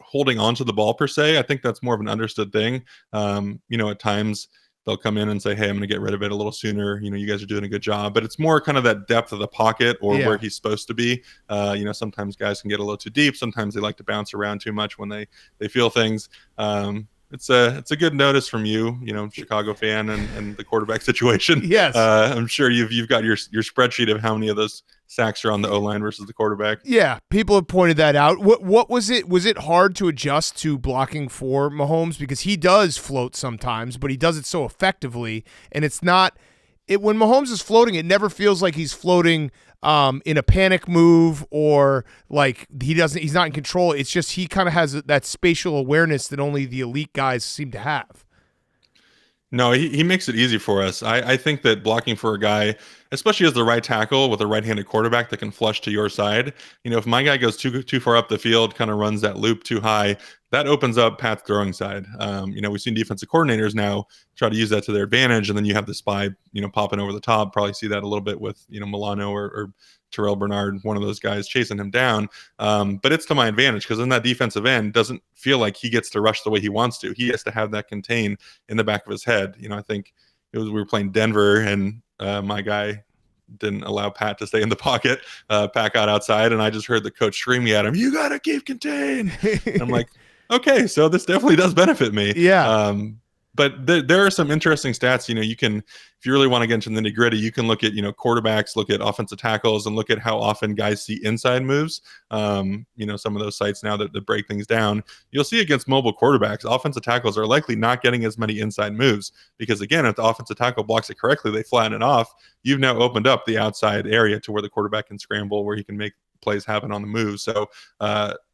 holding on to the ball per se. I think that's more of an understood thing. At times, they'll come in and say, hey, I'm going to get rid of it a little sooner. You guys are doing a good job. But it's more kind of that depth of the pocket or where he's supposed to be. Sometimes guys can get a little too deep. Sometimes they like to bounce around too much when they feel things. It's a good notice from you, Chicago fan and the quarterback situation.
Yes.
I'm sure you've got your spreadsheet of how many of those sacks are on the O-line versus the quarterback.
Yeah, people have pointed that out. What was it? Was it hard to adjust to blocking for Mahomes? Because he does float sometimes, but he does it so effectively. And it's not – when Mahomes is floating, it never feels like he's floating in a panic move or he's not in control. It's just he kind of has that spatial awareness that only the elite guys seem to have.
No, he makes it easy for us. I think that blocking for a guy, especially as the right tackle with a right-handed quarterback that can flush to your side, if my guy goes too far up the field, kind of runs that loop too high, that opens up Pat's throwing side. We've seen defensive coordinators now try to use that to their advantage, and then you have the spy, popping over the top. Probably see that a little bit with, Milano or Terrell Bernard, one of those guys chasing him down. But it's to my advantage because then that defensive end doesn't feel like he gets to rush the way he wants to. He has to have that contained in the back of his head. I think we were playing Denver and my guy didn't allow Pat to stay in the pocket. Pat got outside and I just heard the coach screaming at him, "You got to keep contained." I'm like, okay, so this definitely does benefit me.
Yeah.
But there are some interesting stats. You can, if you really want to get into the nitty gritty, you can look at, quarterbacks, look at offensive tackles, and look at how often guys see inside moves. Some of those sites now that break things down, you'll see against mobile quarterbacks, offensive tackles are likely not getting as many inside moves because, again, if the offensive tackle blocks it correctly, they flatten it off. You've now opened up the outside area to where the quarterback can scramble, where he can make plays happen on the move. So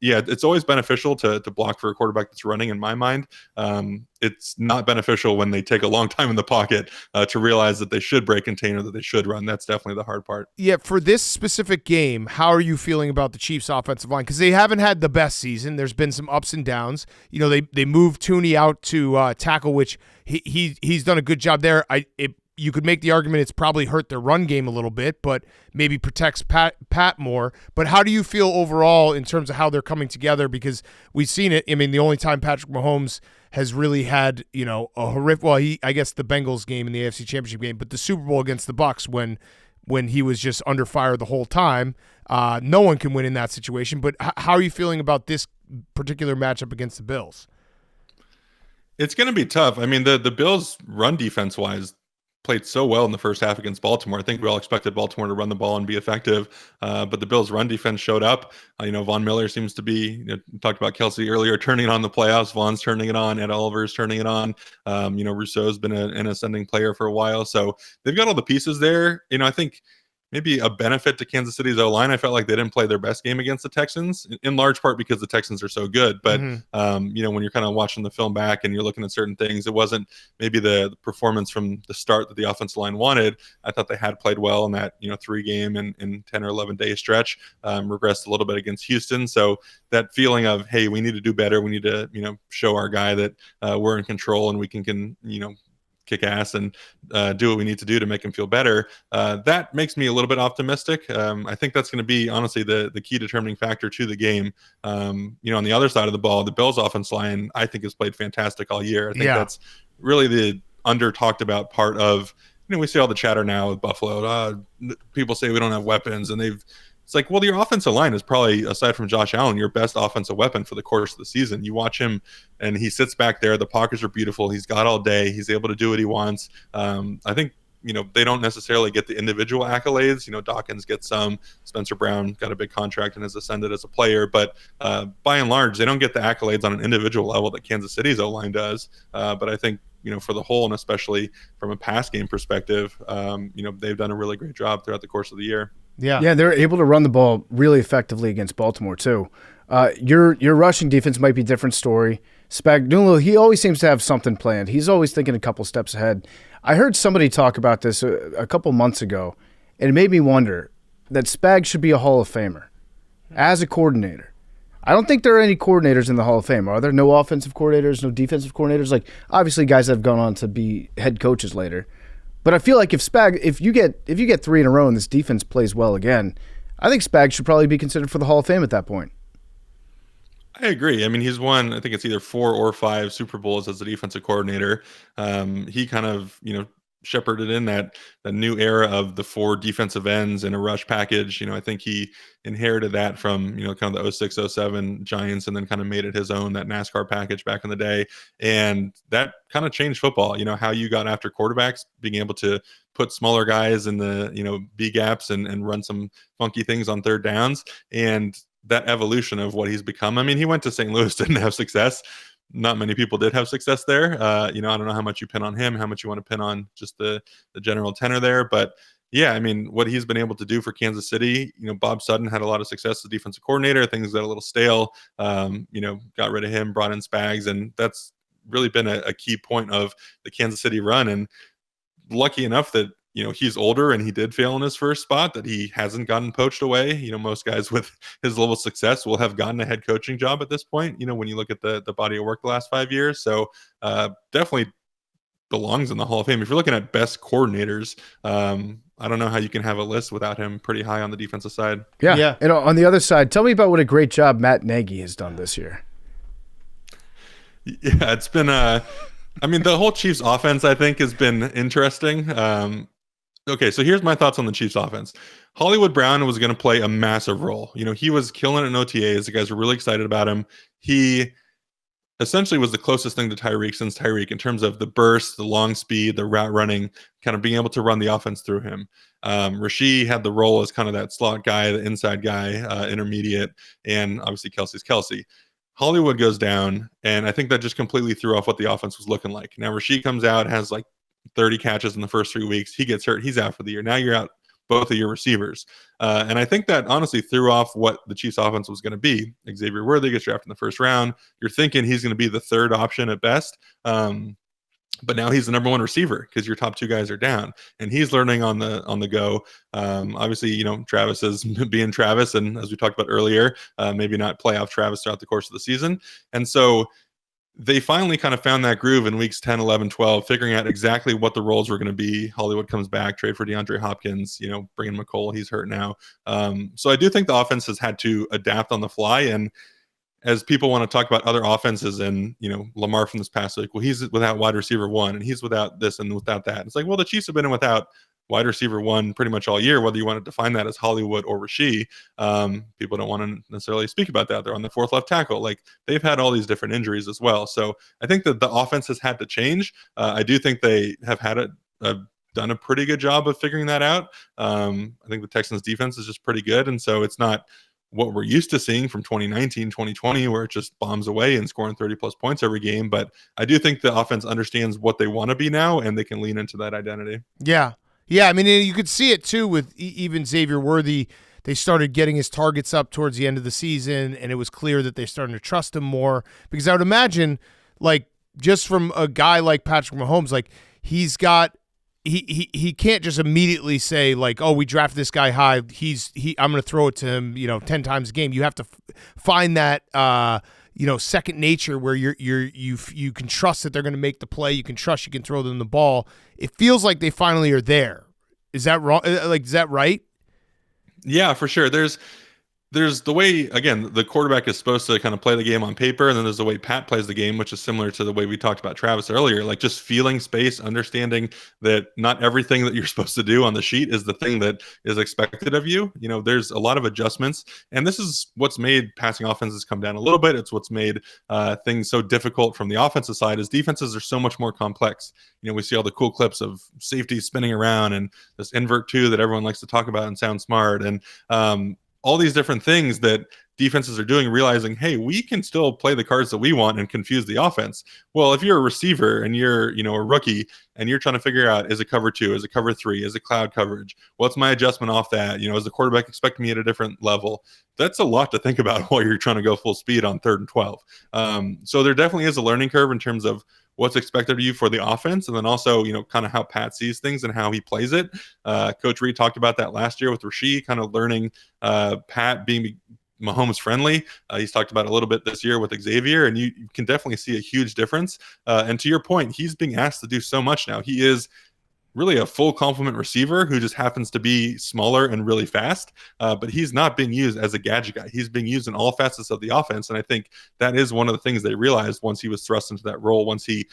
it's always beneficial to block for a quarterback that's running, in my mind. It's not beneficial when they take a long time in the pocket to realize that they should break container, that they should run. That's definitely the hard part.
Yeah, for this specific game, how are you feeling about the Chiefs offensive line? Because they haven't had the best season. There's been some ups and downs. They moved Tooney out to tackle, which he's done a good job there. You could make the argument it's probably hurt their run game a little bit, but maybe protects Pat more. But how do you feel overall in terms of how they're coming together? Because we've seen it. I mean, the only time Patrick Mahomes has really had, a horrific, I guess the Bengals game in the AFC Championship game, but the Super Bowl against the Bucs when he was just under fire the whole time. No one can win in that situation. But how are you feeling about this particular matchup against the Bills?
It's going to be tough. I mean, the Bills run defense-wise played so well in the first half against Baltimore. I think we all expected Baltimore to run the ball and be effective, but the Bills' run defense showed up. Von Miller seems to be, talked about Kelsey earlier, turning it on the playoffs. Von's turning it on. Ed Oliver's turning it on. Rousseau's been an ascending player for a while. So they've got all the pieces there. I think maybe a benefit to Kansas City's O-line. I felt like they didn't play their best game against the Texans, in large part because the Texans are so good. But, when you're kind of watching the film back and you're looking at certain things, it wasn't maybe the performance from the start that the offensive line wanted. I thought they had played well in that, 3-game and 10 or 11-day stretch, regressed a little bit against Houston. So that feeling of, hey, we need to do better. We need to, show our guy that we're in control and we can kick ass and do what we need to do to make him feel better. That makes me a little bit optimistic. I think that's going to be honestly the key determining factor to the game. On the other side of the ball, the Bills offense line, I think, has played fantastic all year. I think that's really the under talked about part of, we see all the chatter now with Buffalo. People say we don't have weapons, and it's like, well, your offensive line is probably, aside from Josh Allen, your best offensive weapon for the course of the season. You watch him, and he sits back there. The pockets are beautiful. He's got all day. He's able to do what he wants. I think, they don't necessarily get the individual accolades. Dawkins gets some. Spencer Brown got a big contract and has ascended as a player. But by and large, they don't get the accolades on an individual level that Kansas City's O-line does. But I think, for the whole, and especially from a pass game perspective, they've done a really great job throughout the course of the year.
Yeah, they're able to run the ball really effectively against Baltimore too. Your rushing defense might be a different story. Spagnuolo, he always seems to have something planned. He's always thinking a couple steps ahead. I heard somebody talk about this a couple months ago, and it made me wonder that Spag should be a Hall of Famer as a coordinator. I don't think there are any coordinators in the Hall of Fame. Are there? No offensive coordinators, no defensive coordinators? Like, obviously guys that have gone on to be head coaches later. But I feel like if you get 3 in a row and this defense plays well again, I think Spag should probably be considered for the Hall of Fame at that point.
I agree. I mean, he's won, I think it's either 4 or 5 Super Bowls as a defensive coordinator. He kind of, shepherded in that new era of the 4 defensive ends in a rush package. I think he inherited that from, kind of the 06-07 Giants, and then kind of made it his own, that NASCAR package back in the day. And that kind of changed football, how you got after quarterbacks, being able to put smaller guys in the B gaps and run some funky things on third downs. And that evolution of what he's become. I mean, he went to St. Louis, didn't have success. Not many people did have success there. I don't know how much you pin on him, how much you want to pin on just the general tenor there. But yeah, I mean, what he's been able to do for Kansas City, Bob Sutton had a lot of success as defensive coordinator. Things got a little stale, got rid of him, brought in Spags, and that's really been a key point of the Kansas City run. And lucky enough that, he's older and he did fail in his first spot, that he hasn't gotten poached away. Most guys with his level of success will have gotten a head coaching job at this point, when you look at the body of work the last 5 years. So definitely belongs in the Hall of Fame. If you're looking at best coordinators, I don't know how you can have a list without him pretty high on the defensive side.
Yeah. And on the other side, tell me about what a great job Matt Nagy has done this year.
Yeah, it's been the whole Chiefs offense, I think, has been interesting. Okay, so here's my thoughts on the Chiefs offense. Hollywood Brown was going to play a massive role. He was killing it in OTAs. The guys were really excited about him. He essentially was the closest thing to Tyreek since Tyreek in terms of the burst, the long speed, the route running, kind of being able to run the offense through him. Rashee had the role as kind of that slot guy, the inside guy, intermediate, and obviously Kelsey's Kelsey. Hollywood goes down, and I think that just completely threw off what the offense was looking like. Now Rashee comes out, has like 30 catches in the first 3 weeks. He gets hurt. He's out for the year. Now you're out both of your receivers. And I think that honestly threw off what the Chiefs offense was going to be. Xavier Worthy gets drafted in the first round. You're thinking he's going to be the third option at best. But now he's the number one receiver because your top two guys are down, and he's learning on the go. Obviously, Travis is being Travis, and as we talked about earlier, maybe not playoff Travis throughout the course of the season. And so they finally kind of found that groove in weeks 10, 11, 12, figuring out exactly what the roles were going to be. Hollywood comes back, trade for DeAndre Hopkins, bring in McCole. He's hurt now. So I do think the offense has had to adapt on the fly. And as people want to talk about other offenses and, Lamar from this past week, well, he's without wide receiver one and he's without this and without that. It's like, well, the Chiefs have been without wide receiver one pretty much all year, whether you want to define that as Hollywood or Rashee. People don't want to necessarily speak about that. They're on the fourth left tackle. Like, they've had all these different injuries as well. So I think that the offense has had to change. I do think they have done a pretty good job of figuring that out. I think the Texans defense is just pretty good. And so it's not what we're used to seeing from 2019, 2020, where it just bombs away and scoring 30 plus points every game. But I do think the offense understands what they want to be now, and they can lean into that identity.
Yeah. Yeah, I mean, you could see it too with even Xavier Worthy. They started getting his targets up towards the end of the season, and it was clear that they're starting to trust him more. Because I would imagine, like, just from a guy like Patrick Mahomes, like, he's got he can't just immediately say, like, oh, we drafted this guy high. I'm going to throw it to him, 10 times a game. You have to find that second nature where you can trust that they're going to make the play. You can trust you can throw them the ball. It feels like they finally are there. Is that wrong? Like, is that right?
Yeah, for sure. There's the way, again, the quarterback is supposed to kind of play the game on paper, and then there's the way Pat plays the game, which is similar to the way we talked about Travis earlier, like just feeling space, understanding that not everything that you're supposed to do on the sheet is the thing that is expected of you. There's a lot of adjustments, and this is what's made passing offenses come down a little bit. It's what's made things so difficult from the offensive side, is defenses are so much more complex. We see all the cool clips of safeties spinning around and this invert two that everyone likes to talk about and sound smart, and all these different things that defenses are doing, realizing, hey, we can still play the cards that we want and confuse the offense. Well, if you're a receiver and you're, a rookie and you're trying to figure out, is it cover two? Is it cover three? Is it cloud coverage? What's my adjustment off that? Is the quarterback expecting me at a different level? That's a lot to think about while you're trying to go full speed on 3rd and 12. So there definitely is a learning curve in terms of what's expected of you for the offense, and then also, kind of how Pat sees things and how he plays it. Coach Reed talked about that last year with Rashee, kind of learning Pat being Mahomes friendly. He's talked about a little bit this year with Xavier, and you can definitely see a huge difference. And to your point, he's being asked to do so much now. He is really a full complement receiver who just happens to be smaller and really fast, but he's not being used as a gadget guy. He's being used in all facets of the offense, and I think that is one of the things they realized once he was thrust into that role, once he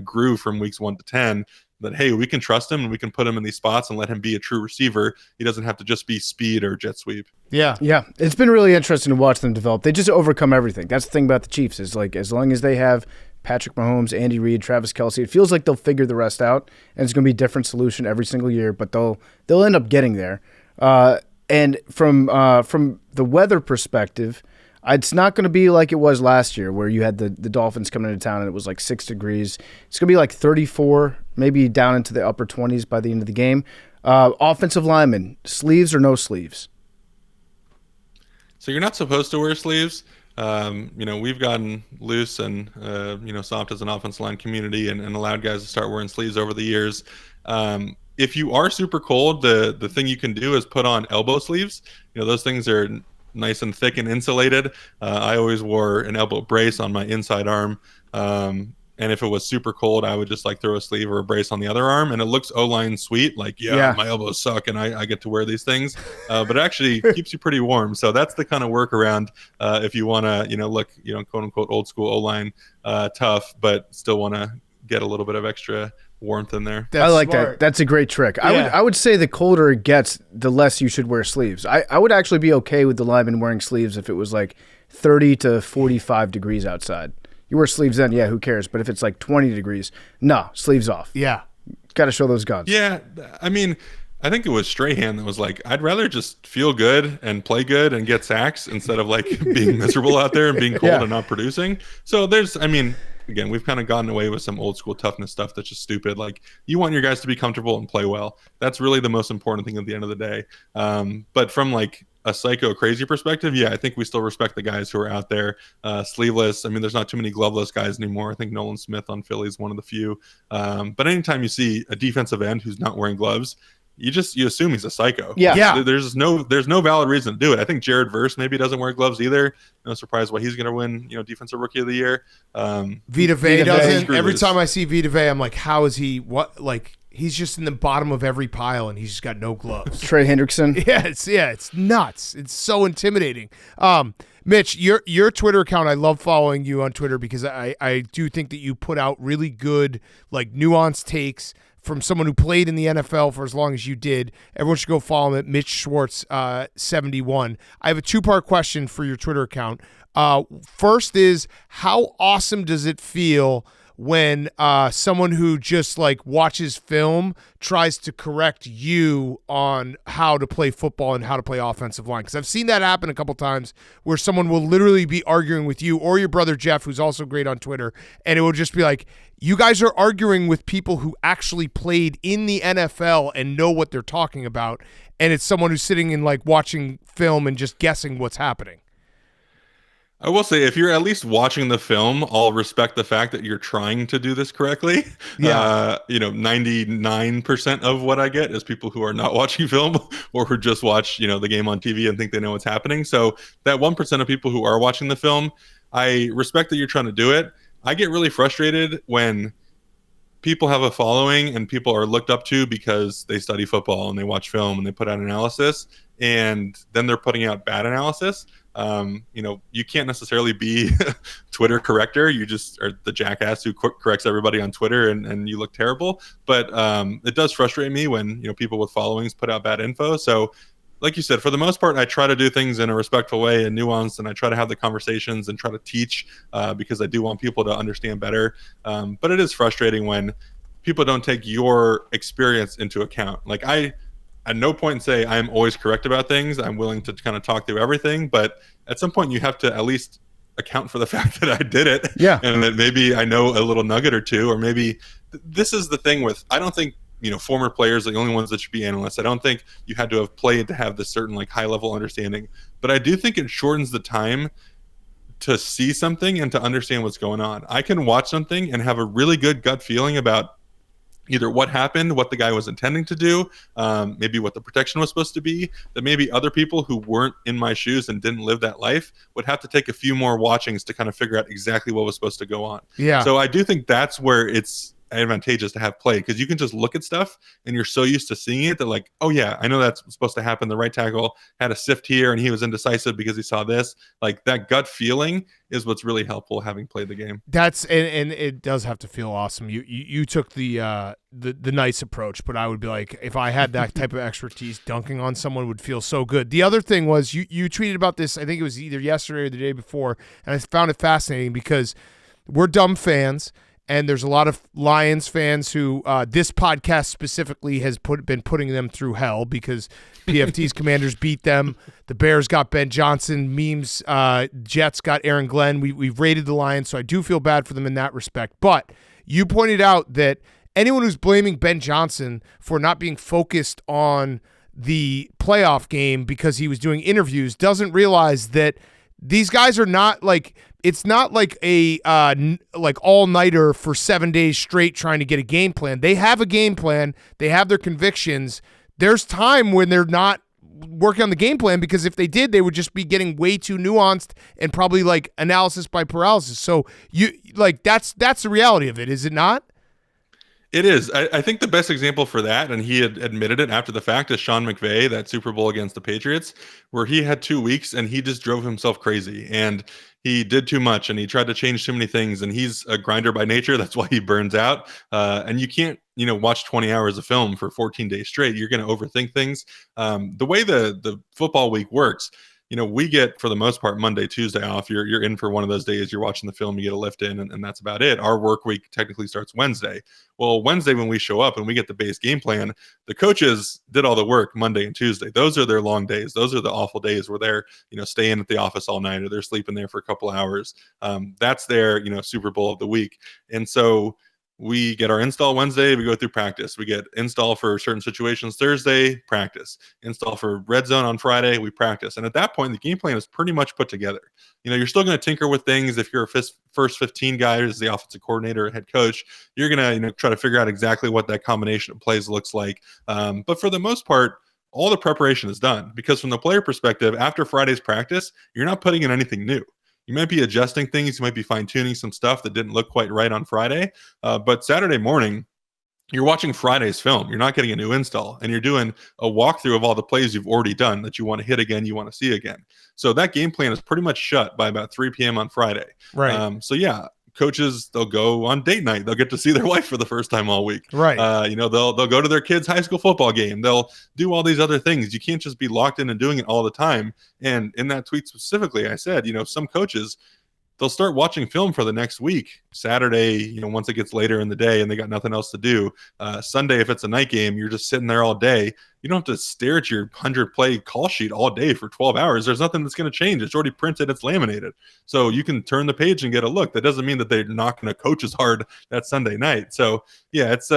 grew from weeks 1 to 10, that, hey, we can trust him and we can put him in these spots and let him be a true receiver. He doesn't have to just be speed or jet sweep.
Yeah.
It's been really interesting to watch them develop. They just overcome everything. That's the thing about the Chiefs, is like, as long as they have Patrick Mahomes, Andy Reid, Travis Kelce, it feels like they'll figure the rest out, and it's going to be a different solution every single year, but they'll end up getting there. And from the weather perspective, it's not going to be like it was last year, where you had the Dolphins coming into town and it was like 6 degrees. It's going to be like 34, maybe down into the upper 20s by the end of the game. Offensive linemen, sleeves or no sleeves?
So you're not supposed to wear sleeves. We've gotten loose and, soft as an offensive line community and allowed guys to start wearing sleeves over the years. If you are super cold, the thing you can do is put on elbow sleeves. Those things are nice and thick and insulated. I always wore an elbow brace on my inside arm. And if it was super cold, I would just throw a sleeve or a brace on the other arm, and it looks O-line sweet. My elbows suck and I get to wear these things. But it actually keeps you pretty warm. So that's the kind of workaround if you want to, look, quote unquote, old school O-line tough, but still want to get a little bit of extra warmth in there.
I like that. That's a great trick. Yeah. I would say the colder it gets, the less you should wear sleeves. I would actually be okay with the linemen wearing sleeves if it was like 30 to 45 degrees outside. You wear sleeves then, yeah, who cares? But if it's like 20 degrees, no, sleeves off.
Yeah.
Got to show those guns.
Yeah, I mean, I think it was Strahan that was like, I'd rather just feel good and play good and get sacks instead of like being miserable out there and being cold
Yeah.
and not producing. So there's, I mean, again, we've kind of gotten away with some old school toughness stuff that's just stupid. Like, you want your guys to be comfortable and play well. That's really the most important thing at the end of the day. But from like a psycho crazy perspective, yeah, I think we still respect the guys who are out there sleeveless. I mean, there's not too many gloveless guys anymore. I think Nolan Smith on Philly is one of the few. But anytime you see a defensive end who's not wearing gloves, you assume he's a psycho.
Yeah.
There's no valid reason to do it. I think Jared Verse maybe doesn't wear gloves either. No surprise why he's going to win, defensive rookie of the year.
Vita Vea doesn't.
Screw
Every
this.
time I see Vita Vea, I'm like, how is he? What? Like, he's just in the bottom of every pile, and he's just got no gloves.
Trey Hendrickson.
It's nuts. It's so intimidating. Mitch, your Twitter account, I love following you on Twitter because I do think that you put out really good, like, nuanced takes from someone who played in the NFL for as long as you did. Everyone should go follow him at Mitch Schwartz 71. I have a 2-part question for your Twitter account. First is, how awesome does it feel when someone who just like watches film tries to correct you on how to play football and how to play offensive line? Because I've seen that happen a couple times where someone will literally be arguing with you or your brother Jeff, who's also great on Twitter, and it will just be like, you guys are arguing with people who actually played in the NFL and know what they're talking about, and it's someone who's sitting and like watching film and just guessing what's happening.
I will say, if you're at least watching the film, I'll respect the fact that you're trying to do this correctly.
Yeah.
99% of what I get is people who are not watching film or who just watch, the game on TV and think they know what's happening. So that 1% of people who are watching the film, I respect that you're trying to do it. I get really frustrated when people have a following and people are looked up to because they study football and they watch film and they put out analysis, and then they're putting out bad analysis. You can't necessarily be Twitter corrector. You just are the jackass who corrects everybody on Twitter, and you look terrible. But it does frustrate me when people with followings put out bad info. So, like you said, for the most part, I try to do things in a respectful way and nuanced, and I try to have the conversations and try to teach because I do want people to understand better. But it is frustrating when people don't take your experience into account. Like, I at no point say I'm always correct about things. I'm willing to kind of talk through everything, but at some point you have to at least account for the fact that I did it.
Yeah.
And that maybe I know a little nugget or two, or maybe this is the thing with, I don't think, former players are the only ones that should be analysts. I don't think you had to have played to have this certain like high level understanding, but I do think it shortens the time to see something and to understand what's going on. I can watch something and have a really good gut feeling about either what happened, what the guy was intending to do, maybe what the protection was supposed to be, that maybe other people who weren't in my shoes and didn't live that life would have to take a few more watchings to kind of figure out exactly what was supposed to go on.
Yeah.
So I do think that's where it's advantageous to have play, because you can just look at stuff and you're so used to seeing it that like, oh yeah, I know that's supposed to happen. The right tackle had a sift here and he was indecisive because he saw this. Like, that gut feeling is what's really helpful having played the game.
That's and it does have to feel awesome. You took the nice approach, but I would be like, if I had that type of expertise, dunking on someone would feel so good. The other thing was you tweeted about this, I think it was either yesterday or the day before, and I found it fascinating because we're dumb fans. And there's a lot of Lions fans who this podcast specifically has been putting them through hell because PFT's Commanders beat them. The Bears got Ben Johnson. Memes, Jets got Aaron Glenn. We've rated the Lions, so I do feel bad for them in that respect. But you pointed out that anyone who's blaming Ben Johnson for not being focused on the playoff game because he was doing interviews doesn't realize that these guys are not like – it's not like a like all-nighter for 7 days straight trying to get a game plan. They have a game plan. They have their convictions. There's time when they're not working on the game plan, because if they did, they would just be getting way too nuanced and probably like analysis by paralysis. So you like that's the reality of it, is it not?
It is. I think the best example for that, and he had admitted it after the fact, is Sean McVay, that Super Bowl against the Patriots, where he had 2 weeks and he just drove himself crazy and he did too much and he tried to change too many things, and he's a grinder by nature. That's why he burns out. And you can't, watch 20 hours of film for 14 days straight. You're going to overthink things. The way the football week works, we get, for the most part, Monday, Tuesday off. You're in for one of those days. You're watching the film, you get a lift in, and that's about it. Our work week technically starts Wednesday. Well, Wednesday when we show up and we get the base game plan, the coaches did all the work Monday and Tuesday. Those are their long days. Those are the awful days where they're, staying at the office all night, or they're sleeping there for a couple hours. That's their, Super Bowl of the week. And so we get our install Wednesday, we go through practice. We get install for certain situations Thursday, practice. Install for red zone on Friday, we practice. And at that point, the game plan is pretty much put together. You're still going to tinker with things. If you're a first 15 guy as the offensive coordinator or head coach, you're going to try to figure out exactly what that combination of plays looks like. But for the most part, all the preparation is done, because from the player perspective, after Friday's practice, you're not putting in anything new. You might be adjusting things. You might be fine-tuning some stuff that didn't look quite right on Friday. But Saturday morning, you're watching Friday's film. You're not getting a new install. And you're doing a walkthrough of all the plays you've already done that you want to hit again, you want to see again. So that game plan is pretty much shut by about 3 p.m. on Friday.
Right.
So, yeah, coaches, they'll go on date night. They'll get to see their wife for the first time all week.
Right.
They'll go to their kids' high school football game. They'll do all these other things. You can't just be locked in and doing it all the time. And in that tweet specifically, I said, some coaches, they'll start watching film for the next week. Saturday, once it gets later in the day and they got nothing else to do. Sunday, if it's a night game, you're just sitting there all day. You don't have to stare at your 100-play call sheet all day for 12 hours. There's nothing that's going to change. It's already printed. It's laminated. So you can turn the page and get a look. That doesn't mean that they're not going to coach as hard that Sunday night. So, yeah, it's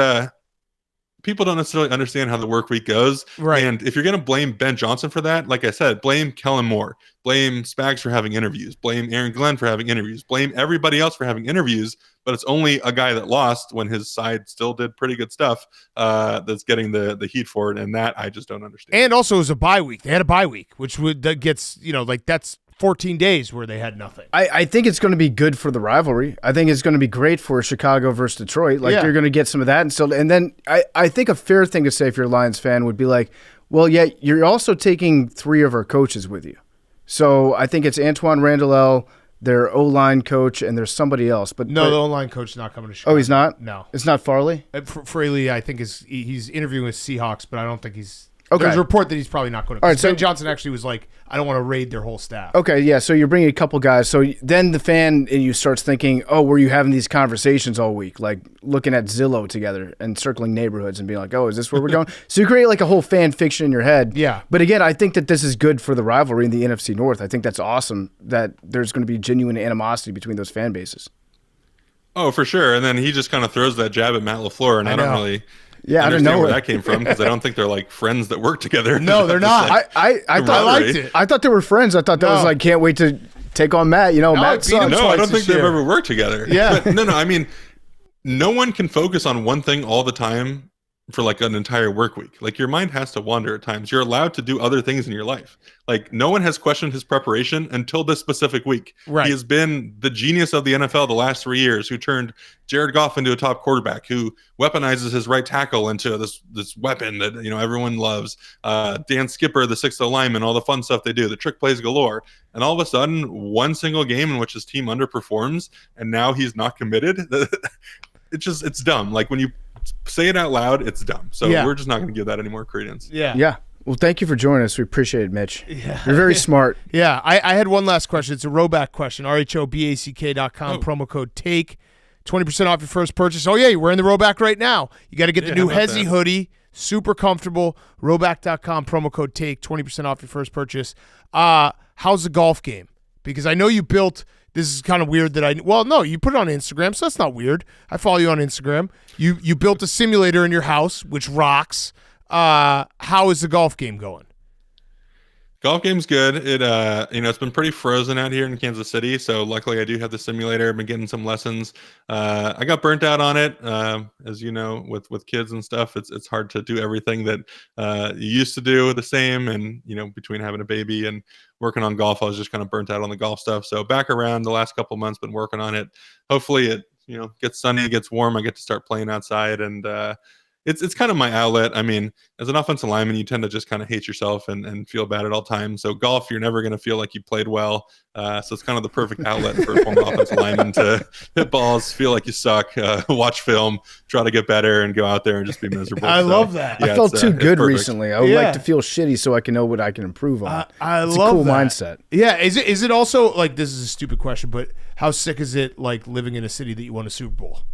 people don't necessarily understand how the work week goes.
Right.
And if you're going to blame Ben Johnson for that, like I said, blame Kellen Moore, blame Spags for having interviews, blame Aaron Glenn for having interviews, blame everybody else for having interviews, but it's only a guy that lost when his side still did pretty good stuff that's getting the heat for it. And that I just don't understand.
And also it was a bye week. They had a bye week, which that gets, that's 14 days where they had nothing.
I think it's going to be good for the rivalry. I think it's going to be great for Chicago versus Detroit. You're going to get some of that. And then I think a fair thing to say if you're a Lions fan would be like, well, yeah, you're also taking 3 of our coaches with you. So I think it's Antoine Randall, their O-line coach, and there's somebody else. But
the O-line coach is not coming to Chicago.
Oh, he's not?
No.
It's not Farley?
Fraley, I think, he's interviewing with Seahawks, but I don't think he's –
okay.
There's a report that he's probably not going to.
All right,
Ben Johnson actually was like, I don't want to raid their whole staff.
Okay, yeah, so you're bringing a couple guys. So then the fan in you starts thinking, oh, were you having these conversations all week, like looking at Zillow together and circling neighborhoods and being like, oh, is this where we're going? So you create like a whole fan fiction in your head.
Yeah.
But again, I think that this is good for the rivalry in the NFC North. I think that's awesome that there's going to be genuine animosity between those fan bases.
Oh, for sure. And then he just kind of throws that jab at Matt LaFleur, and I don't really understand where that came from, because I don't think they're like friends that work together.
No, they're not.
Like
I thought
I liked it.
I thought they were friends. I thought that was like, can't wait to take on Matt. Matt sucks.
No, I don't think they've ever worked together.
Yeah.
But no, I mean, no one can focus on one thing all the time for like an entire work week. Like, your mind has to wander at times. You're allowed to do other things in your life. Like, no one has questioned his preparation until this specific week.
Right.
He has been the genius of the NFL the last 3 years, who turned Jared Goff into a top quarterback, who weaponizes his right tackle into this weapon that everyone loves. Dan Skipper, the 6th lineman, all the fun stuff they do, the trick plays galore. And all of a sudden, one single game in which his team underperforms, and now he's not committed. It's dumb. Like, when you say it out loud, it's dumb. So we're just not going to give that any more credence.
Yeah. Well, thank you for joining us. We appreciate it, Mitch. Yeah. You're very smart.
Yeah. I had one last question. It's a Roback question. RHOBACK.com, promo code TAKE. 20% off your first purchase. Oh, yeah, you're wearing the Roback right now. You got to get the new Hezzy hoodie. Super comfortable. Roback.com, promo code TAKE. 20% off your first purchase. How's the golf game? Because I know you built – this is kind of weird that no, you put it on Instagram, so that's not weird. I follow you on Instagram. You built a simulator in your house, which rocks. How is the golf game going?
Golf game's good. It it's been pretty frozen out here in Kansas City, so luckily I do have the simulator. I've been getting some lessons. I got burnt out on it, as you know, with kids and stuff. It's hard to do everything that you used to do the same, and between having a baby and working on golf, I was just kind of burnt out on the golf stuff. So back around the last couple months, been working on it. Hopefully it gets sunny, gets warm. I get to start playing outside, and it's kind of my outlet. I mean, as an offensive lineman, you tend to just kind of hate yourself and feel bad at all times. So golf, you're never going to feel like you played well. So it's kind of the perfect outlet for a former offensive lineman to hit balls, feel like you suck, watch film, try to get better, and go out there and just be miserable.
I love that.
I felt too good recently. I would
Yeah.
like to feel shitty so I can know what I can improve on. It's
love
a cool
that.
mindset.
Yeah, is it also like, this is a stupid question, but how sick is it like living in a city that you won a Super Bowl?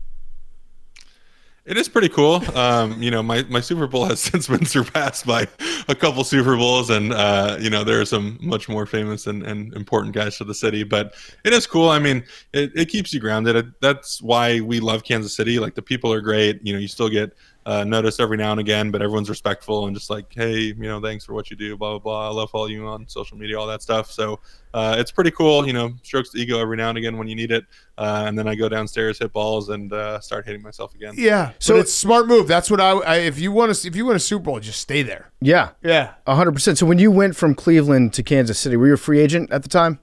It is pretty cool. My Super Bowl has since been surpassed by a couple Super Bowls, and there are some much more famous and important guys to the city. But it is cool. I mean, it keeps you grounded. That's why we love Kansas City. Like, the people are great. You still get noticed every now and again, but everyone's respectful and just like, hey, thanks for what you do, blah blah blah. I love following you on social media, all that stuff. So it's pretty cool. Strokes the ego every now and again when you need it. And then I go downstairs, hit balls, and start hitting myself again.
Yeah. So it's a smart move. That's what if you win a Super Bowl, just stay there.
Yeah.
Yeah.
100%. So when you went from Cleveland to Kansas City, were you a free agent at the time?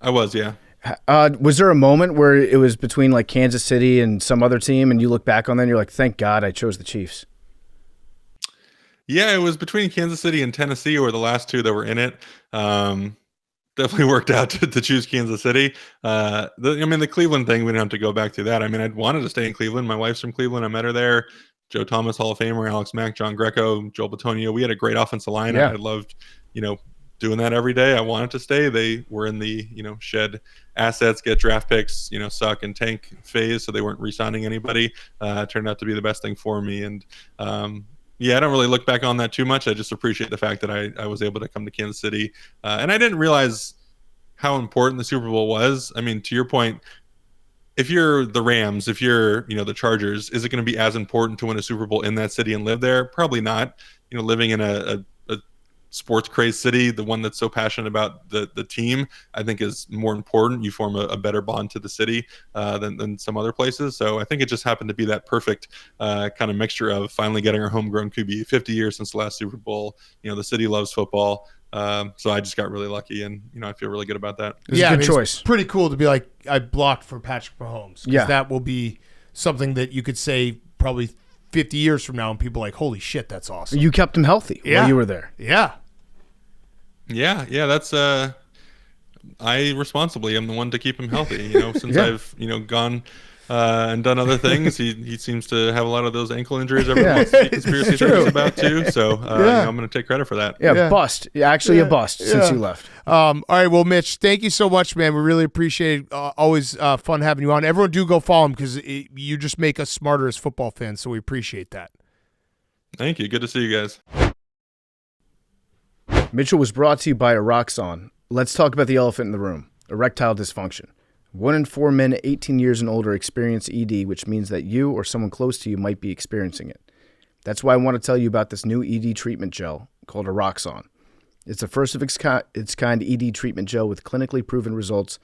I was, yeah.
Was there a moment where it was between like Kansas City and some other team, and you look back on that and you're like, thank God I chose the Chiefs?
Yeah, it was between Kansas City and Tennessee, or the last two that were in it. Definitely worked out to choose Kansas City. The Cleveland thing, we didn't have to go back to that. I mean, I wanted to stay in Cleveland. My wife's from Cleveland. I met her there. Joe Thomas, Hall of Famer, Alex Mack, John Greco, Joel Batonio. We had a great offensive line.
Yeah.
I loved, doing that every day. I wanted to stay. They were in the, shed assets, get draft picks, suck and tank phase. So they weren't re-signing anybody. It turned out to be the best thing for me. And, I don't really look back on that too much. I just appreciate the fact that I was able to come to Kansas City. And I didn't realize how important the Super Bowl was. I mean, to your point, if you're the Rams, if you're, the Chargers, is it going to be as important to win a Super Bowl in that city and live there? Probably not. Living in a sports crazed city, the one that's so passionate about the team, I think is more important. You form a better bond to the city than some other places. So I think it just happened to be that perfect kind of mixture of finally getting our homegrown QB. 50 years since the last Super Bowl. The city loves football. So I just got really lucky, and I feel really good about that.
It's a good choice.
It's pretty cool to be like, I blocked for Patrick Mahomes.
Yeah,
that will be something that you could say probably 50 years from now, and people are like, holy shit, that's awesome.
You kept him healthy while you were there.
Yeah.
Yeah, that's I responsibly am the one to keep him healthy. Since I've gone and done other things, he seems to have a lot of those ankle injuries everyone wants to see conspiracy theories about too. So I'm going to take credit for that.
Bust. Actually, a bust since you left.
All right, well, Mitch, thank you so much, man. We really appreciate it. Always fun having you on. Everyone do go follow him, because you just make us smarter as football fans, so we appreciate that.
Thank you. Good to see you guys.
Mitchell was brought to you by Eroxon. Let's talk about the elephant in the room, erectile dysfunction. 1 in 4 men 18 years and older experience ED, which means that you or someone close to you might be experiencing it. That's why I want to tell you about this new ED treatment gel called Eroxon. It's the first of its kind ED treatment gel with clinically proven results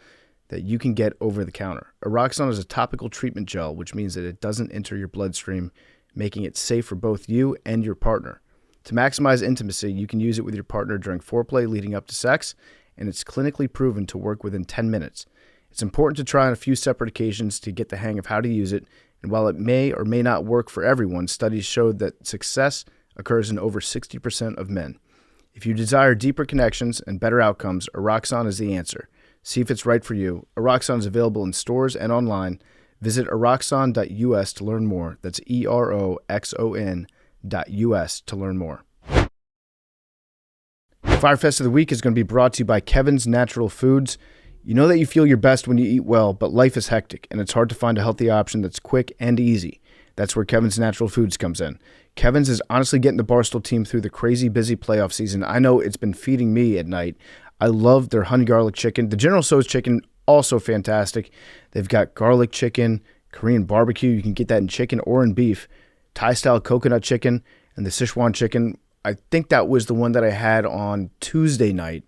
that you can get over the counter. Eroxon is a topical treatment gel, which means that it doesn't enter your bloodstream, making it safe for both you and your partner. To maximize intimacy, you can use it with your partner during foreplay leading up to sex, and it's clinically proven to work within 10 minutes. It's important to try on a few separate occasions to get the hang of how to use it, and while it may or may not work for everyone, studies show that success occurs in over 60% of men. If you desire deeper connections and better outcomes, Eroxon is the answer. See if it's right for you. Eroxon is available in stores and online. Visit eroxon.us to learn more. That's EROXON.us to learn more. Fyre Fest of the Week is going to be brought to you by Kevin's Natural Foods. You know that you feel your best when you eat well, but life is hectic, and it's hard to find a healthy option that's quick and easy. That's where Kevin's Natural Foods comes in. Kevin's is honestly getting the Barstool team through the crazy busy playoff season. I know it's been feeding me at night. I love their honey garlic chicken. The General Tso's chicken, also fantastic. They've got garlic chicken, Korean barbecue. You can get that in chicken or in beef. Thai-style coconut chicken, and the Sichuan chicken. I think that was the one that I had on Tuesday night.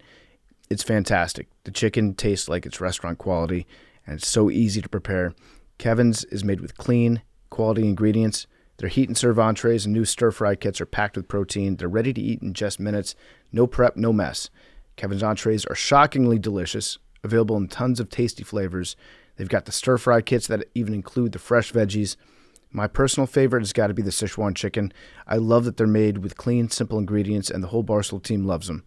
It's fantastic. The chicken tastes like it's restaurant quality, and it's so easy to prepare. Kevin's is made with clean, quality ingredients. Their heat and serve entrees and new stir-fry kits are packed with protein. They're ready to eat in just minutes. No prep, no mess. Kevin's entrees are shockingly delicious, available in tons of tasty flavors. They've got the stir-fry kits that even include the fresh veggies. My personal favorite has got to be the Sichuan chicken. I love that they're made with clean, simple ingredients, and the whole Barstool team loves them.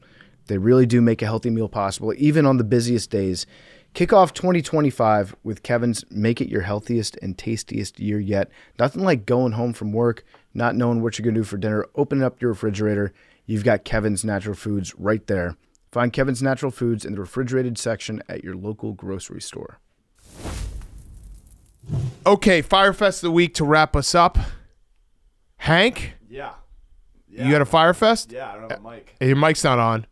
They really do make a healthy meal possible, even on the busiest days. Kick off 2025 with Kevin's Make It Your Healthiest and Tastiest Year Yet. Nothing like going home from work, not knowing what you're going to do for dinner, opening up your refrigerator. You've got Kevin's Natural Foods right there. Find Kevin's Natural Foods in the refrigerated section at your local grocery store.
Okay, Fyre Fest of the week to wrap us up. Hank,
Yeah.
you got a Fyre Fest?
Yeah, I don't have a mic.
Your mic's not on,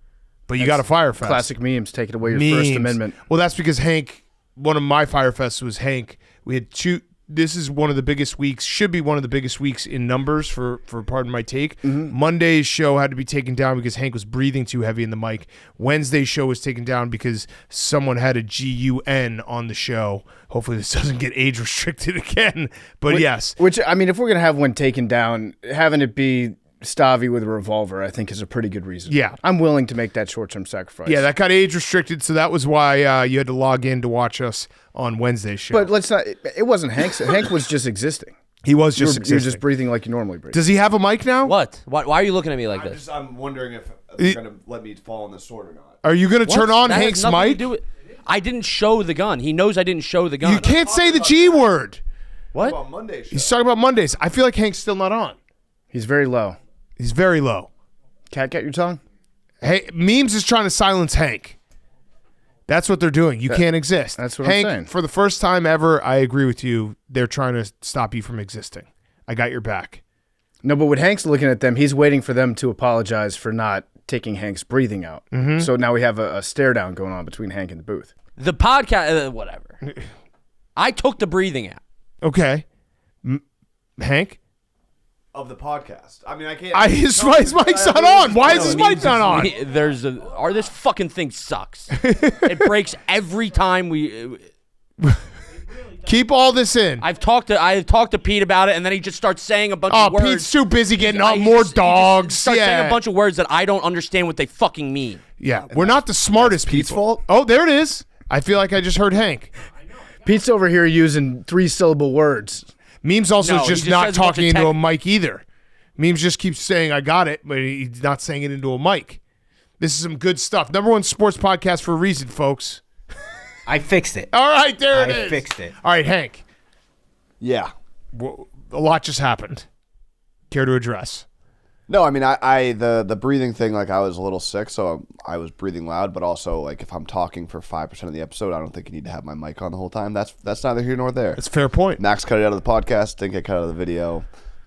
but you got a Fyre Fest.
Classic memes, taking away your
Memes.
First Amendment.
Well, that's because Hank, one of my Fyre Fests was Hank. We had two. This is one of the biggest weeks, should be one of the biggest weeks in numbers for pardon my take. Monday's show had to be taken down because Hank was breathing too heavy in the mic. Wednesday's show was taken down because someone had a GUN on the show. Hopefully this doesn't get age restricted again. But yes.
Which, I mean, if we're going to have one taken down, having it be Stavi with a revolver, I think is a pretty good reason.
Yeah.
I'm willing to make that short-term sacrifice.
Yeah, that got age restricted, so that was why you had to log in to watch us on Wednesday's show.
But let's not, it wasn't Hank's. Hank was just existing.
he was
You
just
were
existing.
just breathing like you normally breathe.
Does he have a mic now?
What? Why are you looking at me like this?
I'm wondering if they're going to let me fall in this sword or not.
Are you going to turn on
That has
Hank's
nothing to
mic?
do with- I didn't show the gun. He knows I didn't show the gun.
You can't say the G word.
What?
On Monday show.
He's talking about Mondays. I feel like Hank's still not on.
He's very low.
He's very low.
Cat, get your tongue?
Hey, Memes is trying to silence Hank. That's what they're doing. You can't exist.
that's what I'm
Hank,
saying.
for the first time ever, I agree with you. They're trying to stop you from existing. I got your back.
No, but when Hank's looking at them, he's waiting for them to apologize for not taking Hank's breathing out. So now we have a stare down going on between Hank and the booth.
The podcast, whatever. I took the breathing out.
Okay. Hank?
Of the podcast. I mean, I can't.
His mic's not on. Why is his mic not on?
This fucking thing sucks. It breaks every time we.
Keep all this in.
I've talked to Pete about it, and then he just starts saying a bunch of words.
Pete's too busy getting
He
up more
just- he just
dogs.
starts
Yeah.
saying a bunch of words that I don't understand what they fucking mean.
Yeah, we're not the smartest
Pete's
people.
fault?
Oh, there it is. I feel like I just heard Hank.
Pete's over here using 3-syllable words.
Memes also
No,
is
he
just
just
not
says a bunch
talking
of
into a mic either. Memes just keeps saying, I got it, but he's not saying it into a mic. This is some good stuff. #1 sports podcast for a reason, folks.
I fixed it.
All right, there it
I
is.
fixed it.
All right, Hank.
Yeah.
A lot just happened. Care to address?
No, I mean, the breathing thing, like I was a little sick, so I was breathing loud, but also like if I'm talking for 5% of the episode, I don't think you need to have my mic on the whole time. That's neither here nor there.
That's a fair point.
Max cut it out of the podcast, didn't get cut out of the video.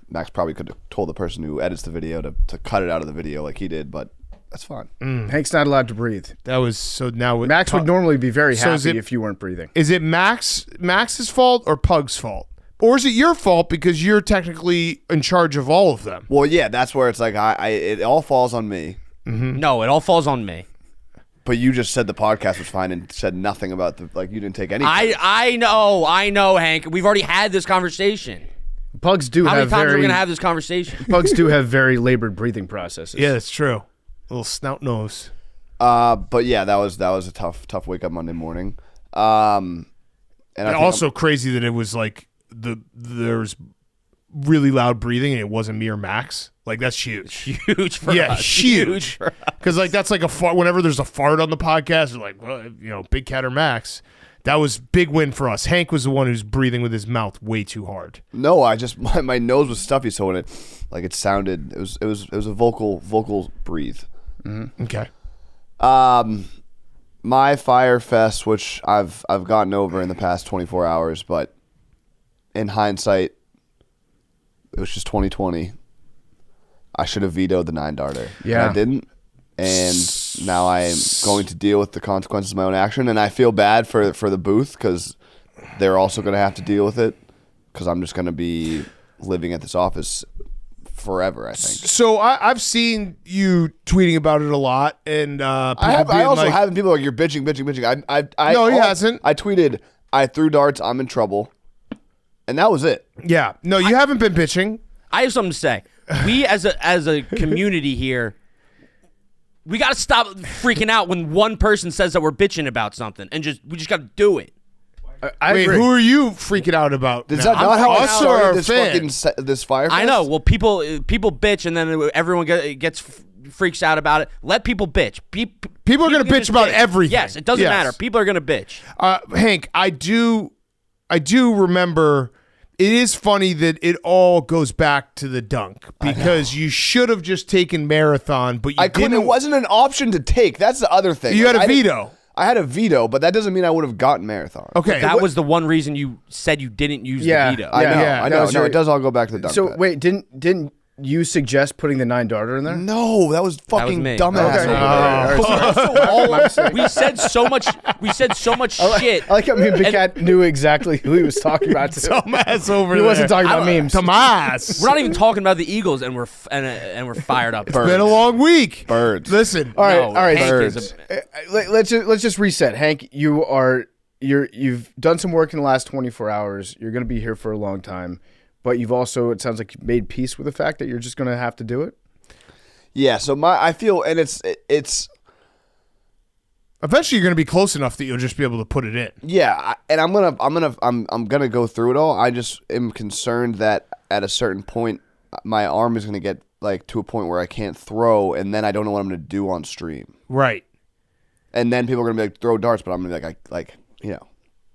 Max probably could have told the person who edits the video to cut it out of the video like he did, but that's fine.
Hank's not allowed to breathe.
That was so now.
Max would normally be very
So is
happy
it-
if you weren't breathing.
Is it Max's fault or Pug's fault? Or is it your fault because you're technically in charge of all of them?
Well, yeah, that's where it's like it all falls on me.
No, it all falls on me.
But you just said the podcast was fine and said nothing about you didn't take any.
I know, Hank. We've already had this conversation.
Pugs do
How many
have
times are we
very
gonna have this conversation?
pugs do have very labored breathing processes.
Yeah, that's true. Little snout nose.
But yeah, that was a tough wake up Monday morning. And I think
also crazy that it was like there's really loud breathing and it wasn't me or Max. Like that's huge.
Huge for
Yeah,
us.
huge.
For us.
Because like that's like a fart. Whenever there's a fart on the podcast, they're like, well, Big Cat or Max. That was big win for us. Hank was the one who's breathing with his mouth way too hard.
No, I just my nose was stuffy, so when it sounded it was a vocal breathe.
Okay.
My Fyre Fest, which I've gotten over in the past 24 hours, but in hindsight, it was just 2020. I should have vetoed the 9-darter.
Yeah.
And I didn't. And now I am going to deal with the consequences of my own action. And I feel bad for the booth because they're also going to have to deal with it because I'm just going to be living at this office forever, I think.
So I've seen you tweeting about it a lot, and
I also have people like, you're bitching.
No, he hasn't.
I tweeted, I threw darts, I'm in trouble. And that was it.
Yeah. No, you haven't been bitching.
I have something to say. We as a community here, we got to stop freaking out when one person says that we're bitching about something, and we just got to do it.
I
Wait,
agree.
who are you freaking out about?
Is
now?
that not how I
Us or our
started this
fans?
fucking this Fyre Fest?
I know. Well, people bitch, and then everyone gets freaks out about it. Let people bitch.
People are going to bitch about everything.
Yes, it doesn't
Yes.
matter. People are going to bitch.
Hank, I do remember. It is funny that it all goes back to the dunk because you should have just taken marathon, but you
I couldn't.
didn't.
It wasn't an option to take. That's the other thing.
You had
Like,
a veto.
I had a veto, but that doesn't mean I would have gotten marathon.
Okay,
That was the one reason you said you didn't use
Yeah.
the veto.
I know.
Yeah.
I know.
No, so-
No, it does all go back to the dunk.
So
bet.
wait, didn't you suggest putting the 9-darter in there?
No, that was fucking
me.
dumbass.
Okay.
over there.
We said so much. We said so much shit.
I like how me and Big Cat knew exactly who he was talking about. Too.
Dumbass over
He
there.
wasn't talking about memes.
Tomas.
We're not even talking about the Eagles, and we're fired up.
Birds.
Been a long week.
Birds.
Listen.
All right,
No,
all right.
Hank
Birds.
is a-
Let's just reset. Hank, you've done some work in the last 24 hours. You're going to be here for a long time, but you've also, it sounds like, you've made peace with the fact that you're just going to have to do it.
Yeah. So I feel, and it's
Eventually, you're going to be close enough that you'll just be able to put it in.
yeah, and I'm gonna go through it all. I just am concerned that at a certain point, my arm is gonna get like to a point where I can't throw, and then I don't know what I'm gonna do on stream.
Right.
And then people are gonna be like, throw darts, but I'm gonna be like, you know.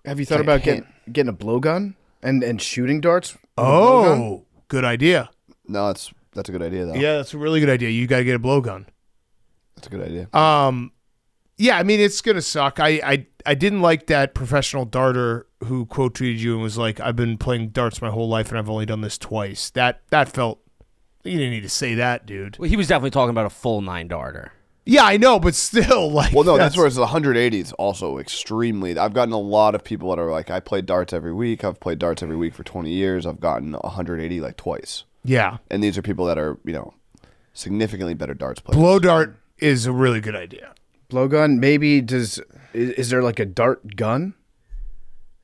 Have you thought
I
about
can't.
getting a blowgun and shooting darts? with a blowgun?
Oh, good idea.
No, that's a good idea though.
Yeah, that's a really good idea. You got to get a blowgun.
That's a good idea.
Yeah, I mean, it's going to suck. I didn't like that professional darter who quote tweeted you and was like, I've been playing darts my whole life and I've only done this twice. That felt, you didn't need to say that, dude.
Well, he was definitely talking about a full 9-darter.
Yeah, I know, but still, like.
Well, no, that's where it's 180 is also extremely. I've gotten a lot of people that are like, I play darts every week. I've played darts every week for 20 years. I've gotten 180 like twice.
Yeah.
And these are people that are, significantly better darts players.
Blow dart is a really good idea.
Blowgun, maybe is there like a dart gun?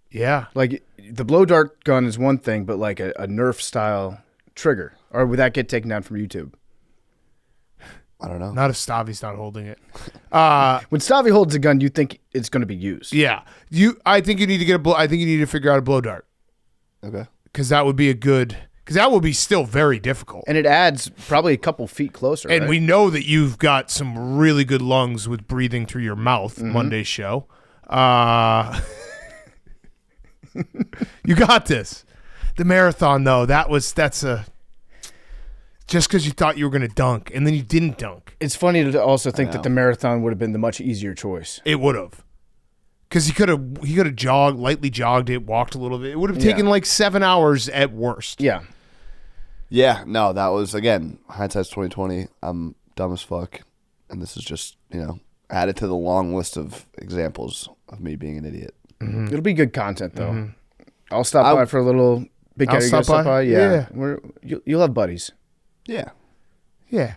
Yeah.
Like the blow dart gun is one thing, but like a Nerf style trigger, or would that get taken down from YouTube?
I don't know.
Not if Stavi's not holding it.
When Stavi holds a gun, you think it's going to be used.
Yeah. I think you need to get a blow. I think you need to figure out a blow dart
Okay.
because that would be a good. Because that will be still very difficult.
And it adds probably a couple feet closer.
And
right?
we know that you've got some really good lungs with breathing through your mouth. Monday's show. You got this. The marathon, though, that's a. Just because you thought you were going to dunk and then you didn't dunk.
It's funny to also think that
know.
the marathon would have been the much easier choice.
It would have. Because he could have jogged, lightly jogged it, walked a little bit. It would have taken like 7 hours at worst.
Yeah.
Yeah, no, that was, again, hindsight's 2020. I'm dumb as fuck. And this is just, added to the long list of examples of me being an idiot.
It'll be good content, though. I'll stop by for a little. Big
I'll
Cat, you guys
stop
stop
by?
by? Yeah.
Yeah.
You'll have buddies.
Yeah.
Yeah.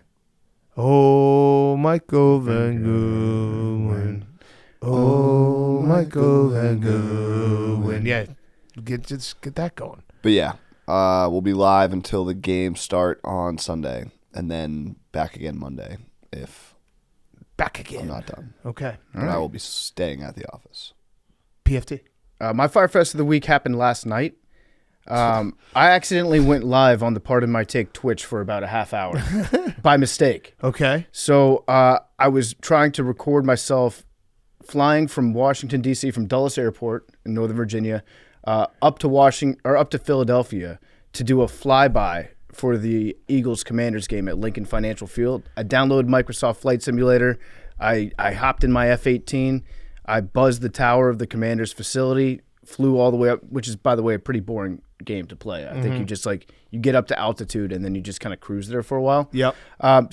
Oh, Michael Van Gogh. Oh, Michael Van Gogh. Yeah. Just get that going.
But yeah, we'll be live until the games start on Sunday. And then back again Monday if
Back again.
I'm not done.
Okay.
But I will be staying at the office.
PFT.
My Fyre Fest of the week happened last night. I accidentally went live on the Pardon My Take Twitch for about a half hour by mistake.
Okay.
So I was trying to record myself flying from Washington, D.C., from Dulles Airport in Northern Virginia, up to Philadelphia to do a flyby for the Eagles-Commanders game at Lincoln Financial Field. I downloaded Microsoft Flight Simulator. I hopped in my F-18. I buzzed the tower of the Commanders facility, flew all the way up, which is, by the way, a pretty boring game to play. I think you just you get up to altitude and then you just kind of cruise there for a while.
Yep.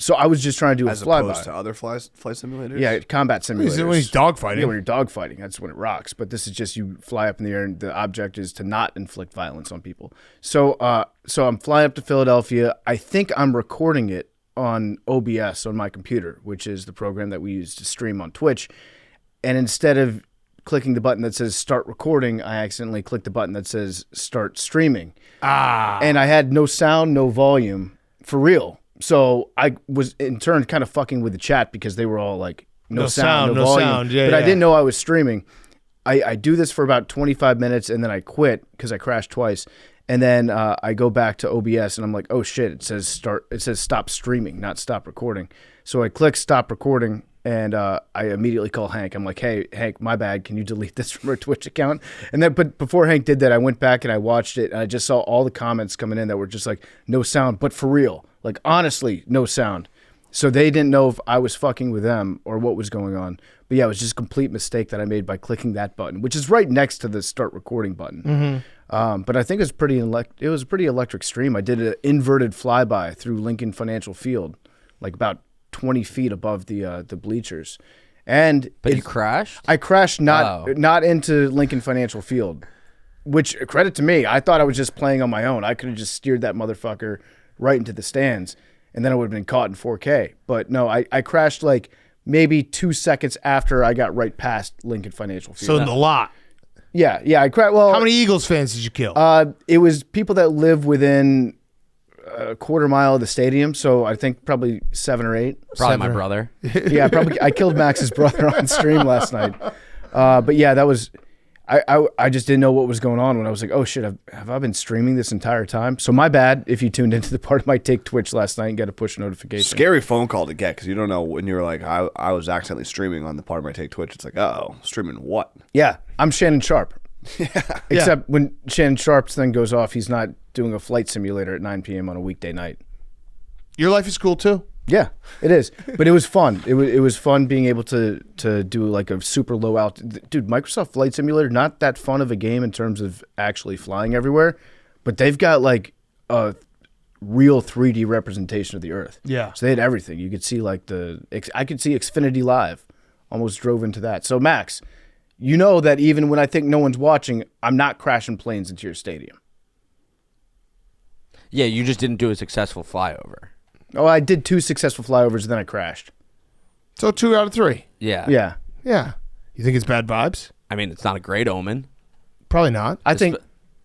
So I was just trying to do
As
a flyby.
opposed to other flight simulators?
Yeah, combat simulators.
When he's dogfighting.
Yeah, when you're dogfighting, that's when it rocks. But this is just you fly up in the air, and the object is to not inflict violence on people. So, I'm flying up to Philadelphia. I think I'm recording it on OBS on my computer, which is the program that we use to stream on Twitch. And instead of clicking the button that says start recording, I accidentally clicked the button that says start streaming. And I had no sound, no volume for real. So I was in turn kind of fucking with the chat because they were all like, no sound, no volume.
sound. Yeah,
but I
yeah.
didn't know I was streaming. I do this for about 25 minutes and then I quit because I crashed twice. And then I go back to OBS and I'm like, oh shit, it says stop streaming, not stop recording. So I click stop recording and I immediately call Hank. I'm like, hey, Hank, my bad. Can you delete this from our Twitch account? And then, but before Hank did that, I went back and I watched it and I just saw all the comments coming in that were just like, no sound, but for real. Like, honestly, no sound. So they didn't know if I was fucking with them or what was going on. But yeah, it was just a complete mistake that I made by clicking that button, which is right next to the start recording button. But I think it was a pretty electric stream. I did an inverted flyby through Lincoln Financial Field, like about 20 feet above the bleachers. And
But you crashed?
I crashed not into Lincoln Financial Field, which credit to me. I thought I was just playing on my own. I could have just steered that motherfucker right into the stands, and then I would have been caught in 4K. But no, I crashed like maybe 2 seconds after I got right past Lincoln Financial Field.
So in the lot.
Yeah, I crashed. Well,
How many Eagles fans did you kill?
it was people that live within a quarter mile of the stadium, so I think probably 7 or 8.
Probably my brother.
Yeah, I killed Max's brother on stream last night. But yeah, that was I just didn't know what was going on when I was like, oh shit, have I been streaming this entire time? So my bad if you tuned into the part of my take Twitch last night and got a push notification.
Scary phone call to get because you don't know when you're like, I was accidentally streaming on the part of my take Twitch. It's like, uh-oh, streaming what?
Yeah, I'm Shannon Sharp. Except when Shannon Sharp's thing goes off, he's not doing a flight simulator at 9 p.m. on a weekday night.
Your life is cool too.
Yeah, it is. But it was fun. It was fun being able to do like a super low altitude. Dude, Microsoft Flight Simulator, not that fun of a game in terms of actually flying everywhere, but they've got like a real 3D representation of the Earth.
Yeah.
So they had everything. You could see like I could see Xfinity Live. Almost drove into that. So Max, you know that even when I think no one's watching, I'm not crashing planes into your stadium.
Yeah, you just didn't do a successful flyover.
Oh, I did 2 successful flyovers, and then I crashed.
So 2 out of 3.
Yeah.
Yeah.
Yeah. You think it's bad vibes?
I mean, it's not a great omen.
Probably not.
I think...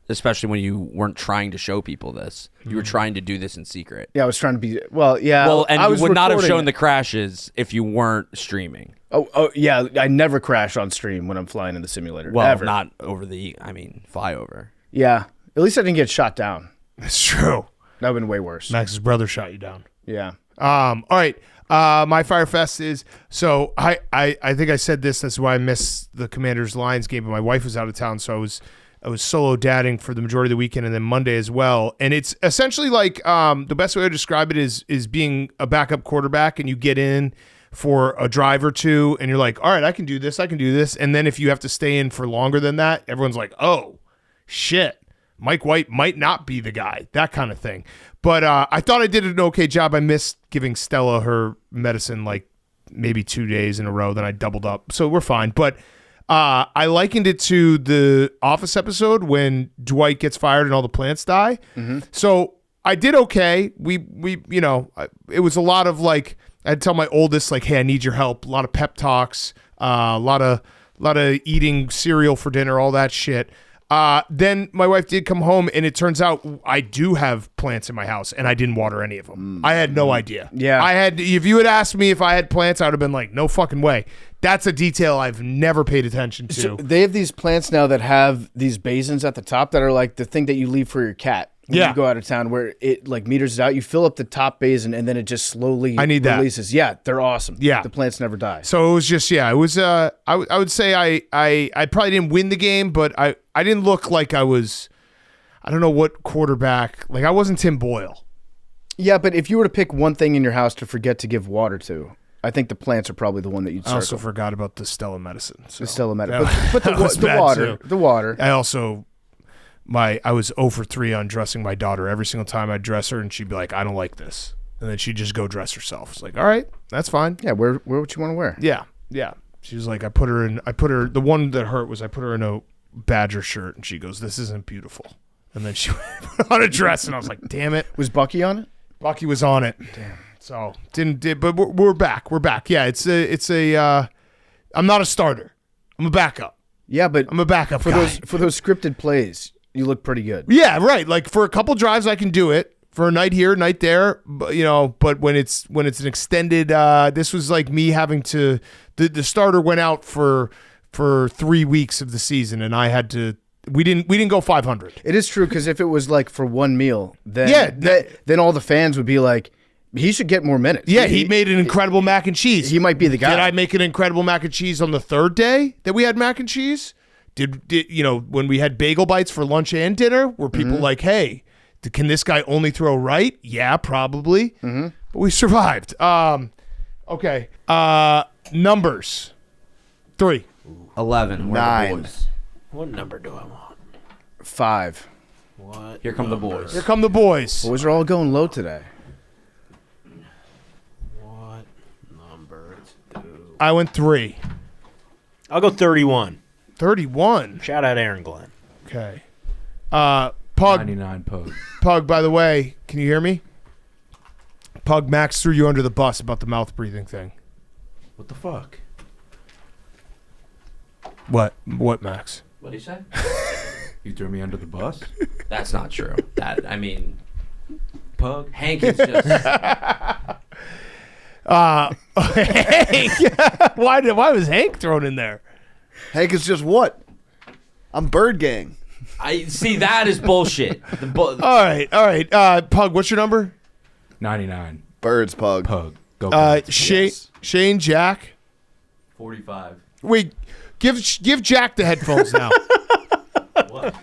Especially when you weren't trying to show people this. You were trying to do this in secret.
Yeah, I was trying to be... Well, yeah.
Well, and
I
you
was
would not have
recording
shown the crashes if you weren't streaming.
Oh, yeah. I never crash on stream when I'm flying in the simulator.
Well,
ever.
not over flyover.
Yeah. At least I didn't get shot down.
That's true.
That would have been way worse.
Max's brother shot you down.
Yeah.
All right. My Fyre Fest is so I think I said this. That's why I missed the Commanders Lions game, but my wife was out of town, so I was solo dadding for the majority of the weekend and then Monday as well. And it's essentially like the best way to describe it is being a backup quarterback, and you get in for a drive or two, and you're like, all right, I can do this, and then if you have to stay in for longer than that, everyone's like, oh shit, Mike White might not be the guy, that kind of thing. But I thought I did an okay job. I missed giving Stella her medicine like maybe 2 days in a row. Then I doubled up. So we're fine. But I likened it to the Office episode when Dwight gets fired and all the plants die. Mm-hmm. So I did okay. We it was a lot of like, I'd tell my oldest like, hey, I need your help. A lot of pep talks, a lot of eating cereal for dinner, all that shit. Then my wife did come home, and it turns out I do have plants in my house, and I didn't water any of them. I had no idea.
Yeah.
If you had asked me if I had plants, I would have been like, no fucking way. That's a detail I've never paid attention to.
So they have these plants now that have these basins at the top that are like the thing that you leave for your cat when you go out of town, where it like meters it out. You fill up the top basin, and then it just slowly releases. That. Yeah, they're awesome. Yeah. The plants never die.
So it was just, it was, I would say I probably didn't win the game, but I didn't look like I was, I don't know what quarterback, like I wasn't Tim Boyle.
Yeah, but if you were to pick one thing in your house to forget to give water to, I think the plants are probably the one that you'd circle.
I also forgot about the Stella medicine. So.
The Stella medicine. But the water.
I also, I was 0 for 3 on dressing my daughter. Every single time I'd dress her, and she'd be like, I don't like this. And then she'd just go dress herself. It's like, all right, that's fine.
Yeah, wear what you want to wear.
Yeah. She was like, I put her, the one that hurt was I put her in a Badger shirt, and she goes, this isn't beautiful. And then she put on a dress, and I was like, damn it.
Was Bucky on it?
Bucky was on it. Damn. So but we're back. We're back. Yeah, it's a I'm not a starter. I'm a backup.
Yeah, but
I'm a backup
for those scripted plays. You look pretty good.
Yeah, right. Like for a couple drives, I can do it. For a night here, night there, but when it's an extended, this was like me having to. The starter went out for for 3 weeks of the season, and I had to. We didn't go 500.
It is true because if it was like for one meal, then
Yeah,
then all the fans would be like, he should get more minutes.
Yeah, he made an incredible mac and cheese.
He might be the guy.
Did I make an incredible mac and cheese on the third day that we had mac and cheese? Did when we had bagel bites for lunch and dinner? Were people like, hey, can this guy only throw right? Yeah, probably. But we survived. Okay. Numbers. 3.
11. We're
9.
the boys.
What number do I want?
5.
What?
Here come the boys.
Here come the boys.
Boys are all going low today.
What number do?
I went 3.
I'll go 31.
31.
Shout out Aaron Glenn.
Okay. Pug.
99 Pug.
Pug, by the way, can you hear me? Pug, Max threw you under the bus about the mouth breathing thing.
What the fuck?
What, Max?
What did he say?
You threw me under the bus?
That's not true. Pug. Hank is just.
Hank. Why was Hank thrown in there?
Hank is just what? I'm Bird Gang.
I see. That is bullshit.
All right. Pug, what's your number?
99
Birds, Pug.
Pug. Go Birds.
Shane, Jack.
45.
Wait, give Jack the headphones now.
What?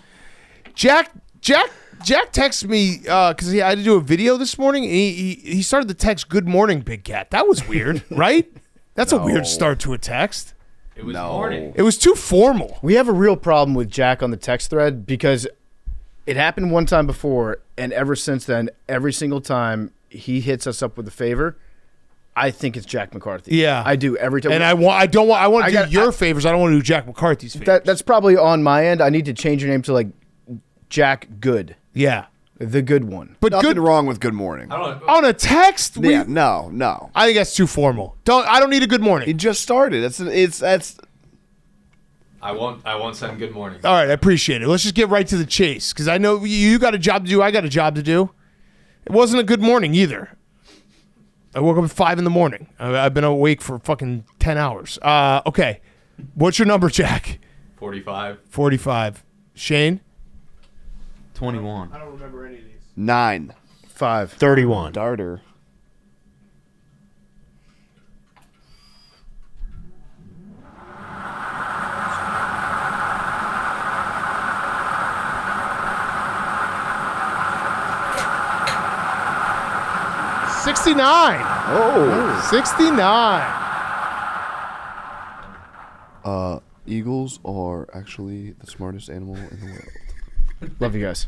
Jack texted me because I had to do a video this morning, and he started the text "Good morning, Big Cat." That was weird, right? That's a weird start to a text.
It was morning.
It was too formal.
We have a real problem with Jack on the text thread because it happened one time before, and ever since then, every single time he hits us up with a favor, I think it's Jack McCarthy.
Yeah,
I do every time.
And I want to do your favors. I don't want to do Jack McCarthy's favors.
That's probably on my end. I need to change your name to like Jack Good,
yeah,
the good one.
but
Nothing
good
wrong with good morning.
on a text.
Yeah, no.
I think that's too formal. I don't need a good morning.
He just started. That's
I won't send good morning.
All right, I appreciate it. Let's just get right to the chase because I know you got a job to do. I got a job to do. It wasn't a good morning either. I woke up at 5 a.m. I've been awake for fucking 10 hours. Okay, what's your number, Jack?
45.
45. Shane?
21.
I don't remember any of these.
9.
5.
31.
Darter.
$69.
Oh.
69.
Eagles are actually the smartest animal in the world.
Love you guys.